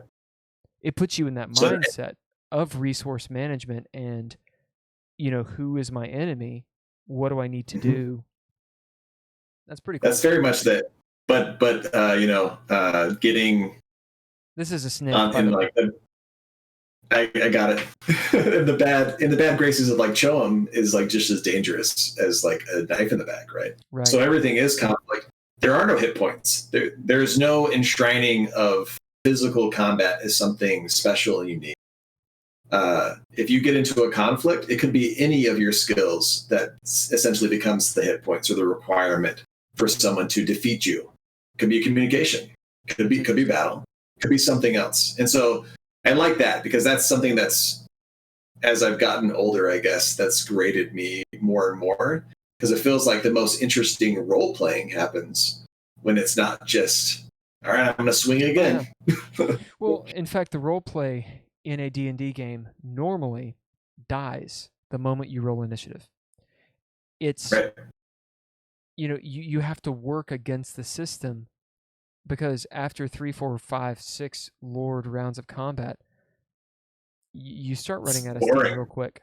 it puts you in that mindset of resource management and who is my enemy? What do I need to Mm-hmm. do? That's pretty That's cool. very much that. But getting This is a snake, by in the way. like I got it. In the bad graces of like Cho'em is like just as dangerous as like a knife in the back, right? Right. So everything is kind of like there are no hit points. There's no enshrining of physical combat as something special and unique. If you get into a conflict, it could be any of your skills that essentially becomes the hit points or the requirement for someone to defeat you. Could be communication, could be battle, could be something else. And so I like that because that's something that's as I've gotten older, I guess that's graded me more and more because it feels like the most interesting role playing happens when it's not just all right, I'm going to swing Oh yeah. again. Well, in fact, the role play in a D&D game normally dies the moment you roll initiative. It's Right. you have to work against the system because after 3, 4, 5, 6 Lord rounds of combat, you start running It's out of steam real boring. quick.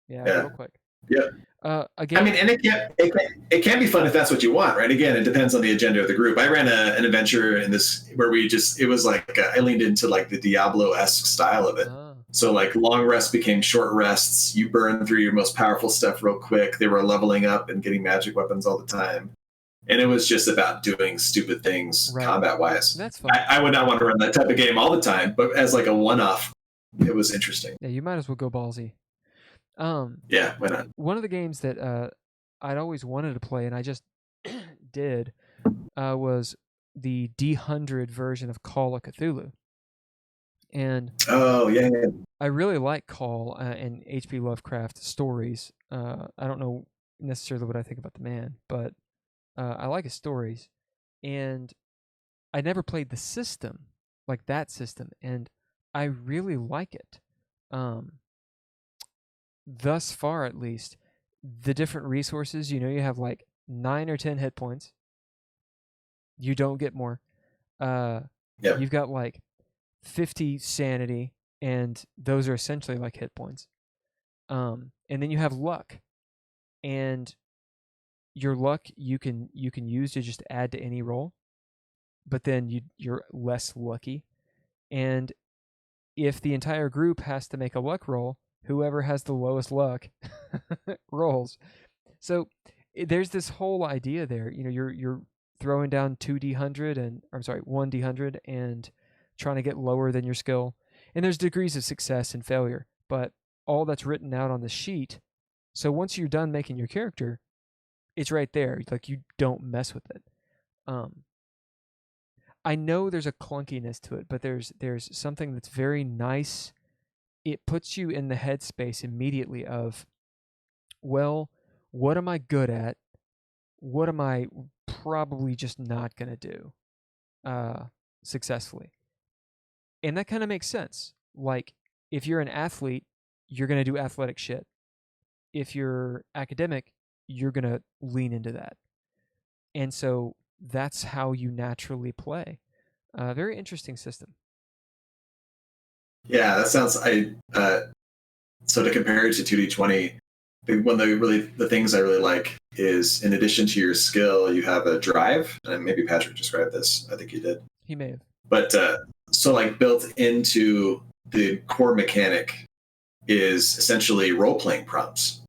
Yeah, Yeah. real quick. Yeah. A I mean, game. and it can be fun if that's what you want, right? Again, it depends on the agenda of the group. I ran an adventure in this where it was like I leaned into like the Diablo-esque style of it. Ah, So like long rests became short rests. You burn through your most powerful stuff real quick. They were leveling up and getting magic weapons all the time, and it was just about doing stupid things right. combat wise. That's fun. I would not want to run that type of game all the time, but as like a one-off, it was interesting. Yeah, you might as well go ballsy. Yeah, why not? One of the games that I'd always wanted to play and I just did was the D100 version of Call of Cthulhu. And Oh yeah, yeah. I really like Call and H.P. Lovecraft stories. I don't know necessarily what I think about the man, but I like his stories. And I never played the system, like that system, and I really like it. Um, thus far, at least, the different resources, you have like 9 or 10 hit points. You don't get more. Uh, Yeah. you've got like 50 sanity, and those are essentially like hit points. And then you have luck, and your luck you can use to just add to any roll, but then you're less lucky. And if the entire group has to make a luck roll, whoever has the lowest luck rolls. So there's this whole idea there. You're throwing down 2d100 and I'm sorry, 1d100 and trying to get lower than your skill. And there's degrees of success and failure, but all that's written out on the sheet. So once you're done making your character, it's right there. Like you don't mess with it. Um, I know there's a clunkiness to it, but there's something that's very nice. It puts you in the headspace immediately of, well, what am I good at? What am I probably just not gonna do uh, successfully? And that kind of makes sense. Like if you're an athlete, you're gonna do athletic shit. If you're academic, you're gonna lean into that. And so that's how you naturally play. Very interesting system. Yeah, that sounds. So to compare it to 2D20, one of the things I really like is in addition to your skill, you have a drive. And maybe Patrick described this. I think he did. He may have. But so like built into the core mechanic is essentially role playing prompts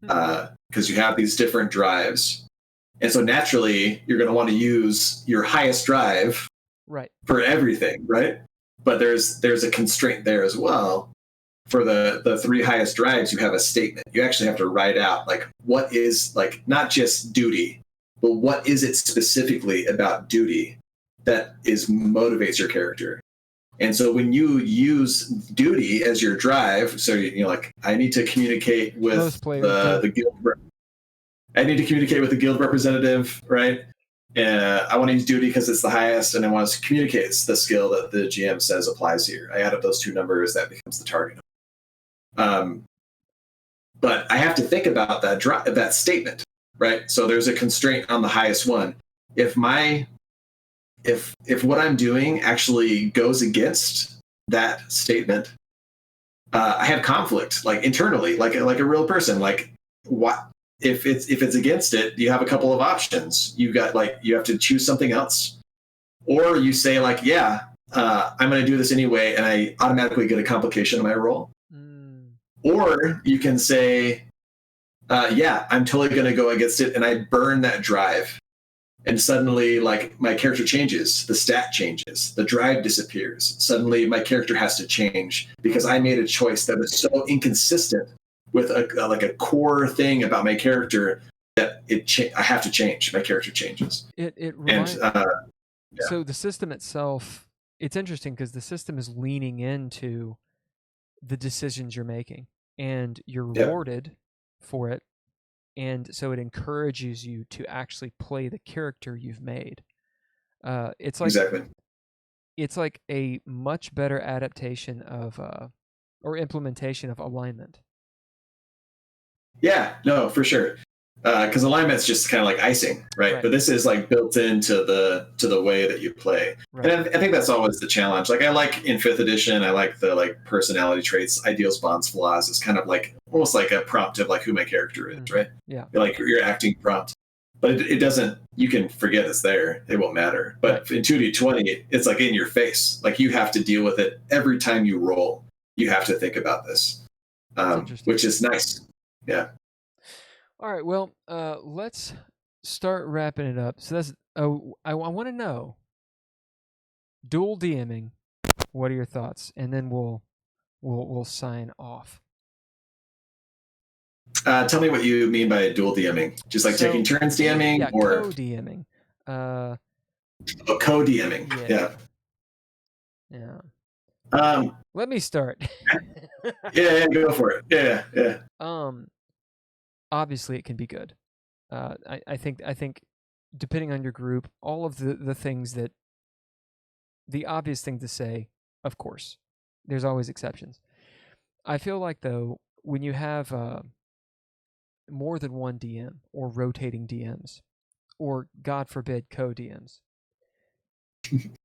because you have these different drives, and so naturally you're going to want to use your highest drive Right. for everything, right? But there's a constraint there as well. For the three highest drives, you have a statement. You actually have to write out like what is like not just duty, but what is it specifically about duty that is motivates your character. And so when you use duty as your drive, so like I need to communicate with Most players do. the guild. I need to communicate with the guild representative, right? I want to use duty because it's the highest, and I want to communicate the skill that the GM says applies here. I add up those two numbers, that becomes the target. But I have to think about that statement, right? So there's a constraint on the highest one. If what I'm doing actually goes against that statement, I have conflict, like internally, like a real person. Like, what if it's against it? You have a couple of options. You got like you have to choose something else, or you say like, yeah, I'm going to do this anyway, and I automatically get a complication in my role. Mm. Or you can say, yeah, I'm totally going to go against it, and I burn that drive. And suddenly, like, my character changes, the stat changes, the drive disappears. Suddenly, my character has to change because I made a choice that was so inconsistent with like a core thing about my character that I have to change. My character changes, It and remind yeah, So the system itself, it's interesting because the system is leaning into the decisions you're making, and you're yeah, rewarded for it, and so it encourages you to actually play the character you've made. Uh, it's like exactly. it's like a much better adaptation of or implementation of alignment. Yeah, no, for sure. Because alignment's just kind of like icing, right? Right. But this is like built into the way that you play, and Right. I think that's always the challenge. Like I like in fifth edition, I like the like personality traits, ideals, bonds, flaws. It's kind of like almost like a prompt of like who my character is, Mm-hmm. right? Yeah. Like your acting prompt, but it doesn't. You can forget it's there; it won't matter. Right. But in 2D20, it's like in your face. Like you have to deal with it every time you roll. You have to think about this, That's interesting. which is nice. Yeah. All right. Well, let's start wrapping it up. So that's I want to know dual DMing. What are your thoughts? And then we'll sign off. Tell me what you mean by dual DMing. Just like taking So turns DMing yeah, or co-DMing. Uh, co DMing. yeah, Yeah. yeah. Um, Let me start. yeah, go for it. Yeah, yeah. um, Obviously it can be good. I think depending on your group, all of the things that the obvious thing to say, of course, there's always exceptions. I feel like though when you have more than one DM or rotating DMs or God forbid co DMs,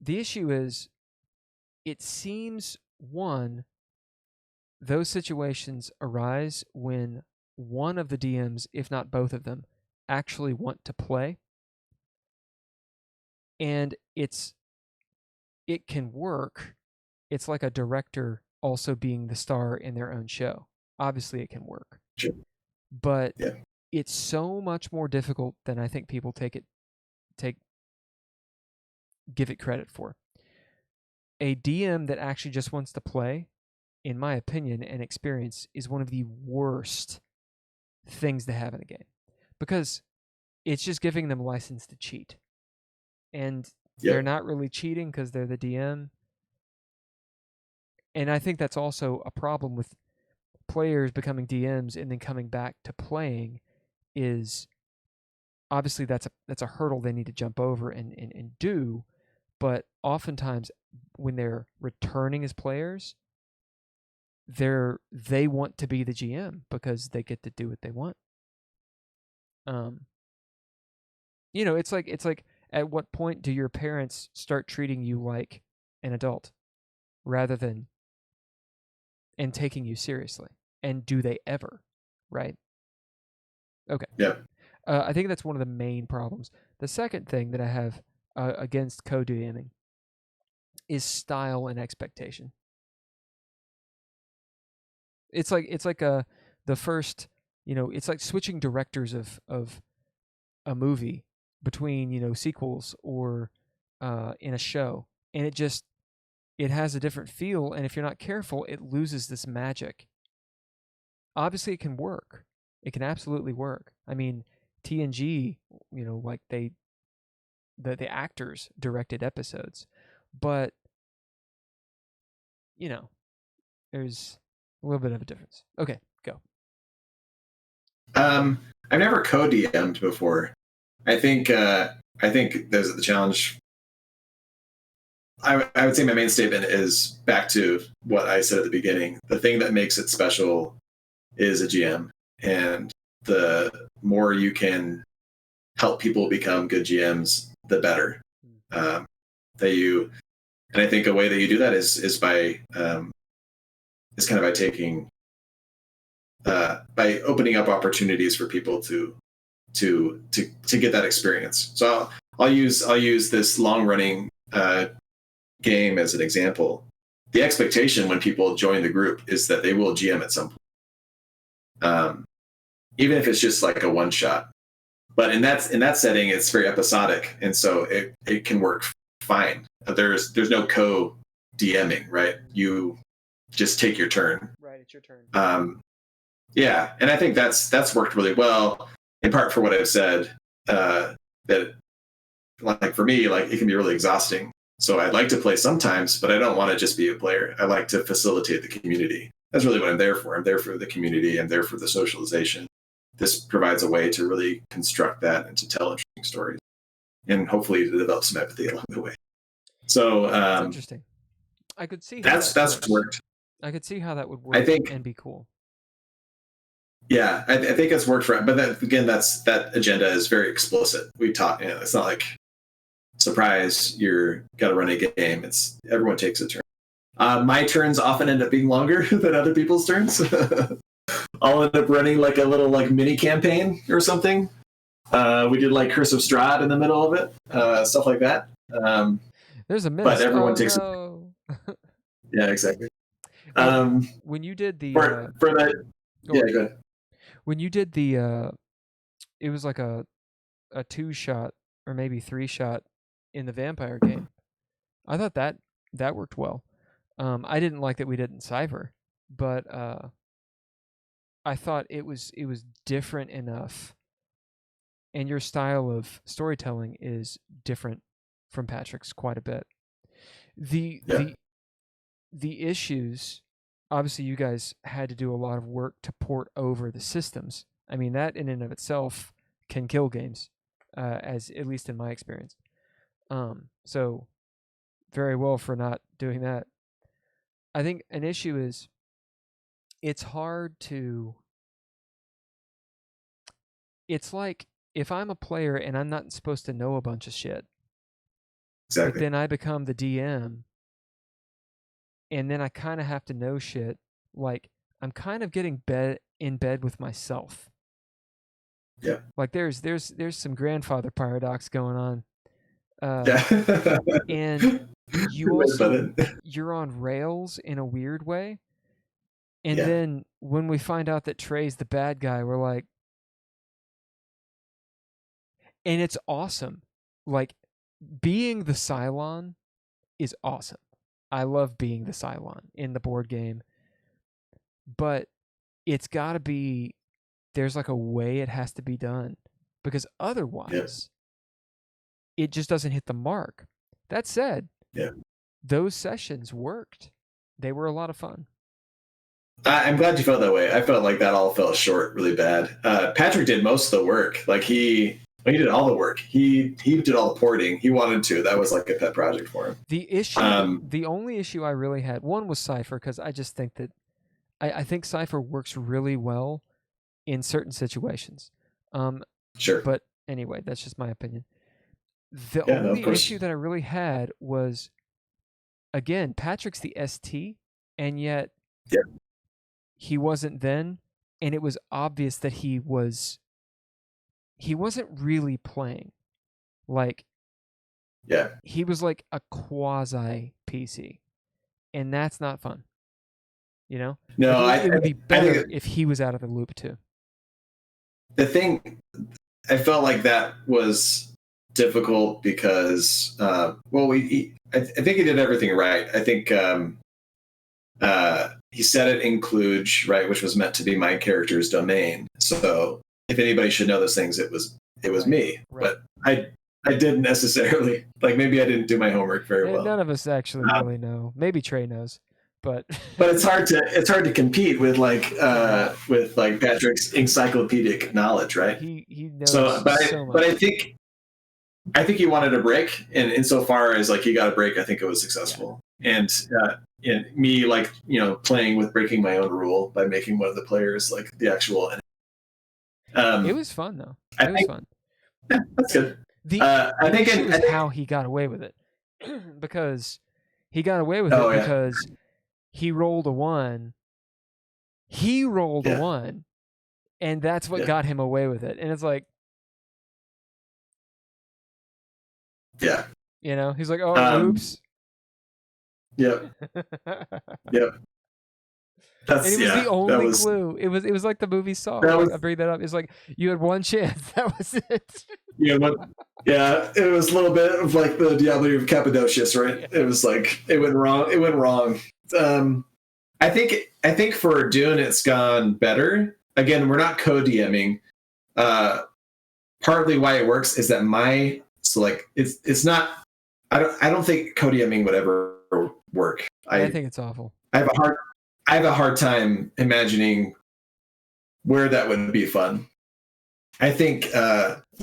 the issue is it seems one those situations arise when one of the DMs, if not both of them, actually want to play, and it can work. It's like a director also being the star in their own show. Obviously, it can work, Sure. but Yeah. it's so much more difficult than I think people take give it credit for. A DM that actually just wants to play, in my opinion and experience, is one of the worst things to have in a game because it's just giving them license to cheat, and they're Yep. not really cheating because they're the DM. And I think that's also a problem with players becoming DMs and then coming back to playing is obviously that's a hurdle they need to jump over and do, but oftentimes when they're returning as players, they want to be the GM because they get to do what they want. Um it's like at what point do your parents start treating you like an adult rather than and taking you seriously? And do they ever? Right? Okay. Yeah. I think that's one of the main problems. The second thing that I have against co-DMing is style and expectation. It's like the first, it's like switching directors of a movie between sequels or in a show, and it has a different feel, and if you're not careful, it loses this magic. Obviously, it can work. It can absolutely work. I mean, TNG, like the actors directed episodes, but you know, there's a little bit of a difference. Okay, go. I've never co DM'd before. I think there's the challenge. I would say my main statement is back to what I said at the beginning. The thing that makes it special is a GM, and the more you can help people become good GMs, the better. That you, and I think a way that you do that is by is kind of by opening up opportunities for people to get that experience. So I'll use this long running game as an example. The expectation when people join the group is that they will GM at some point, even if it's just like a one shot. But in that setting, it's very episodic, and so it can work fine. There's no co DMing, right? You just take your turn. Right, it's your turn. Yeah, and I think that's worked really well, in part for what I've said. That, like, for me, like, it can be really exhausting. So I'd like to play sometimes, but I don't want to just be a player. I like to facilitate the community. That's really what I'm there for. I'm there for the community. I'm there for the socialization. This provides a way to really construct that and to tell interesting stories, and hopefully to develop some empathy along the way. So that's interesting. I could see how that's worked. I could see how that would work. I think, and be cool. Yeah, I think it's worked for. But that, again, that agenda is very explicit. We taught. It's not like, surprise, you're got to run a game. It's everyone takes a turn. My turns often end up being longer than other people's turns. I'll end up running like a little like mini campaign or something. We did like Curse of Strahd in the middle of it, stuff like that. There's a miss. But everyone takes. Yeah, exactly. When you did the for that, yeah, go ahead. When you did the, it was like a 2-shot or maybe 3-shot in the vampire game. I thought that worked well. I didn't like that we didn't cipher, but I thought it was different enough, and your style of storytelling is different from Patrick's quite a bit. The issues, obviously you guys had to do a lot of work to port over the systems. I mean, that in and of itself can kill games, as at least in my experience. So very well for not doing that. I think an issue is it's hard to. It's like if I'm a player and I'm not supposed to know a bunch of shit, exactly. But then I become the DM, and then I kind of have to know shit. Like, I'm kind of getting in bed with myself. Yeah. Like there's some grandfather paradox going on. Yeah. And you also you're on rails in a weird way. And then when we find out that Trey's the bad guy, we're like, and it's awesome. Like, being the Cylon is awesome. I love being the Cylon in the board game. But it's got to be, there's like a way it has to be done, because otherwise it just doesn't hit the mark. That said, those sessions worked. They were a lot of fun. I'm glad you felt that way. I felt like that all fell short really bad. Patrick did most of the work. Like he did all the work. He did all the porting. He wanted to. That was like a pet project for him. The issue, the only issue I really had, one was Cypher, because I just think that I think Cypher works really well in certain situations. Sure. But anyway, that's just my opinion. The only issue that I really had was, again, Patrick's the ST, and yet he wasn't then, and it was obvious that he wasn't really playing. Like, he was like a quasi PC, and that's not fun. You know? No, like it would be better if he was out of the loop too. The thing, I felt like that was difficult because, I think he did everything right. I think he said it in Kluge, right, which was meant to be my character's domain. So if anybody should know those things, it was me. Right. But I didn't necessarily, like, maybe I didn't do my homework very well. None of us actually really know. Maybe Trey knows. But it's hard to compete with Patrick's encyclopedic knowledge, right? He knows so much. But I think he wanted a break, and insofar as like he got a break, I think it was successful. And me, like, playing with breaking my own rule by making one of the players like the actual. It was fun though. It was fun. Yeah, that's good. I think it was how he got away with it, because he got away with it because he rolled a 1 He rolled a Yeah. 1, and that's what Yeah. got him away with it. And it's like, Yeah. he's like, oh, Um, oops. yep. And Yep. it was the That only was clue. It was like the movie Saw. that Like, was I bring that up. It's like you had one chance. That was it. you know what yeah, it was a little bit of like the Diablo of Cappadocius, right? Yeah. It was like it went wrong. It went wrong. Um, I think for Dune it's gone better. Again, we're not co-DMing. Partly why it works is that it's not. I don't think co-DMing would ever work. I think it's awful. I have a hard I have a hard time imagining where that would be fun. I think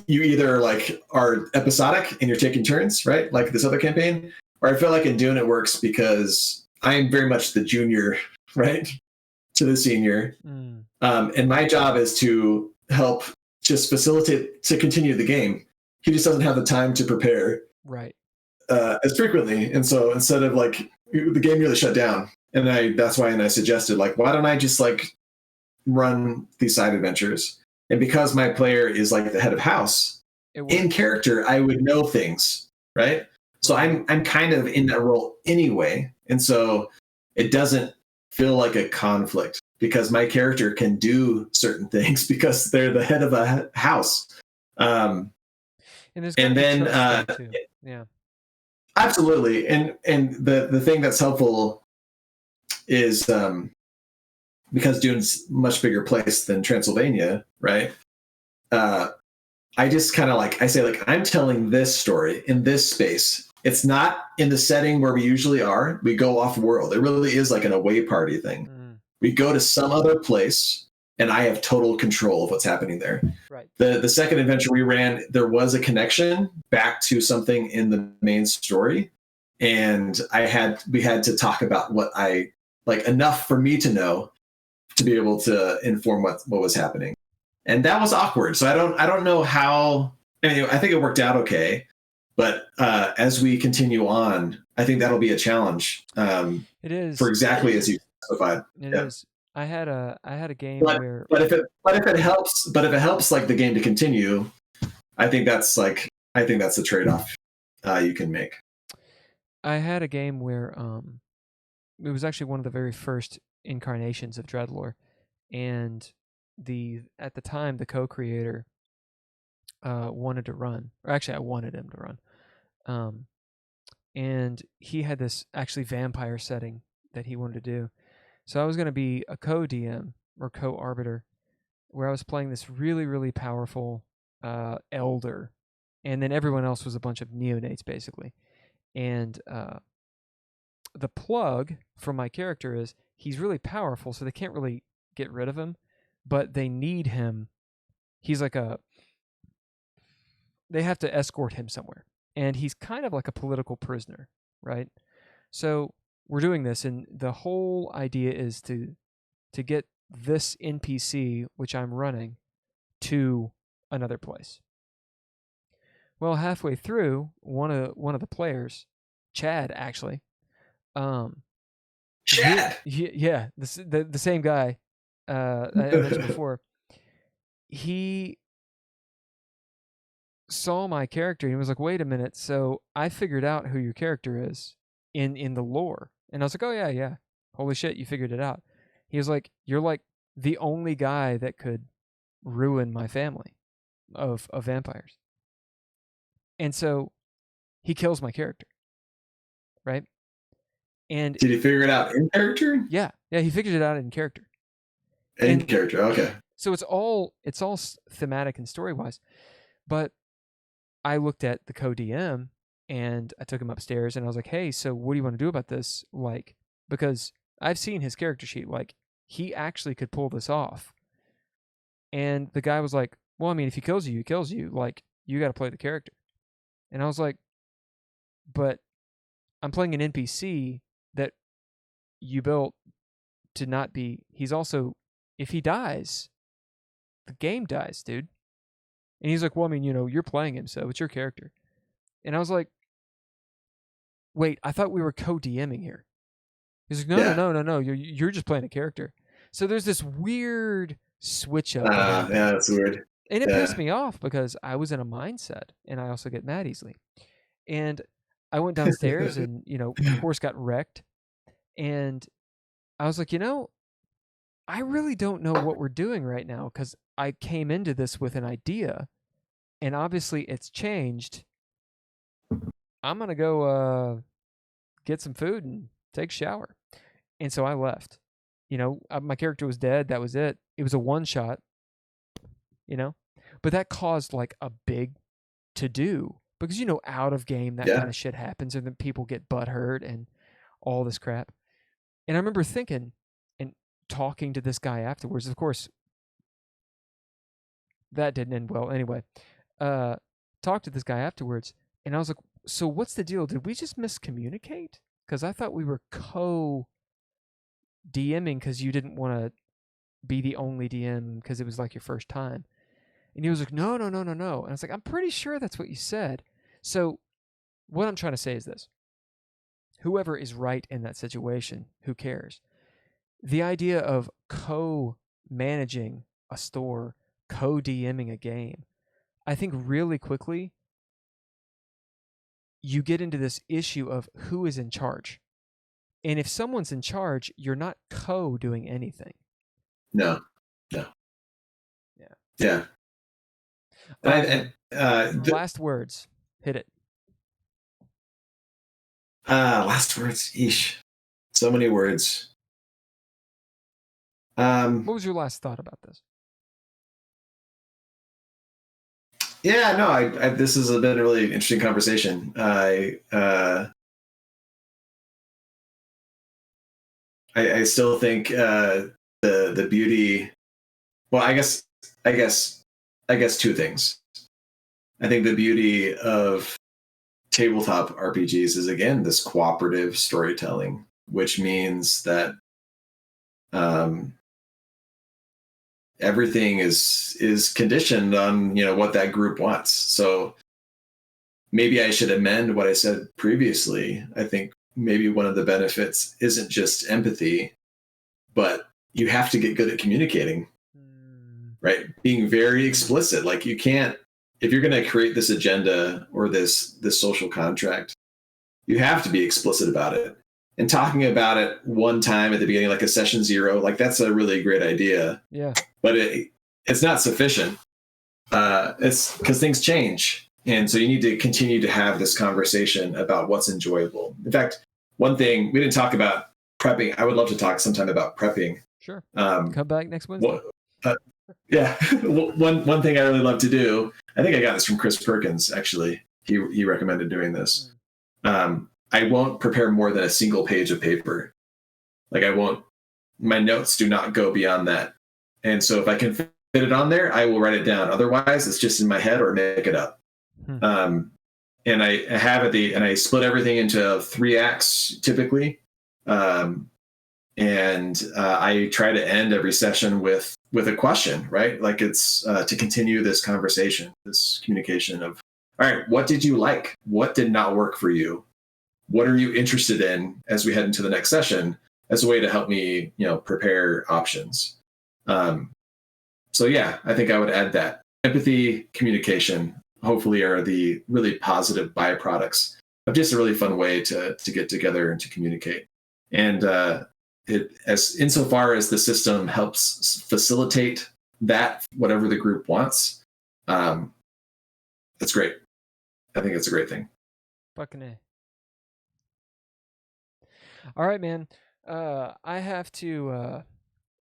you either like are episodic and you're taking turns, right? Like this other campaign, or I feel like in Dune it works because I'm very much the junior, right, to the senior, and my job is to help just facilitate to continue the game. He just doesn't have the time to prepare Right. as frequently, and so instead of like the game really shut down, and that's why I suggested like why don't I just like run these side adventures. And because my player is like the head of house, in character, I would know things, right? So I'm kind of in that role anyway. And so it doesn't feel like a conflict because my character can do certain things because they're the head of a house. And there's and then too. Yeah. Absolutely. And the thing that's helpful is because Dune's a much bigger place than Transylvania, right? I just kind of like I say like I'm telling this story in this space. It's not in the setting where we usually are. We go off world. It really is like an away party thing. We go to some other place, and I have total control of what's happening there. Right. The second adventure we ran, there was a connection back to something in the main story, and we had to talk about what I like enough for me to know to be able to inform what was happening. And that was awkward. So I don't know how. Anyway, I think it worked out okay, but as we continue on, I think that'll be a challenge. It is for exactly as you specified. It is. I had a game but, where. But if it helps like the game to continue, I think that's the trade-off you can make. I had a game where it was actually one of the very first incarnations of Dreadlore, and at the time the co-creator wanted to run, or actually I wanted him to run, and he had this actually vampire setting that he wanted to do. So I was going to be a co-DM or co-arbiter, where I was playing this really, really powerful elder, and then everyone else was a bunch of neonates, basically. And the plug for my character is he's really powerful, so they can't really get rid of him, but they need him. He's like they have to escort him somewhere, and he's kind of like a political prisoner, right? So we're doing this, and the whole idea is to get this NPC, which I'm running, to another place. Well, halfway through, one of the players, Chad, actually, Chad, yeah, the same guy I mentioned before, he saw my character and he was like, "Wait a minute, so I figured out who your character is in the lore." And I was like, "Oh yeah. Holy shit, you figured it out." He was like, "You're like the only guy that could ruin my family of vampires." And so he kills my character. Right? And did he figure it out in character? Yeah, he figured it out in character. In character, okay. So it's all thematic and story-wise. But I looked at the co-DM and I took him upstairs and I was like, "Hey, so what do you want to do about this?" Like, because I've seen his character sheet. Like, he actually could pull this off. And the guy was like, "Well, I mean, if he kills you, he kills you. Like, you got to play the character." And I was like, "But I'm playing an NPC that you built to not be. He's also, if he dies, the game dies, dude." And he's like, "Well, I mean, you're playing him, so it's your character." And I was like, "Wait, I thought we were co-DMing here." He's like, "No. You're just playing a character." So there's this weird switch up that happened. Yeah, that's weird. And it pissed Yeah. me off because I was in a mindset and I also get mad easily. And I went downstairs and, of course got wrecked. And I was like, I really don't know what we're doing right now because I came into this with an idea and obviously it's changed. I'm going to go get some food and take a shower. And so I left. My character was dead. That was it. It was a one shot, but that caused like a big to do because, out of game, that kind Yeah. of shit happens and then people get butthurt and all this crap. And I remember thinking and talking to this guy afterwards. Of course, that didn't end well. Anyway, talked to this guy afterwards, and I was like, "So what's the deal? Did we just miscommunicate? Because I thought we were DMing because you didn't want to be the only DM because it was like your first time." And he was like, "No, no, no, no, no." And I was like, "I'm pretty sure that's what you said." So what I'm trying to say is this: whoever is right in that situation, who cares? The idea of co-managing a store, co-DMing a game, I think really quickly you get into this issue of who is in charge. And if someone's in charge, you're not doing anything. No. No. Yeah. Yeah. All right, man. Last words. Hit it. Last words. Eesh. So many words. What was your last thought about this? Yeah, no, this has been a really interesting conversation. I still think the beauty. Well, I guess two things. I think the beauty of tabletop RPGs is again this cooperative storytelling, which means that um, everything is conditioned on what that group wants. So maybe I should amend what I said previously. I think maybe one of the benefits isn't just empathy, but you have to get good at communicating, right? Being very explicit. Like you can't, if you're going to create this agenda or this social contract, you have to be explicit about it. And talking about it one time at the beginning, like a session 0, like that's a really great idea. Yeah. But it's not sufficient. It's because things change. And so you need to continue to have this conversation about what's enjoyable. In fact, one thing we didn't talk about prepping. I would love to talk sometime about prepping. Sure. Come back next Wednesday. Yeah. one thing I really love to do, I think I got this from Chris Perkins, actually. He recommended doing this. I won't prepare more than a single page of paper. Like my notes do not go beyond that. And so if I can fit it on there, I will write it down. Otherwise, it's just in my head or make it up. And I have and I split everything into 3 acts typically. And I try to end every session with a question, right? Like it's to continue this conversation, this communication of, all right, what did you like? What did not work for you? What are you interested in as we head into the next session, as a way to help me, prepare options. So yeah, I think I would add that. Empathy, communication, hopefully are the really positive byproducts of just a really fun way to get together and to communicate. And insofar as the system helps facilitate that, whatever the group wants, that's great. I think it's a great thing. Fucking A. All right, man. I have to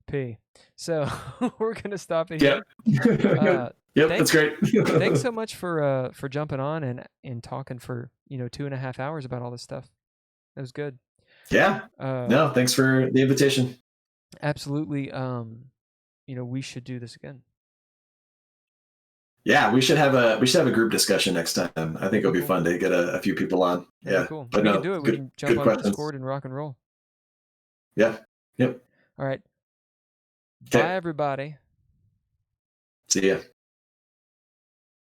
pee. So we're gonna stop it here. Yep, that's great. Thanks so much for jumping on and talking for 2.5 hours about all this stuff. That was good. Yeah. No, thanks for the invitation. Absolutely. We should do this again. Yeah, we should have a group discussion next time. I think it'll be fun to get a few people on. Yeah, cool. But we can do it. We can jump on questions. Discord and rock and roll. Yeah. Yep. All right. Okay. Bye, everybody. See ya.